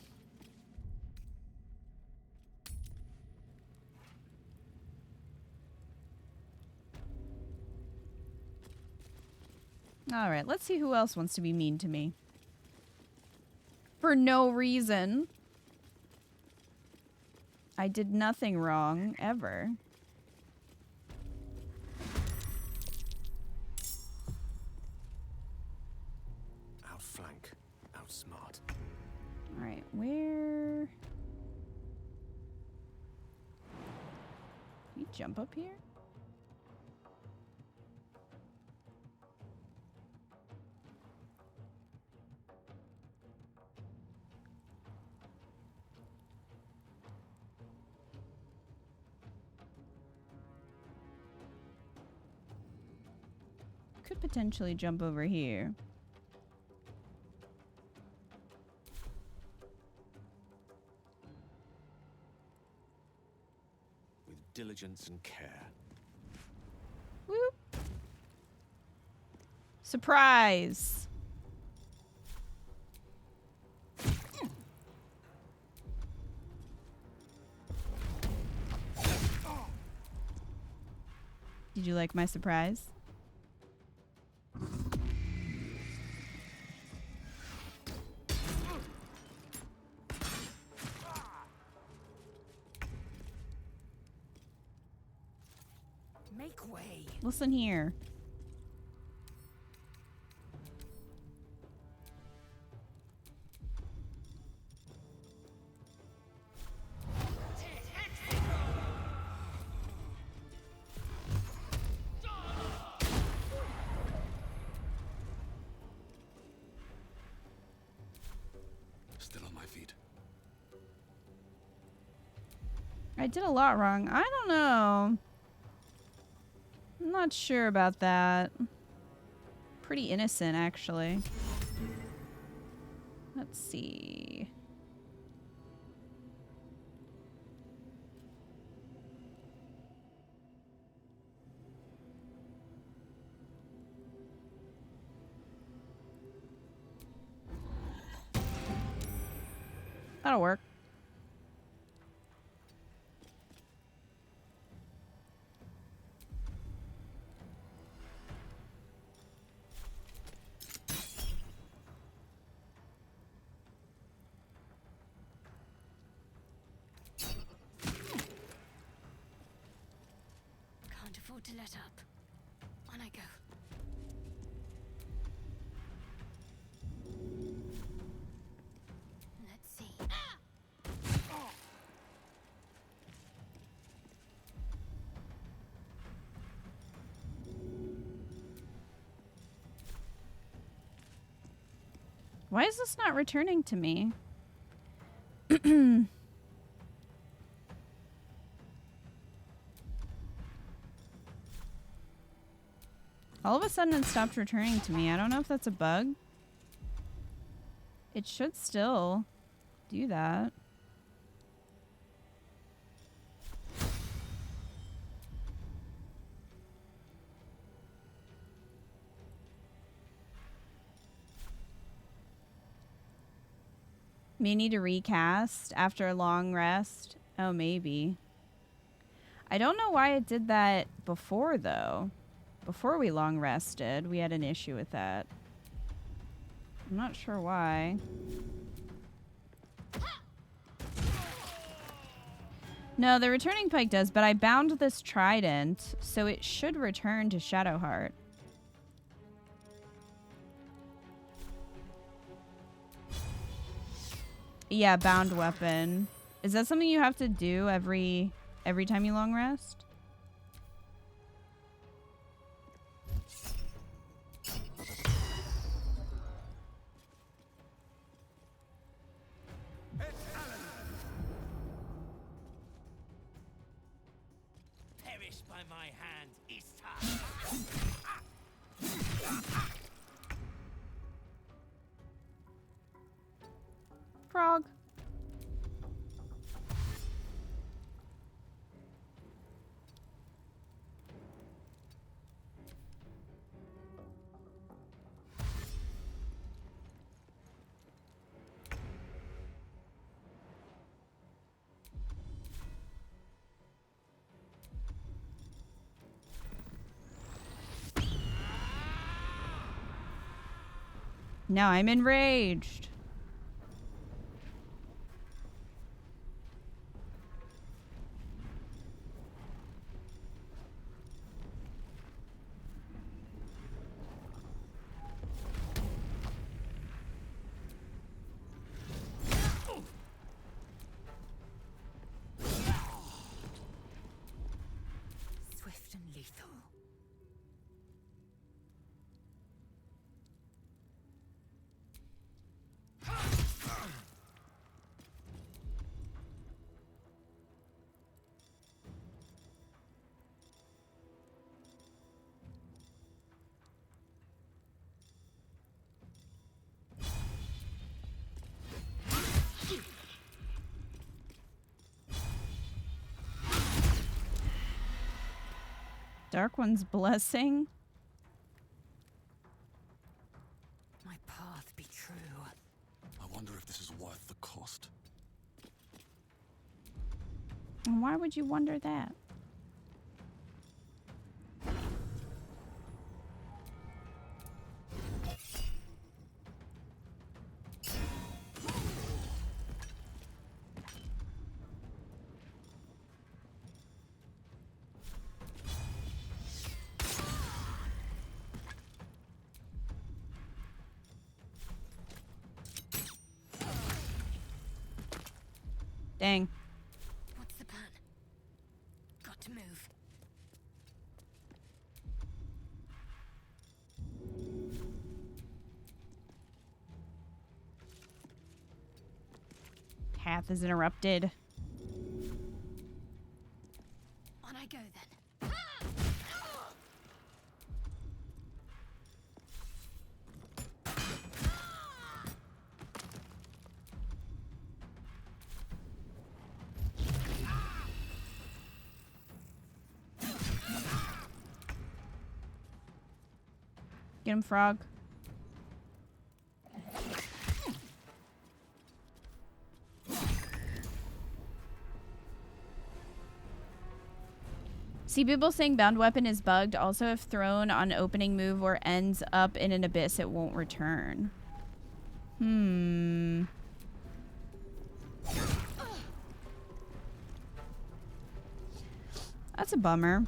Alright, let's see who else wants to be mean to me. For no reason. I did nothing wrong, ever. Outflank, outsmart. Alright, where... Can you jump up here? Could potentially jump over here. With diligence and care. Whoop. Surprise! Did you like my surprise? Make way. Listen here. Still on my feet. I did a lot wrong. I don't know. I'm not sure about that. Pretty innocent, actually. Let's see. That'll work. afford to let up. On I go. Let's see. Why is this not returning to me? All of a sudden it stopped returning to me. I don't know if that's a bug. It should still do that. May need to recast after a long rest. Oh, maybe. I don't know why it did that before, though. Before we long rested, we had an issue with that. I'm not sure why. No, the returning pike does, but I bound this trident, so it should return to Shadowheart. Yeah, bound weapon. Is that something you have to do every time you long rest? Perish by my hand, Easter. Frog. Now I'm enraged. Swift and lethal. Dark One's blessing. My path be true. I wonder if this is worth the cost. And why would you wonder that? Dang. What's the plan? Got to move. Path is interrupted. On I go then. Get him, frog. See, people saying bound weapon is bugged. Also, if thrown on opening move or ends up in an abyss, it won't return. That's a bummer.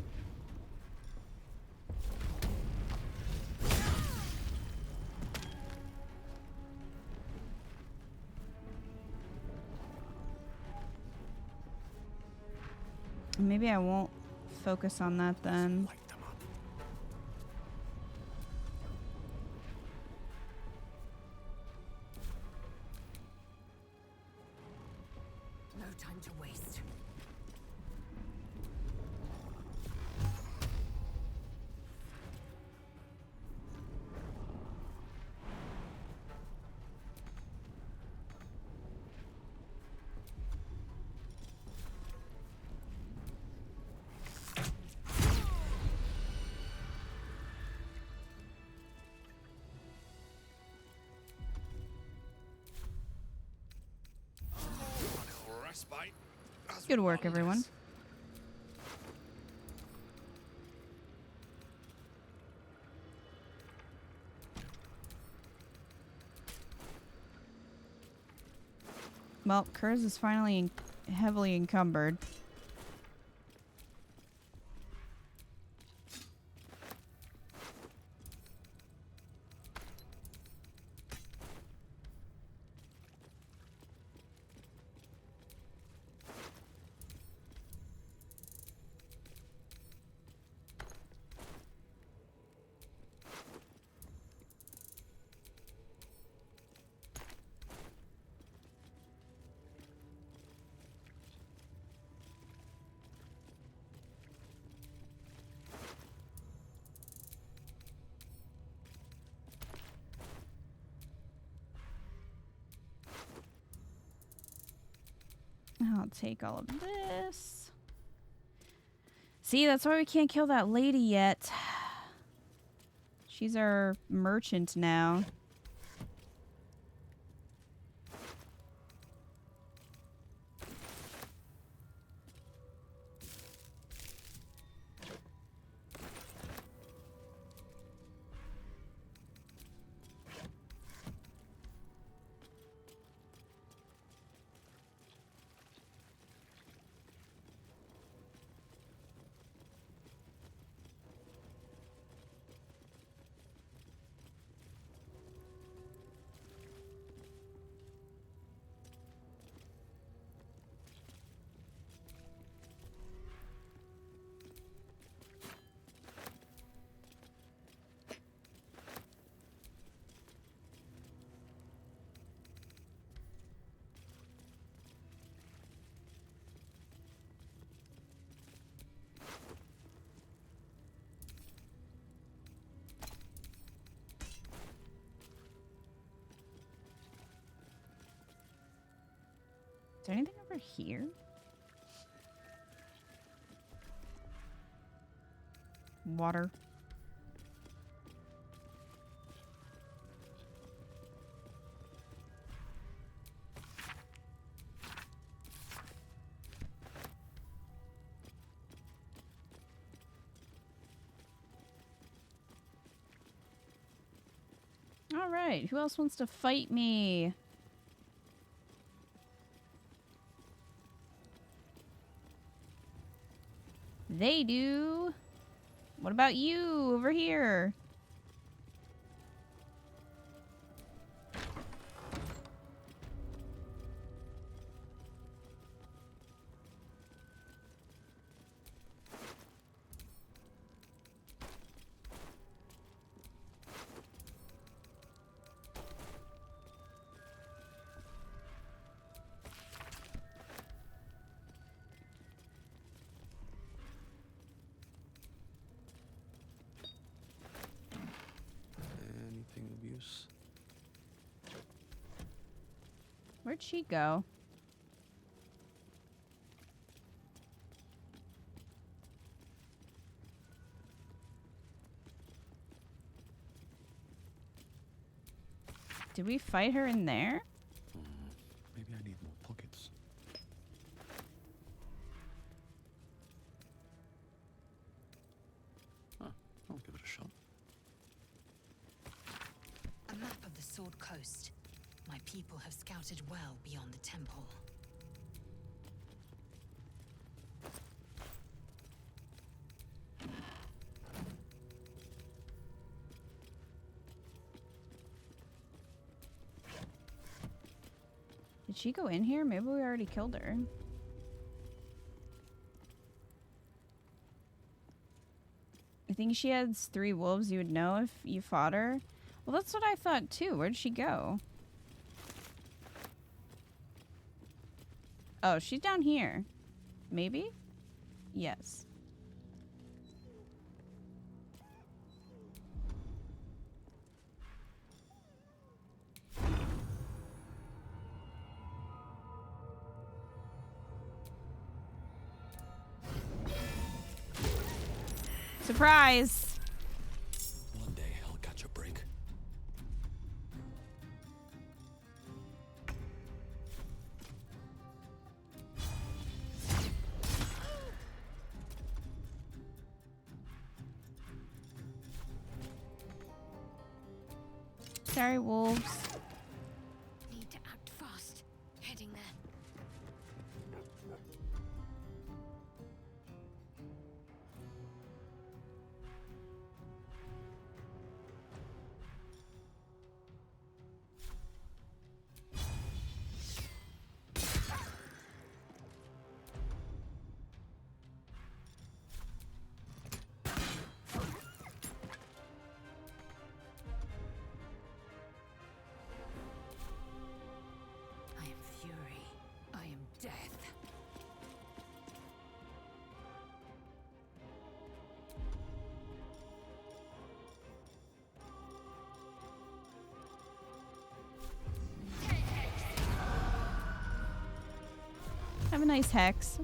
Maybe I won't focus on that then. No time to waste. Good work, everyone. Well, Kurz is finally heavily encumbered. I'll take all of this. See, that's why we can't kill that lady yet. She's our merchant now. Is there anything over here? Water. All right, who else wants to fight me? They do. What about you over here? Where'd she go? Did we fight her in there? Maybe I need more pockets. Huh, I'll give it a shot. A map of the Sword Coast. My people have scouted well beyond the temple. Did she go in here? Maybe we already killed her. I think she has 3 wolves. You would know if you fought her. Well, that's what I thought too. Where'd she go? Oh, she's down here. Maybe? Yes. Surprise! One day I'll catch a break. Sorry, wolves. Need to act fast. Heading there. I am fury. I am death. Have a nice hex.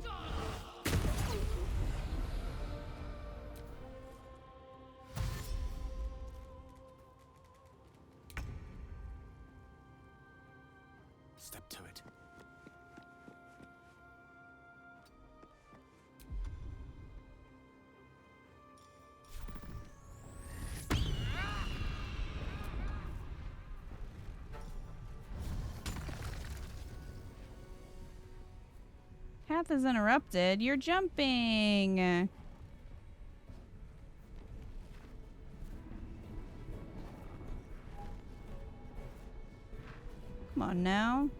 Step to it. Path is interrupted. You're jumping. Come on now.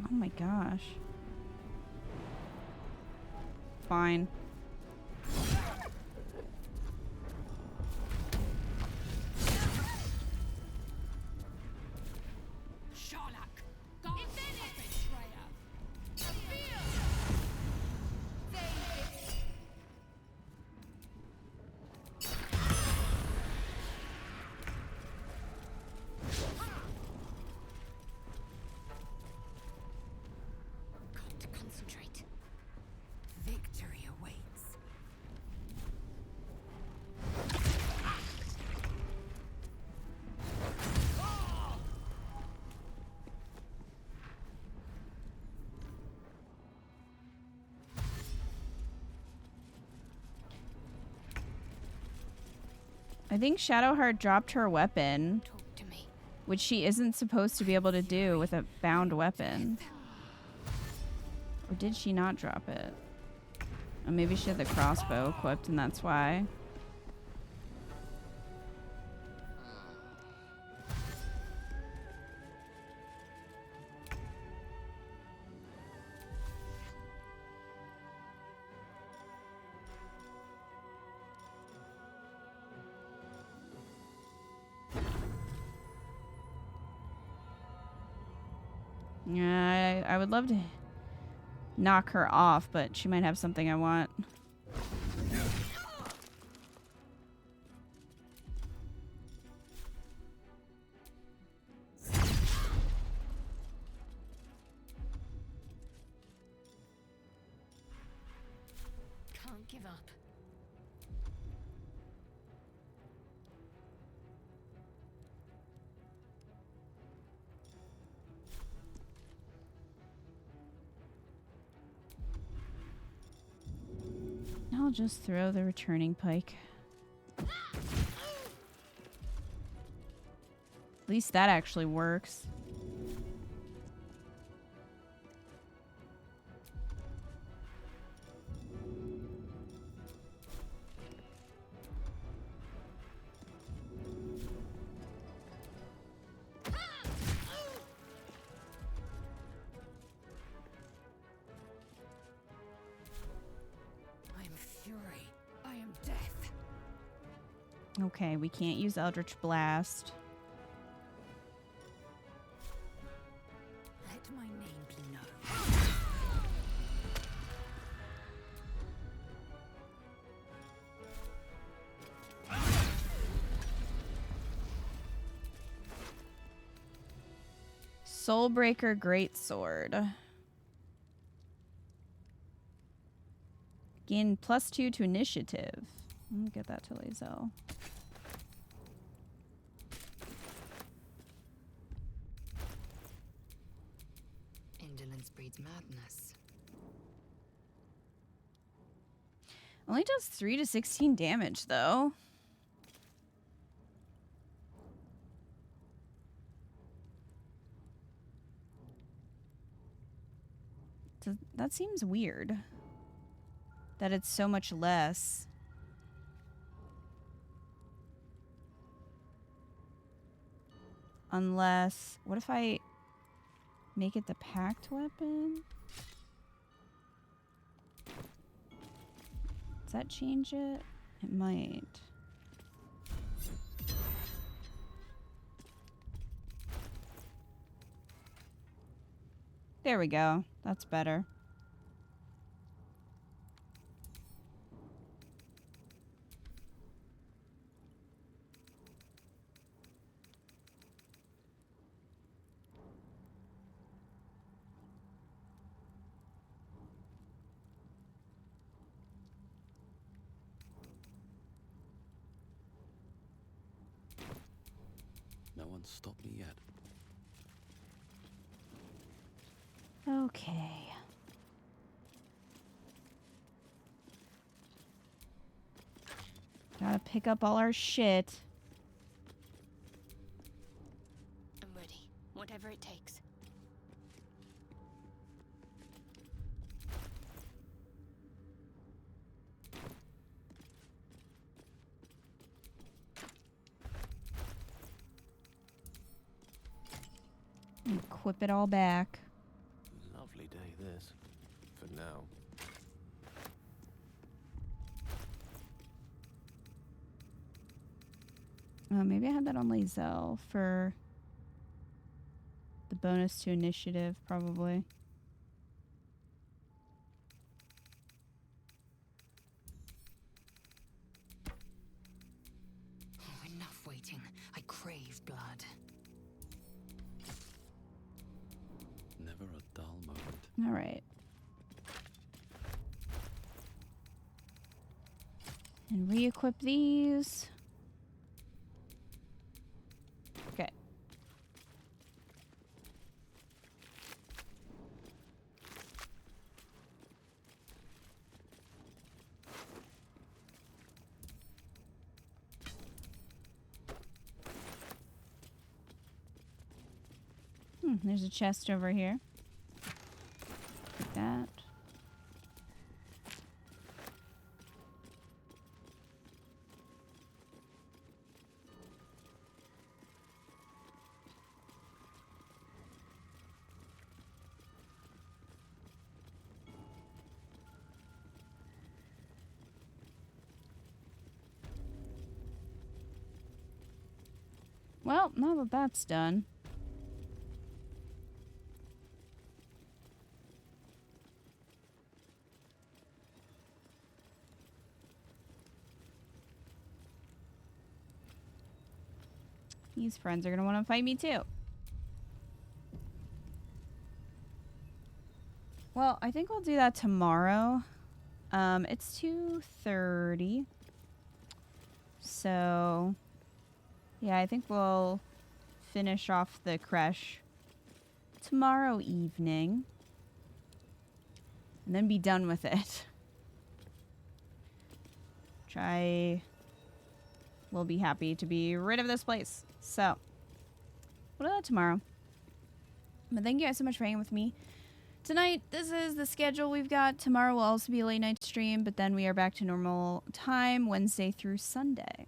Oh my gosh. Fine. Got to concentrate. Victory awaits. I think Shadowheart dropped her weapon, which she isn't supposed to be able to do with a bound weapon. Or did she not drop it? Or maybe she had the crossbow equipped and that's why. Yeah, I would love to knock her off, but she might have something I want. Can't give up. I'll just throw the returning pike. At least that actually works. Okay, we can't use Eldritch Blast. Let my name be known. Soulbreaker Greatsword. Gain +2 to initiative. I'll get that to Lae'zel. Indolence breeds madness. Only does 3 to 16 damage, though. That seems weird. That it's so much less. Unless... What if I make it the pact weapon? Does that change it? It might. There we go. That's better. No one's stopped me yet. Okay. Gotta pick up all our shit. I'm ready. Whatever it takes. Equip it all back. Lovely day, this. For now. Maybe I had that on Lae'zel for the bonus to initiative, probably. Oh, enough waiting. I crave blood. Never a dull moment. All right. And re-equip these. Okay. There's a chest over here. Take that. Well, now that that's done. These friends are going to want to fight me too. Well, I think we'll do that tomorrow. It's 2:30. So, yeah, I think we'll finish off the Crèche tomorrow evening. And then be done with it. We'll be happy to be rid of this place. So, we'll do that tomorrow. But thank you guys so much for hanging with me tonight. This is the schedule we've got. Tomorrow will also be a late night stream, but then we are back to normal time Wednesday through Sunday.